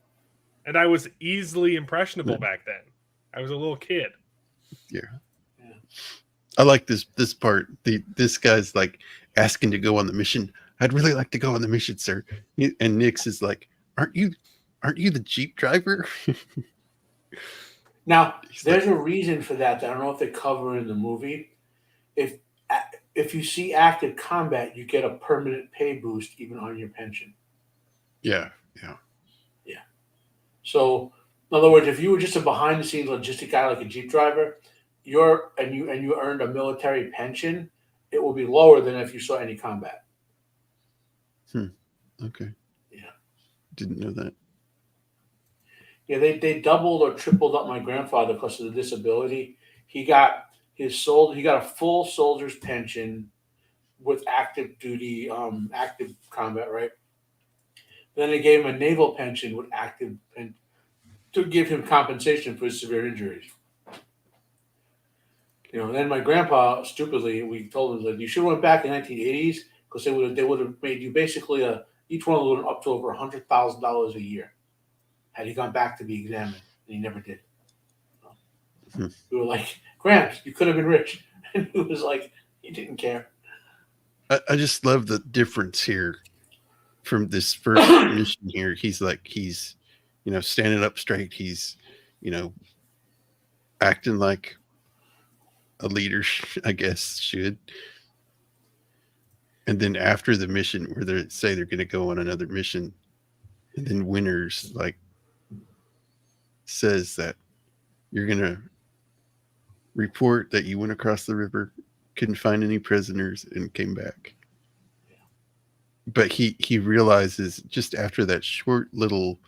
and I was easily impressionable back then. I was a little kid. Yeah. I like this part. This guy's like asking to go on the mission. I'd really like to go on the mission, sir. And Nix is like, "Aren't you the Jeep driver?" Now, there's a reason for that. I don't know if they cover in the movie. If you see active combat, you get a permanent pay boost even on your pension. Yeah. So, in other words, if you were just a behind-the-scenes logistic guy like a Jeep driver, you earned a military pension, it will be lower than if you saw any combat. Okay. Yeah. Didn't know that. Yeah, they doubled or tripled up my grandfather because of the disability. He got a full soldier's pension with active duty, active combat, right? Then they gave him a naval pension with active to give him compensation for his severe injuries. Then my grandpa, stupidly, we told him that you should have went back in the 1980s because they would have made you basically each one would have up to over $100,000 a year had he gone back to be examined, and he never did. We were like, Gramps, you could have been rich. And he was like, he didn't care. I just love the difference here from this first mission here. He's standing up straight. He's, acting like a leader, I guess, should. And then after the mission where they say they're going to go on another mission, and then Winters says that you're going to report that you went across the river, couldn't find any prisoners, and came back. But he realizes just after that short little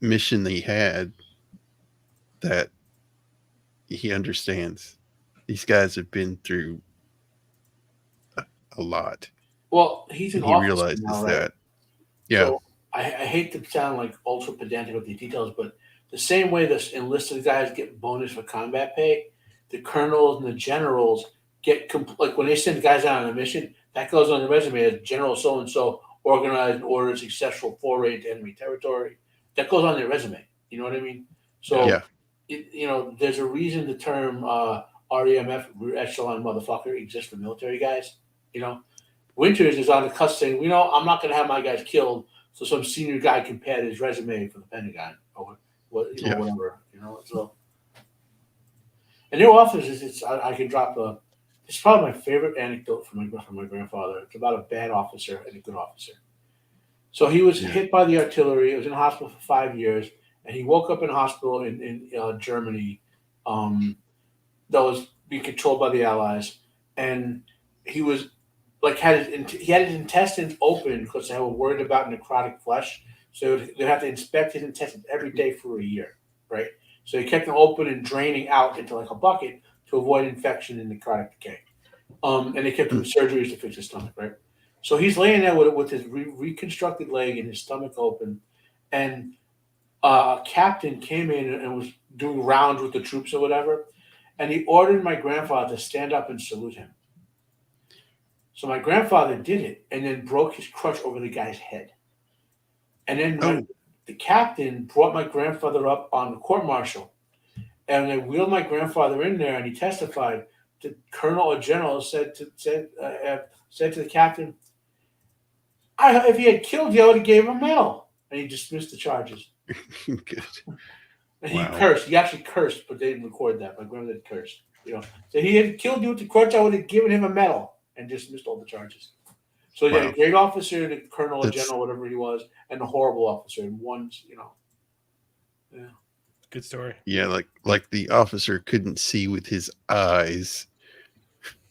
mission they had that he understands these guys have been through a lot. Well, he's an he officer realizes now, right? that. Yeah. So I hate to sound like ultra pedantic with the details, but the same way the enlisted guys get bonus for combat pay, the colonels and the generals get like when they send guys out on a mission, that goes on the resume as General so and so organized and ordered successful foray into enemy territory. That goes on their resume. You know what I mean? So there's a reason the term REMF, Rear Echelon Motherfucker, exists for military guys. Winters is on the cusp saying, I'm not going to have my guys killed, so some senior guy can pad his resume for the Pentagon or whatever. So, and their officers, I can drop it's probably my favorite anecdote from my grandfather. It's about a bad officer and a good officer. So he was hit by the artillery. He was in the hospital for 5 years, and he woke up in a hospital in Germany that was being controlled by the Allies, and he was like he had his intestines open because they were worried about necrotic flesh, so they have to inspect his intestines every day for a year, right? So he kept them open and draining out into like a bucket to avoid infection and necrotic decay. And they kept doing surgeries to fix his stomach, right? So he's laying there with his reconstructed leg and his stomach open, and a captain came in and was doing rounds with the troops or whatever, and he ordered my grandfather to stand up and salute him. So my grandfather did it and then broke his crutch over the guy's head. And then the captain brought my grandfather up on the court-martial, and they wheeled my grandfather in there, and he testified. The colonel or general said to the captain, if he had killed you, I would have gave him a medal. And he dismissed the charges. Good. And he cursed. He actually cursed, but they didn't record that. My grandmother cursed. So he had killed you with the crutch, I would have given him a medal, and dismissed all the charges. So he had a great officer, the colonel or general, whatever he was, and a horrible officer. And one's, yeah. Good story. Yeah, like the officer couldn't see with his eyes.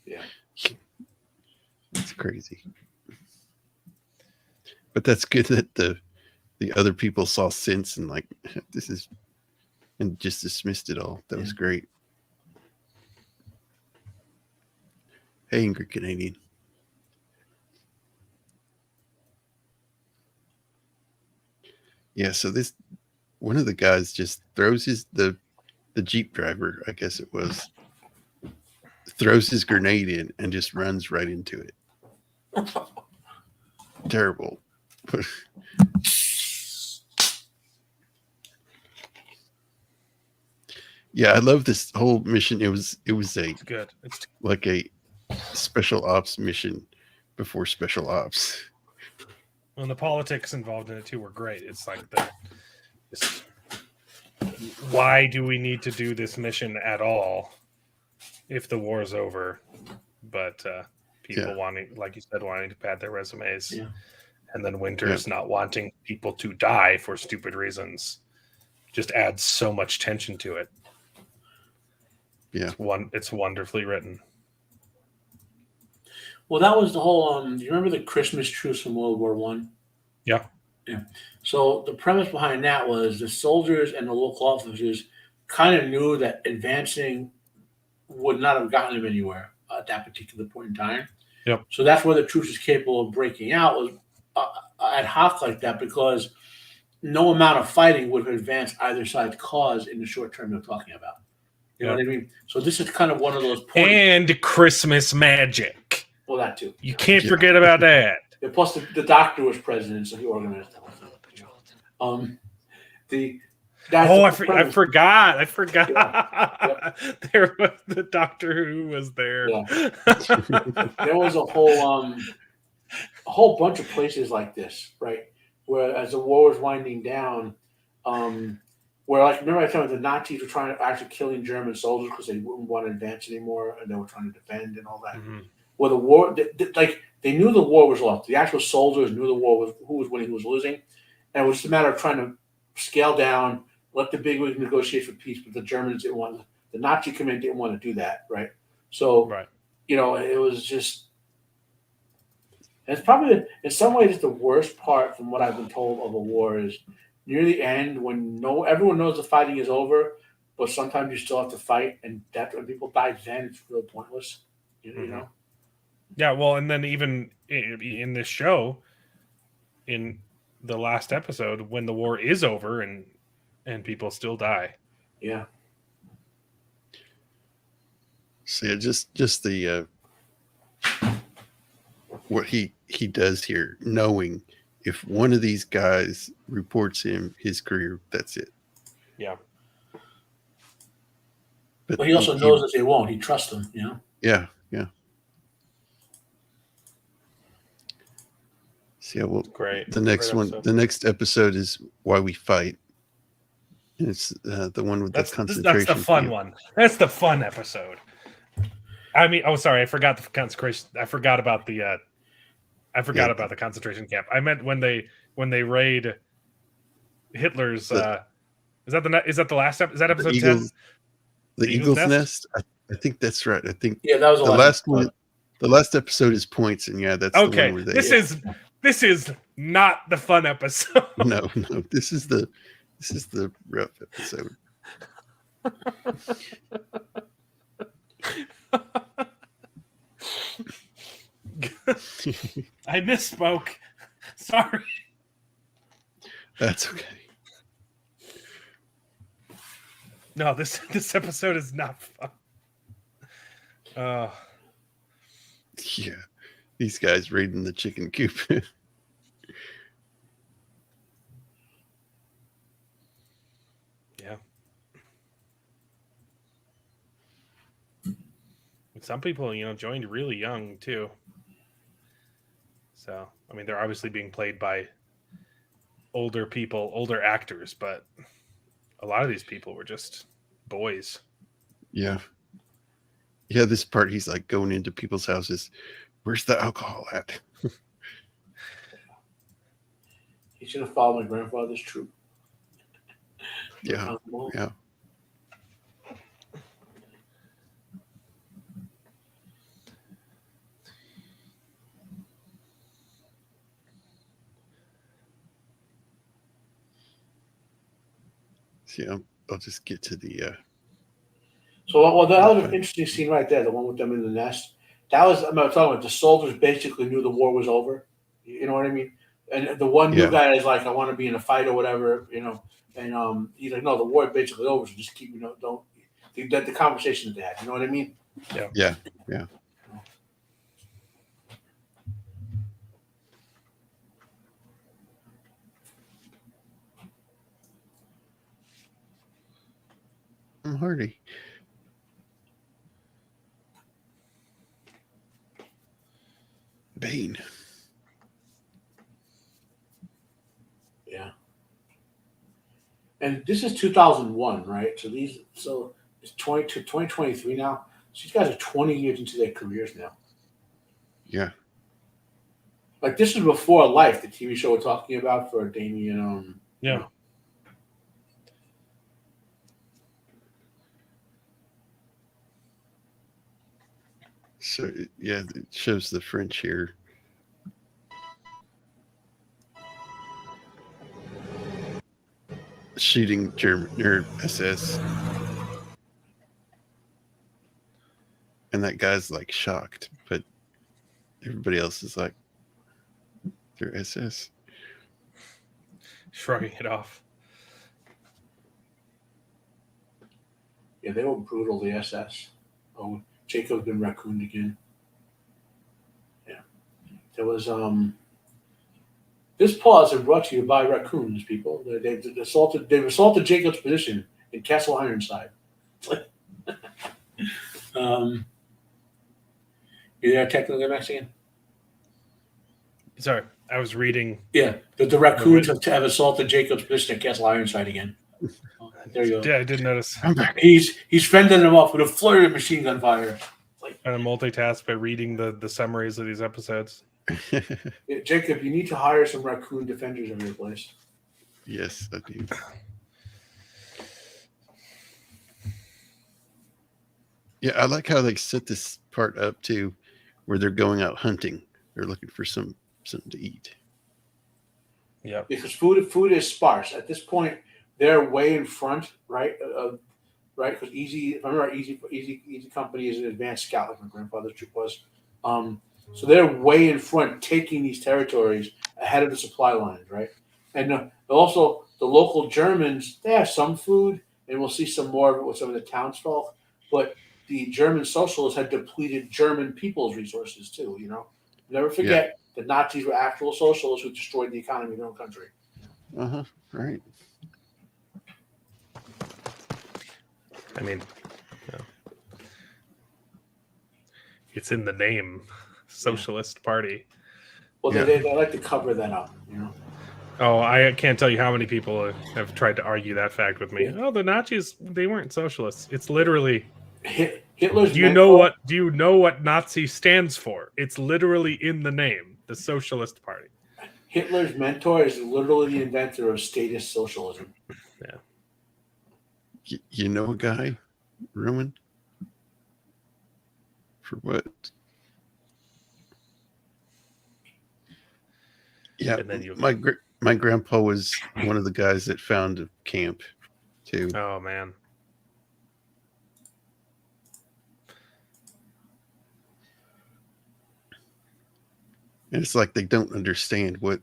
Yeah. That's crazy. But that's good that the other people saw sense and like this is and just dismissed it all. That was great. Hey, Angry Canadian. Yeah, so this one of the guys just throws the Jeep driver, I guess it was, throws his grenade in and just runs right into it. Terrible. Yeah, I love this whole mission. It's good. It's like a special ops mission before special ops. And the politics involved in it too were great. It's like why do we need to do this mission at all if the war is over? But people wanting, like you said, wanting to pad their resumes, and then Winters not wanting people to die for stupid reasons just adds so much tension to it. Yeah, it's wonderfully written. Well, that was the whole. Do you remember the Christmas truce from World War I? Yeah. So the premise behind that was the soldiers and the local officers kind of knew that advancing would not have gotten them anywhere at that particular point in time. Yep. So that's where the truce is capable of breaking out was ad hoc like that, because no amount of fighting would have advanced either side's cause in the short term they're talking about. You know what I mean? So this is kind of one of those points. And Christmas magic. Well, that too. You can't forget about that. Yeah, plus the doctor was president, so he organized the whole thing. I forgot. Yeah. There was the Doctor Who was there. Yeah. There was a whole bunch of places like this, right? Where as the war was winding down, where like remember I told you the Nazis were trying to actually killing German soldiers because they wouldn't want to advance anymore, and they were trying to defend and all that. Mm-hmm. Well, the war, they knew the war was lost. The actual soldiers knew the war was who was winning, who was losing, and it was just a matter of trying to scale down, let the bigwigs negotiate for peace. But the Germans didn't want the Nazi command didn't want to do that, right? So, it was just. It's probably in some ways the worst part from what I've been told of a war is near the end when everyone knows the fighting is over, but sometimes you still have to fight, and that when people die, then it's real pointless. You know. Yeah, well, and then even in this show, in the last episode, when the war is over and people still die. Yeah. So yeah, just the what he does here, knowing if one of these guys reports his career, that's it. Yeah. But he also knows that they won't. He trusts them, Yeah. So yeah, well, great. The next episode is Why We Fight. And it's the one with the concentration. That's the fun one. That's the fun episode. I mean, sorry, I forgot the consecration. I forgot about the. About the concentration camp. I meant when they raid Hitler's Is that the last episode? Is that episode 10? The Eagle's Nest? I think that's right. I think that was the last one. The last episode is points, and that's the one where they. This is not the fun episode. No, this is the rough episode. I misspoke. Sorry. That's okay. No, this episode is not fun. Yeah, these guys raiding the chicken coop. Yeah. Some people, joined really young too. So, I mean, they're obviously being played by older people, older actors, but a lot of these people were just boys. Yeah. Yeah, this part, he's like going into people's houses. Where's the alcohol at? He should have followed my grandfather's troop. Yeah. Yeah. See, I'll just get to the. So, that was an interesting scene right there, the one with them in the nest. That was, I'm talking about the soldiers basically knew the war was over. You know what I mean? And the one new guy is like, I want to be in a fight or whatever, and he's like, no, the war is basically over, so just keep, don't, the conversation that they had, you know what I mean? Yeah. I'm Hardy. Bane. Yeah. And this is 2001, right? So it's 2023 now. So these guys are 20 years into their careers now. Yeah. Like this is before Life, the TV show we're talking about for Damien. Yeah. So it shows the French here. Shooting German or SS. And that guy's like shocked, but everybody else is like, they're SS. Shrugging it off. Yeah, they were brutal, the SS. Oh, Jacob's been raccooned again. Yeah. There was this pause is brought to you by raccoons, people. They've assaulted Jacob's position in Castle Ironside. You there, technically Mexican? Sorry, I was reading. Yeah, the raccoons have assaulted Jacob's position at Castle Ironside again. There you go. Yeah, I did notice. He's fending them off with a flurry of machine gun fire. Trying to multitask by reading the summaries of these episodes. Yeah, Jacob, you need to hire some raccoon defenders in your place. Yes, I do. Yeah, I like how they set this part up too, where they're going out hunting. They're looking for something to eat. Yeah, because food is sparse at this point. They're way in front, right? Right, because Easy Company is an advanced scout, like my grandfather's troop was. So they're way in front, taking these territories ahead of the supply lines, right? And also the local Germans, they have some food, and we'll see some more of it with some of the townsfolk. But the German socialists had depleted German people's resources too. Never forget the Nazis were actual socialists who destroyed the economy of their own country. Right. I mean, it's in the name, Socialist Party. Well, they like to cover that up, Oh, I can't tell you how many people have tried to argue that fact with me. Oh, the Nazis, they weren't socialists. It's literally Hitler's. Do you know what Nazi stands for? It's literally in the name, the Socialist Party. Hitler's mentor is literally the inventor of statist socialism. Yeah. You know a guy, Roman? For what? Yeah, And then you. my grandpa was one of the guys that found a camp, too. Oh man. And it's like they don't understand what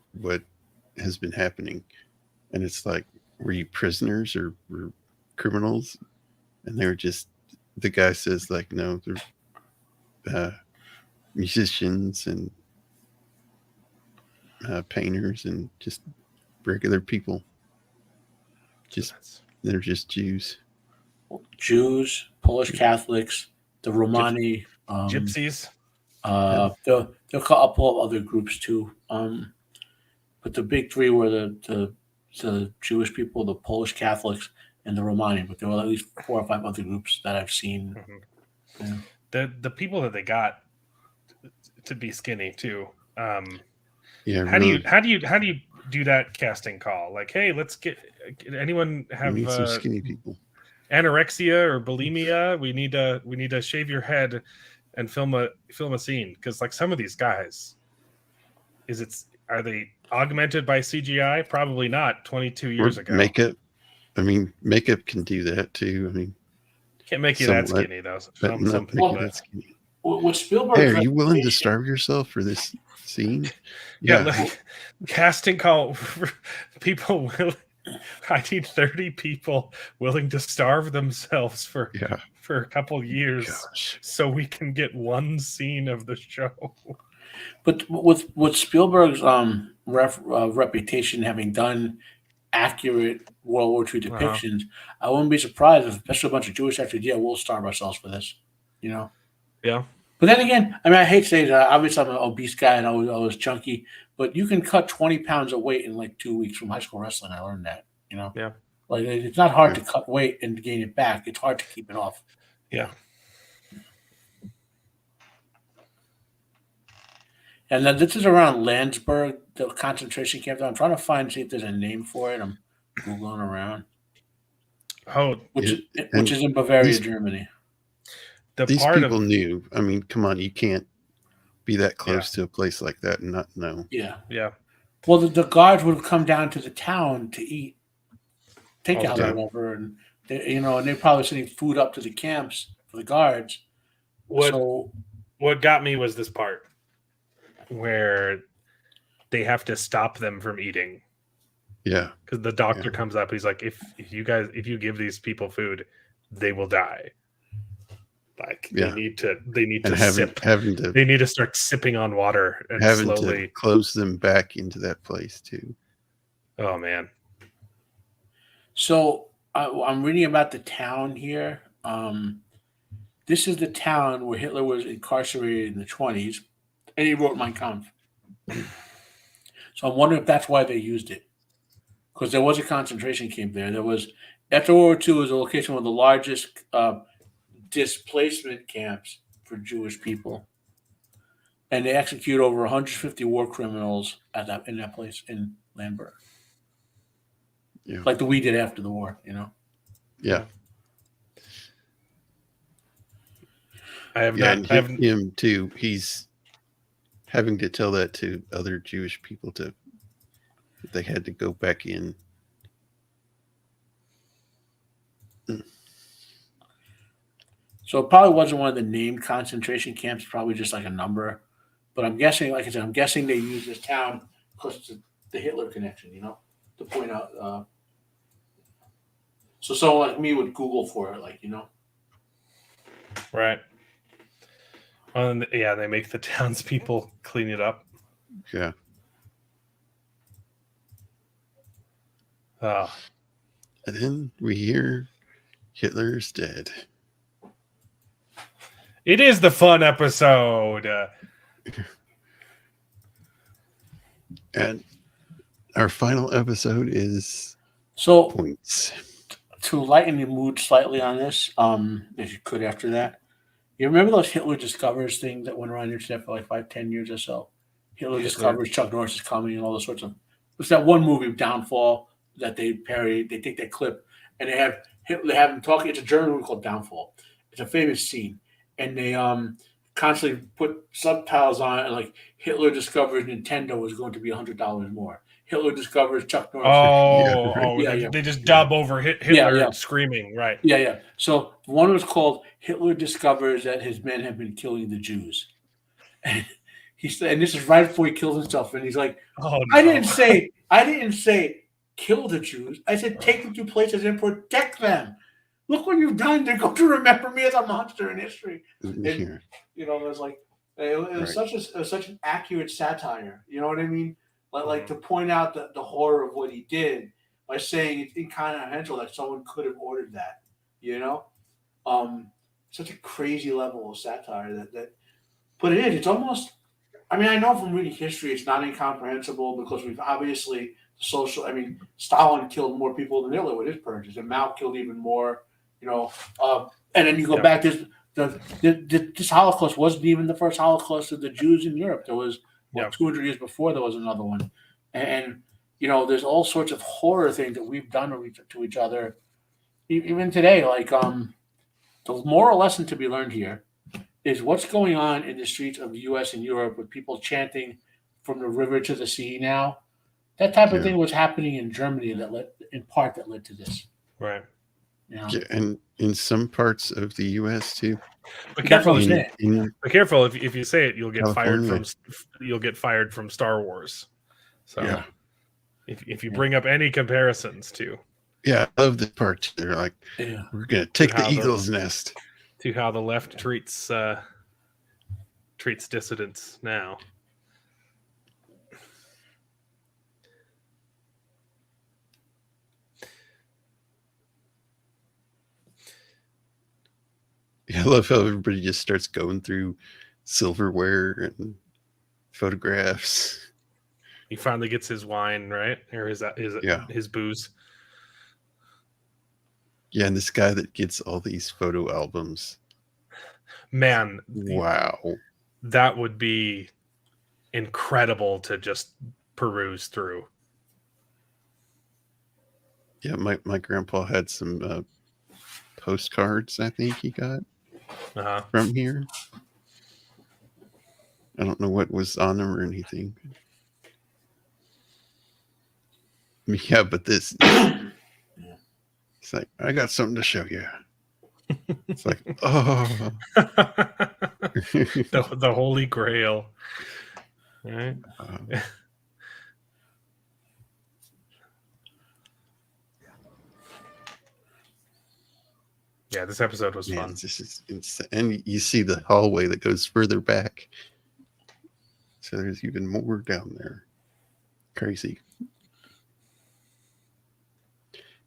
has been happening, and it's like, were you prisoners or were criminals? And they were just, the guy says like, no, they're musicians and painters and just regular people. They're just Jews. Jews, Polish Catholics, the Romani, Gypsies. there are a couple of other groups too. But the big three were the Jewish people, the Polish Catholics, and the Romani. But there were at least 4 or 5 other groups that I've seen. Mm-hmm. Yeah. The people that they got to be skinny too. Yeah. How do you do that casting call? Like, hey, let's get anyone have some skinny people. Anorexia or bulimia? We need to shave your head and film a scene, because like some of these guys, are they augmented by CGI? Probably not. 22 years ago. Makeup. I mean, makeup can do that too. I mean, can't make you that skinny though. Some people that skinny. With Spielberg, hey, are you willing to starve yourself for this scene? Yeah, like, casting call. People will. I need 30 people willing to starve themselves for a couple years, so we can get one scene of the show. But with Spielberg's reputation, having done accurate World War II depictions, I wouldn't be surprised if especially a bunch of Jewish actors, we'll starve ourselves for this, Yeah. But then again, I mean, I hate to say that. Obviously, I'm an obese guy and I was chunky, but you can cut 20 pounds of weight in like 2 weeks from high school wrestling. I learned that, Yeah. Like, it's not hard to cut weight and gain it back. It's hard to keep it off. Yeah. And then this is around Landsberg, the concentration camp. I'm trying to see if there's a name for it. I'm Googling around. Which is in Bavaria, Germany. These people knew. I mean, come on, you can't be that close to a place like that and not know. Yeah. Yeah. Well, the guards would come down to the town to eat takeout or whatever, and they're probably sending food up to the camps for the guards. What got me was this part where they have to stop them from eating. Yeah. Because the doctor comes up, he's like, if you give these people food, they will die. Like they need to sip. They need to start sipping on water and slowly to close them back into that place too. Oh man. So I'm reading about the town here. This is the town where Hitler was incarcerated in the 1920s, and he wrote Mein Kampf. So I'm wondering if that's why they used it, because there was a concentration camp there. There was, after World War II, was a location of the largest displacement camps for Jewish people, and they execute over 150 war criminals in that place in Landberg. Yeah. Like we did after the war, Yeah. I have not. Him too. He's having to tell that to other Jewish people that they had to go back in. So it probably wasn't one of the named concentration camps, probably just like a number. But I'm guessing, like I said, they used this town because of the Hitler connection, to point out. So someone like me would Google for it, Right. And they make the townspeople clean it up. Yeah. Oh. And then we hear Hitler's dead. It is the fun episode. And our final episode is points. To lighten the mood slightly on this, if you could after that. You remember those Hitler Discovers things that went around the internet for like 5-10 years or so? Hitler Discovers, Chuck Norris is coming, and all those sorts of. It's that one movie, Downfall, that they parody. They take that clip and they have him talking. It's a German movie called Downfall. It's a famous scene, and they constantly put subtitles on it, and like Hitler discovers Nintendo is going to be $100 more. Hitler discovers Chuck Norris. They just dub over Hitler screaming, right? Yeah. So one was called Hitler discovers that his men have been killing the Jews. And he said, and this is right before he kills himself, and he's like, I didn't say kill the Jews. I said take them to places and protect them. Look what you've done. They're going to remember me as a monster in history. And, it was like it was such an accurate satire. You know what I mean? Like to point out the horror of what he did by saying it's incomprehensible that someone could have ordered that. Such a crazy level of satire that. But it is. It's almost. I mean, I know from reading history, it's not incomprehensible because we've obviously Stalin killed more people than Hitler with his purges, and Mao killed even more. And then you go back. This Holocaust wasn't even the first Holocaust of the Jews in Europe. There was 200 years before there was another one, and there's all sorts of horror things that we've done to each other, even today. Like the moral lesson to be learned here is what's going on in the streets of the U.S. and Europe with people chanting from the river to the sea now. That type of thing was happening in Germany that led to this. Right. Yeah, and in some parts of the U.S. too. But careful, careful. If you say it, you'll get fired from Star Wars. So if you bring up any comparisons to, I love this part. They're like, we're gonna take the eagle's nest. To how the left treats dissidents now. I love how everybody just starts going through silverware and photographs. He finally gets his wine, right? Or his booze. Yeah, and this guy that gets all these photo albums. Man. Wow. That would be incredible to just peruse through. Yeah, my grandpa had some postcards, I think he got from here. I don't know what was on them or anything. Yeah, but this it's like, I got something to show you. It's like, oh. the Holy Grail. Right? Yeah, this episode was fun. This is insane. And you see the hallway that goes further back. So there's even more down there. Crazy.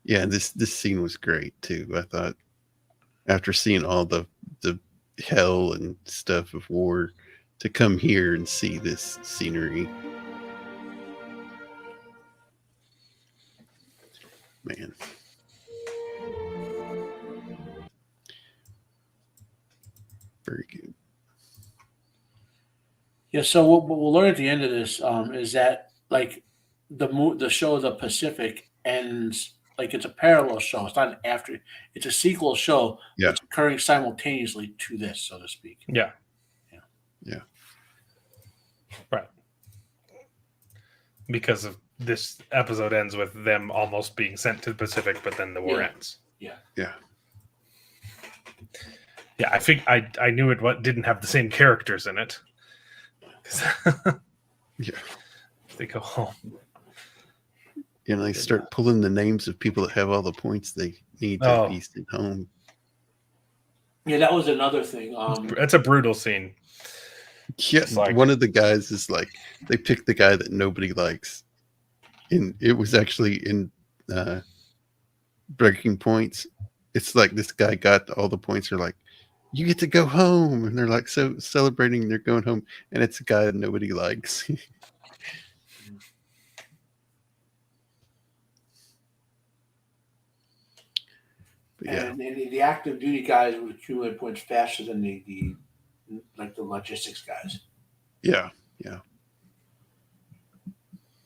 Yeah, this scene was great too. I thought after seeing all the hell and stuff of war, to come here and see this scenery. Man. Very good. Yeah, so what we'll learn at the end of this is that like the show The Pacific ends like it's a parallel show. It's not it's a sequel show that's occurring simultaneously to this, so to speak. Yeah. Right. Because of this episode ends with them almost being sent to the Pacific, but then the war ends. Yeah. Yeah, I think I knew it didn't have the same characters in it. They go home. They start pulling the names of people that have all the points they need to be sent home. Yeah, that was another thing. That's a brutal scene. Yeah, one of the guys is like, they picked the guy that nobody likes. And it was actually in Breaking Points. It's like this guy got all the points. Are like, you get to go home. And they're like so celebrating they're going home. And it's a guy that nobody likes. And the active duty guys would accumulate points faster than the logistics guys. Yeah.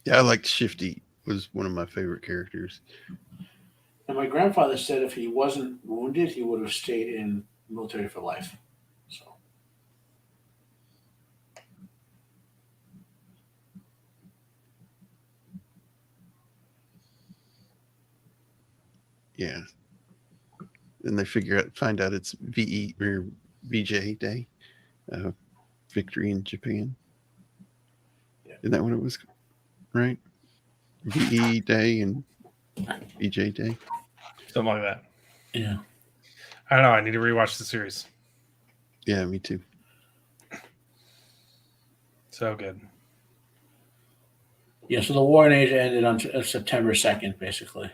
I liked Shifty. Was one of my favorite characters. And my grandfather said if he wasn't wounded, he would have stayed in the military for life. So. Yeah. And they find out it's VE or VJ Day, victory in Japan. Yeah. Isn't that what it was? Right? VE Day and VJ Day. Something like that. Yeah. I don't know. I need to rewatch the series. Yeah, me too. So good. Yeah, so the war in Asia ended on September 2nd, basically.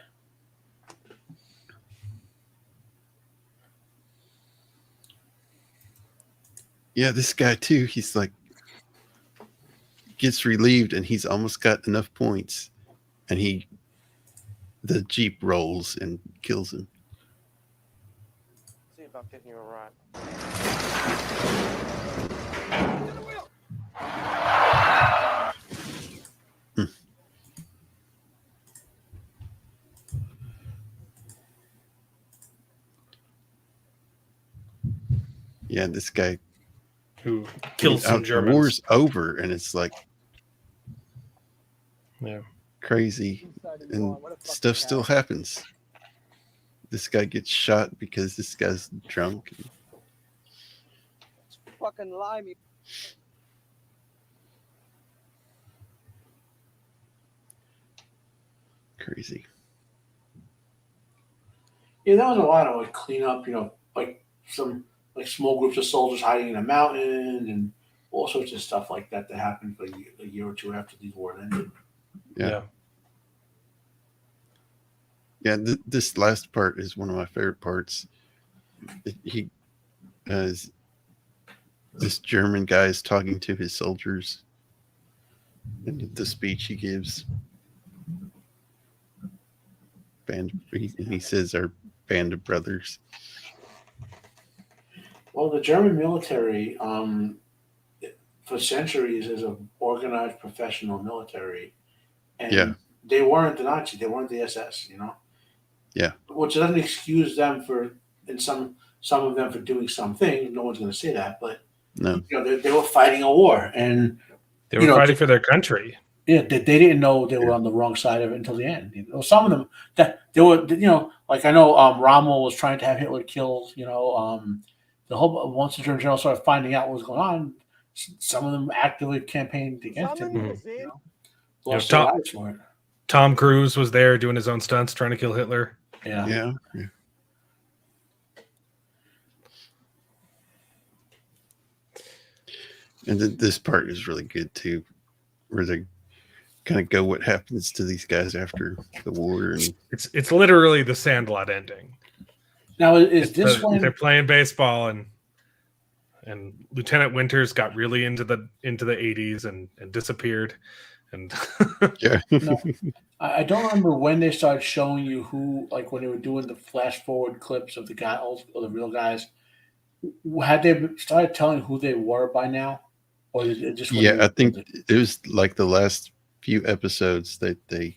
Yeah, this guy too, he's like gets relieved and he's almost got enough points and the Jeep rolls and kills him. See about getting you a ride. Yeah, this guy Who killed some the Germans. war's over and it's like Yeah. crazy and stuff still happens. This guy gets shot because this guy's drunk. Fucking lie me. Crazy. Yeah, that was a lot of like cleanup, like some like small groups of soldiers hiding in a mountain and all sorts of stuff like that happened like a year or two after these wars ended. Yeah. This last part is one of my favorite parts. This German guy is talking to his soldiers and the speech he gives. He says our band of brothers. Well, the German military, for centuries, is an organized professional military, and they weren't the Nazis; they weren't the SS. Yeah. Which doesn't excuse them some of them for doing some things. No one's going to say that, but no, they were fighting a war, and they were fighting for their country. Yeah, they didn't know they were on the wrong side of it until the end. Some of them that they were, like I know Rommel was trying to have Hitler killed. The whole once the German general started finding out what was going on, some of them actively campaigned against him. Lost their lives for it. Tom Cruise was there doing his own stunts, trying to kill Hitler. Yeah. And this part is really good too, where they kind of go what happens to these guys after the war, and it's literally the Sandlot ending. Now is this when they're playing baseball and Lieutenant Winters got really into the 80s and disappeared, and yeah. No, I don't remember when they started showing you who, like when they were doing the flash forward clips of the real guys. Had they started telling who they were by now, or is it just I think it was like the last few episodes that they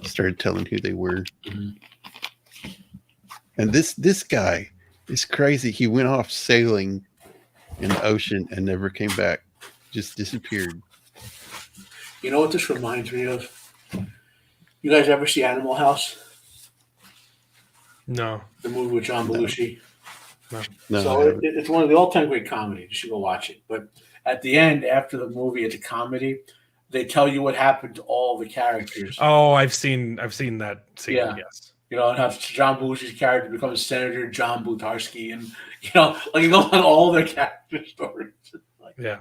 started telling who they were. Mm-hmm. And this guy is crazy. He went off sailing in the ocean and never came back. Just disappeared. You know what this reminds me of? You guys ever see Animal House? No. The movie with John Belushi? No, so it's one of the all-time great comedies. You should go watch it. But at the end, after the movie, it's a comedy. They tell you what happened to all the characters. Oh, I've seen that scene. Yeah. Yes. And how John Belushi's character becomes Senator John Butarsky, and like it goes on all their character stories. Like, yeah.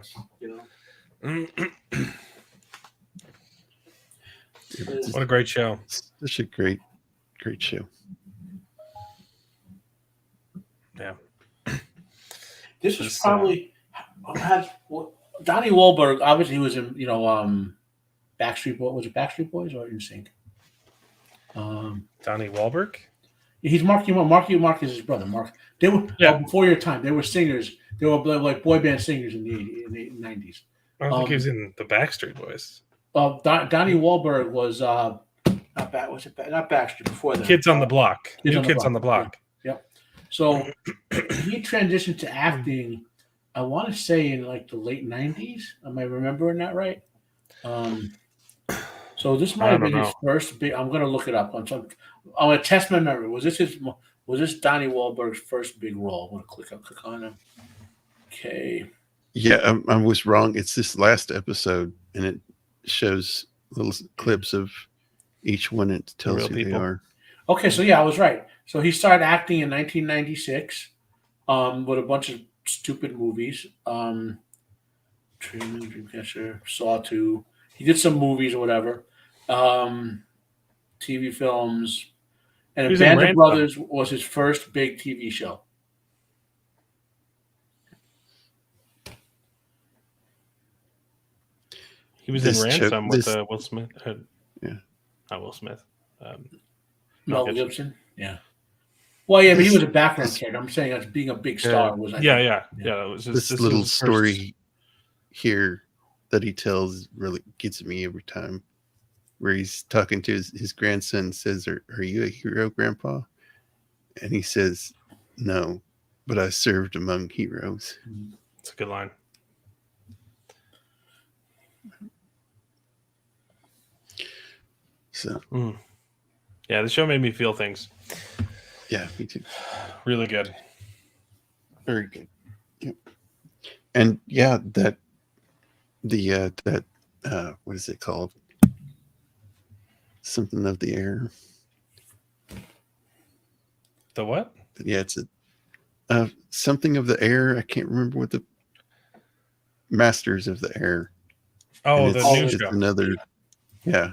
What a great show! Such a great show. Yeah. This was probably Donnie Wahlberg. Obviously, he was in Backstreet Boys. Was it Backstreet Boys or NSYNC? Donnie Wahlberg. He's Marky Mark is his brother. Mark. They were before your time. They were singers. They were like boy band singers in the 90s. I don't think he was in the Backstreet Boys. Donnie Wahlberg was Not Baxter. Before that, Kids on the Block. Kids New on the Kids Block. on the Block. Yep. So he transitioned to acting. I want to say in like the late '90s. Am I remembering that right? So this might have been his first big. I'm going to look it up. I'm going to test my memory. Was this Donnie Wahlberg's first big role? I'm going to click on him. Okay. Yeah, I was wrong. It's this last episode, and it shows little clips of each one. It tells who they are. Okay, so yeah, I was right. So he started acting in 1996 with a bunch of stupid movies. Dreamcatcher, Saw 2. He did some movies or whatever. TV films. And Band of Brothers was his first big TV show. He was in Ransom with Will Smith. Not Will Smith. Mel Gibson. Yeah. Well, yeah, but he was a background character. I'm saying as being a big star was. Yeah. It was just, this little story here that he tells really gets me every time. Where he's talking to his grandson, says, "Are you a hero, Grandpa?" And he says, "No, but I served among heroes." It's a good line. So, yeah, the show made me feel things. Yeah, me too. Really good. Very good. Yep. And yeah, that what is it called? Something of the air. The what? Yeah, it's something of the air. I can't remember what the Masters of the Air. Oh, the new show. Another. Yeah.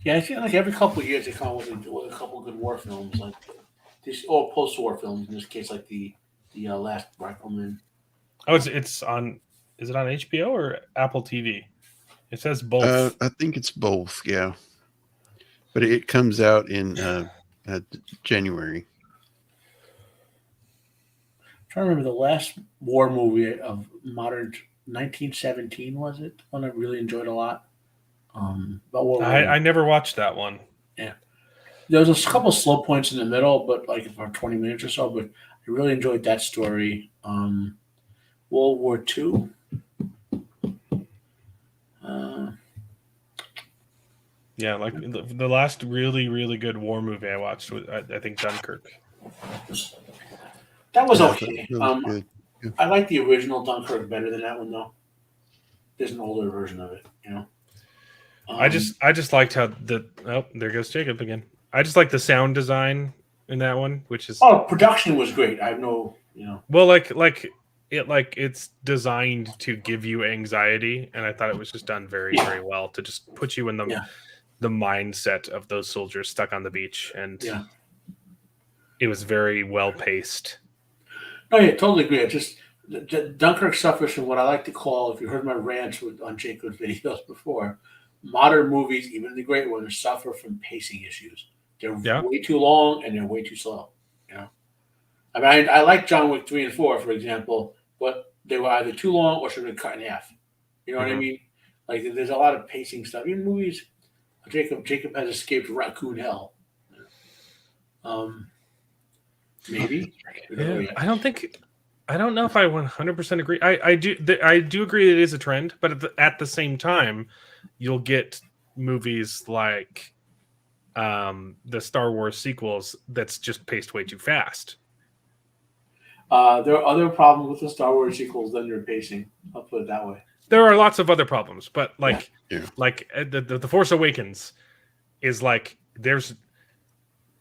Yeah, I feel like every couple of years they come with a couple of good war films, like this, or post-war films. In this case, like the Last Rifleman. Oh, it's on. Is it on HBO or Apple TV? It says both. I think it's both. Yeah, but it comes out in January. I'm trying to remember the last war movie of modern 1917. Was it one I really enjoyed a lot? I never watched that one. Yeah, there was a couple of slow points in the middle, but like for 20 minutes or so. But I really enjoyed that story. World War II. Yeah, like the last really, really good war movie I watched was, I think, Dunkirk. That was okay. Good. Yeah. I like the original Dunkirk better than that one, though. There's an older version of it, you know. I just liked how there goes Jacob again. I just like the sound design in that one, which is production was great. I have no, you know. Well, it's designed to give you anxiety, and I thought it was just done very, very well to just put you in the mindset of those soldiers stuck on the beach, and it was very well paced. No, yeah, totally agree. It just Dunkirk suffers from what I like to call, if you heard my rants on Jacob's videos before, modern movies, even the great ones, suffer from pacing issues. They're way too long and they're way too slow. You know, I mean, I like John Wick 3 and 4, for example, but they were either too long or should have been cut in half. You know what I mean? Like, there's a lot of pacing stuff. Even movies, Jacob has escaped raccoon hell. Maybe. Yeah, I don't know if I 100% agree. I do agree it is a trend, but at the same time, you'll get movies like the Star Wars sequels that's just paced way too fast. There are other problems with the Star Wars sequels than their pacing. I'll put it that way. There are lots of other problems, but the Force Awakens is like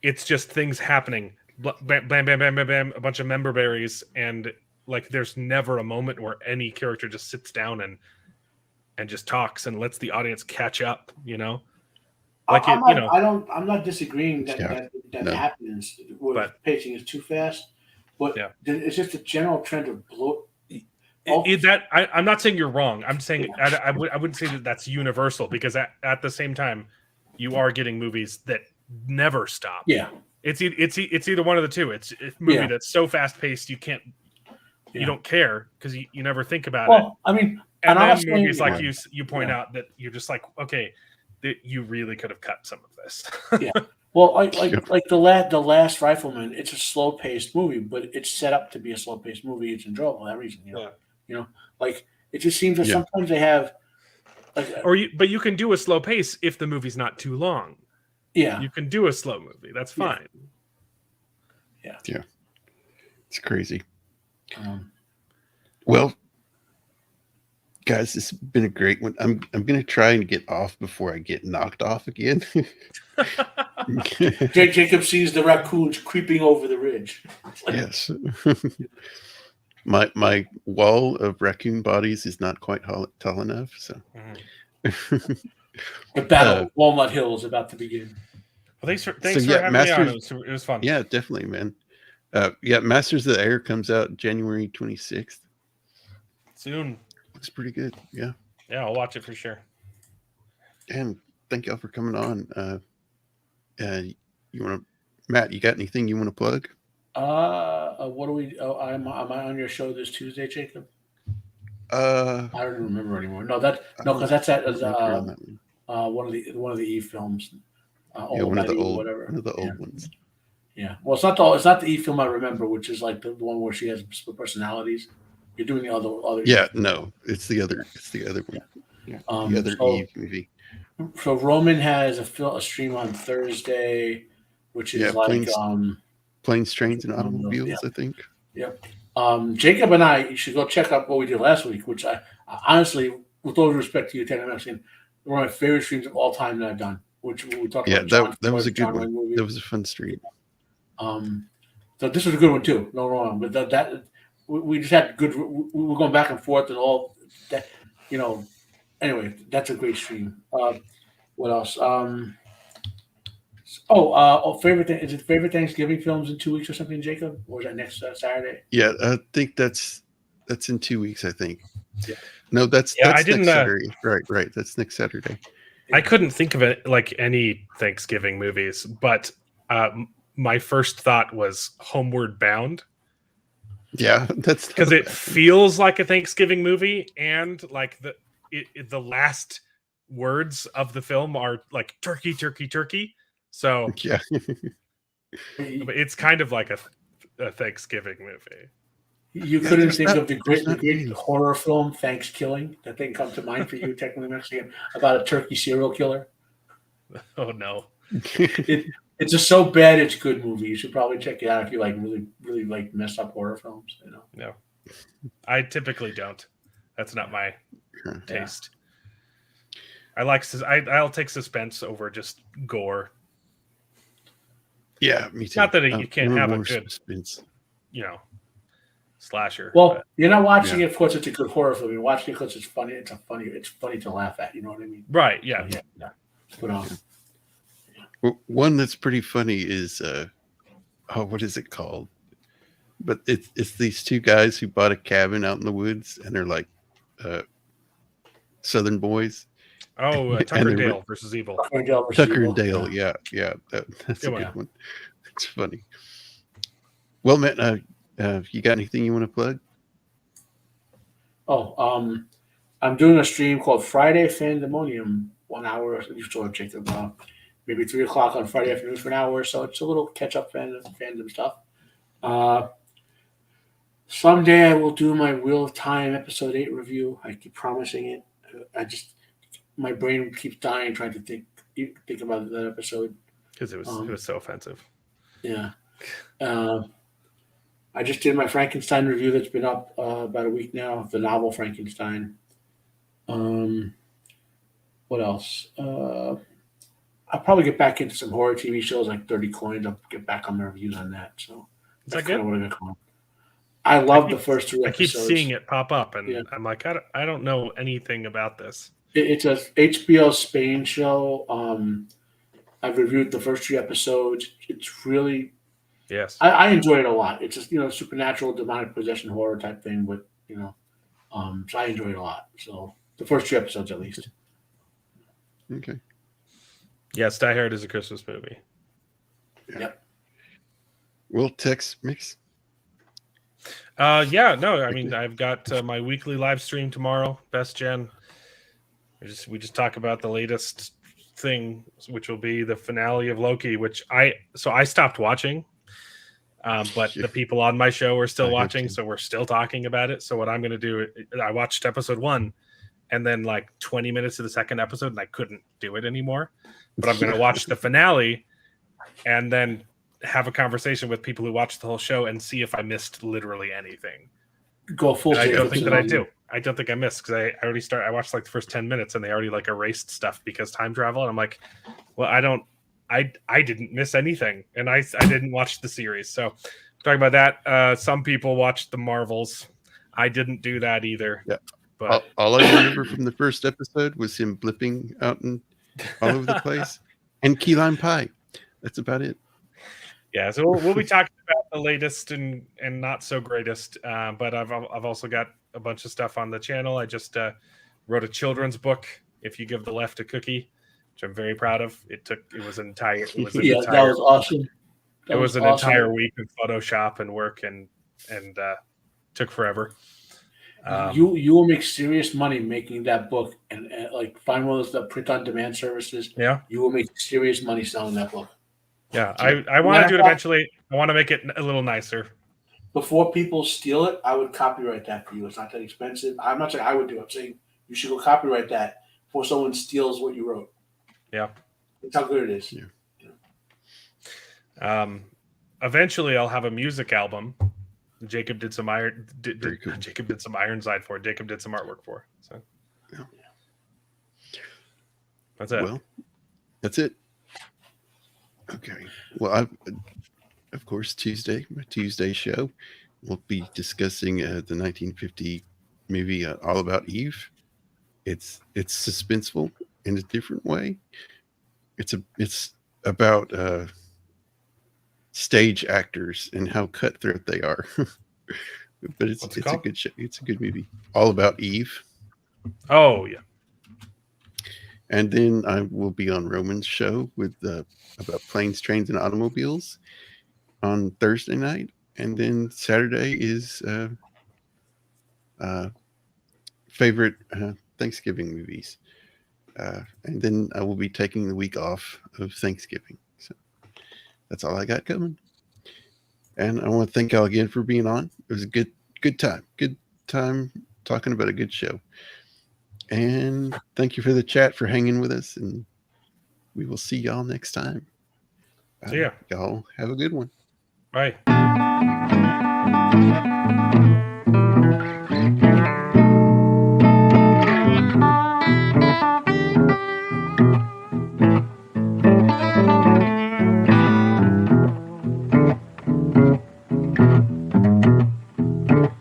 it's just things happening. Bam, bam, bam, bam, bam, bam, a bunch of member berries, and like there's never a moment where any character just sits down and just talks and lets the audience catch up, you know? Like I'm not disagreeing that happens where pacing is too fast, but it's just a general trend of I'm not saying you're wrong. I'm saying I wouldn't say that that's universal, because at the same time, you are getting movies that never stop. Yeah. It's either one of the two. It's a movie that's so fast paced you don't care because you never think about it. I mean, and then movies like you point out that you're just like, okay, you really could have cut some of this. Yeah. Well, like the last Rifleman, it's a slow paced movie, but it's set up to be a slow paced movie. It's enjoyable for that reason, Like it just seems that sometimes they have but you can do a slow pace if the movie's not too long. Yeah, you can do a slow movie. That's fine. Yeah. It's crazy. Well, guys, this has been a great one. I'm gonna try and get off before I get knocked off again. Jacob sees the raccoons creeping over the ridge. Yes. My wall of raccoon bodies is not quite tall enough, so. The battle of Walnut Hill is about to begin. Well, thanks for having me on. It was fun. Yeah, definitely, man. Masters of the Air comes out January 26th. Soon. Looks pretty good. Yeah. Yeah, I'll watch it for sure. And thank y'all for coming on. Matt, you got anything you want to plug? What do we? Am I on your show this Tuesday, Jacob? I don't remember anymore. Because that's at one of the E films. One of the old ones. Yeah. Well, it's not the E film I remember, which is like the one where she has split personalities. You're doing the other. Yeah, no, it's the other. It's the other one. Yeah, the other Eve movie. So Roman has a stream on Thursday, which is Planes, Trains, and Automobiles. I think. Yep. Jacob and I, you should go check out what we did last week, which I honestly, with all due respect to you, Ted, I'm saying one of my favorite streams of all time that I've done. Which we talked about. That was a good one. Movie. That was a fun stream. So this was a good one too. No wrong, but that we just had good. We were going back and forth and all that. Anyway, that's a great stream. What else? Favorite thing is it favorite Thanksgiving films in 2 weeks or something, Jacob? Or is that next Saturday? Yeah, I think that's in 2 weeks. I think. Yeah. No, that's next Saturday. Right. That's next Saturday. I couldn't think of it like any Thanksgiving movies, but my first thought was Homeward Bound. Yeah, that's because it feels like a Thanksgiving movie, and like the last words of the film are like turkey, turkey, turkey. So yeah, it's kind of like a Thanksgiving movie. You couldn't think of the great horror film Thanksgiving that didn't come to mind for you, technically Mexican, about a turkey serial killer? Oh no. It's just so bad it's good movie. You should probably check it out if you like really, really like messed up horror films, No. I typically don't. That's not my taste. I'll take suspense over just gore. Yeah, me too. Not that you can't have a good suspense. Slasher. Well, you're not watching it because it's a good horror film. You're watching it because it's funny. It's funny to laugh at. You know what I mean? Right. Yeah. Put on. One that's pretty funny is what is it called? But it's these two guys who bought a cabin out in the woods, and they're like Southern boys. Oh, Tucker and Dale versus Evil. Tucker and Dale. Yeah. That's a good one. It's funny. Well, Matt, you got anything you want to plug? I'm doing a stream called Friday Fandemonium. 1 hour. You saw it, Jacob. Maybe 3 o'clock on Friday afternoon for an hour. So it's a little catch-up fandom stuff. Someday I will do my Wheel of Time episode 8 review. I keep promising it. My brain keeps dying trying to think about that episode because it was so offensive. Yeah. I just did my Frankenstein review that's been up about a week now, the novel Frankenstein. What else? I'll probably get back into some horror TV shows like 30 Coins. I'll get back on my reviews on that. So that's kind of what I got going. I love the first 3 episodes. I keep seeing it pop up, and I'm like, I don't know anything about this. It's a HBO Spain show. I've reviewed the first 3 episodes. It's really, yes, I enjoy it a lot. It's just supernatural, demonic possession, horror type thing, but so I enjoy it a lot. So the first 3 episodes at least. Okay. Yes, Die Hard is a Christmas movie. Yeah. Yep. Well, Tex Mix. I mean, I've got my weekly live stream tomorrow. Best Gen. We just talk about the latest thing, which will be the finale of Loki, which I stopped watching. But the people on my show are still watching, so we're still talking about it. So what I'm going to do, I watched episode 1 and then like 20 minutes of the second episode and I couldn't do it anymore. But I'm going to watch the finale and then have a conversation with people who watched the whole show and see if I missed literally anything. Go full. I don't think that I do. I don't think I missed because I watched like the first 10 minutes and they already like erased stuff because time travel. And I'm like, well, I didn't miss anything, and I didn't watch the series. So talking about that, some people watched the Marvels. I didn't do that either. Yeah. But all I remember from the first episode was him blipping out and all over the place, and key lime pie. That's about it. Yeah, so we'll be talking about the latest and not so greatest. But I've also got a bunch of stuff on the channel. I just wrote a children's book. If you give the left a cookie, which I'm very proud of. It was an entire. That was awesome. It was an entire week of Photoshop and work and took forever. You will make serious money making that book and like find one of those print on demand services. Yeah, you will make serious money selling that book. Yeah, I want to do it eventually. I want to make it a little nicer. Before people steal it, I would copyright that for you. It's not that expensive. I'm not saying I would do it. I'm saying you should go copyright that before someone steals what you wrote. Yeah, that's how good it is. Yeah. Eventually, I'll have a music album. Jacob did some Jacob did some Ironside for. Jacob did some artwork for. So, yeah. That's it. Well, that's it. Okay. Well, of course, my Tuesday show, we'll be discussing the 1950 movie All About Eve. It's suspenseful in a different way. It's about stage actors and how cutthroat they are. But it's a good show. It's a good movie. All About Eve. Oh yeah. And then I will be on Roman's show with about planes, trains, and automobiles on Thursday night. And then Saturday is favorite Thanksgiving movies. And then I will be taking the week off of Thanksgiving. So that's all I got coming. And I want to thank y'all again for being on. It was a good time. Good time talking about a good show. And thank you for the chat for hanging with us. And we will see y'all next time. See ya. Y'all have a good one. Bye.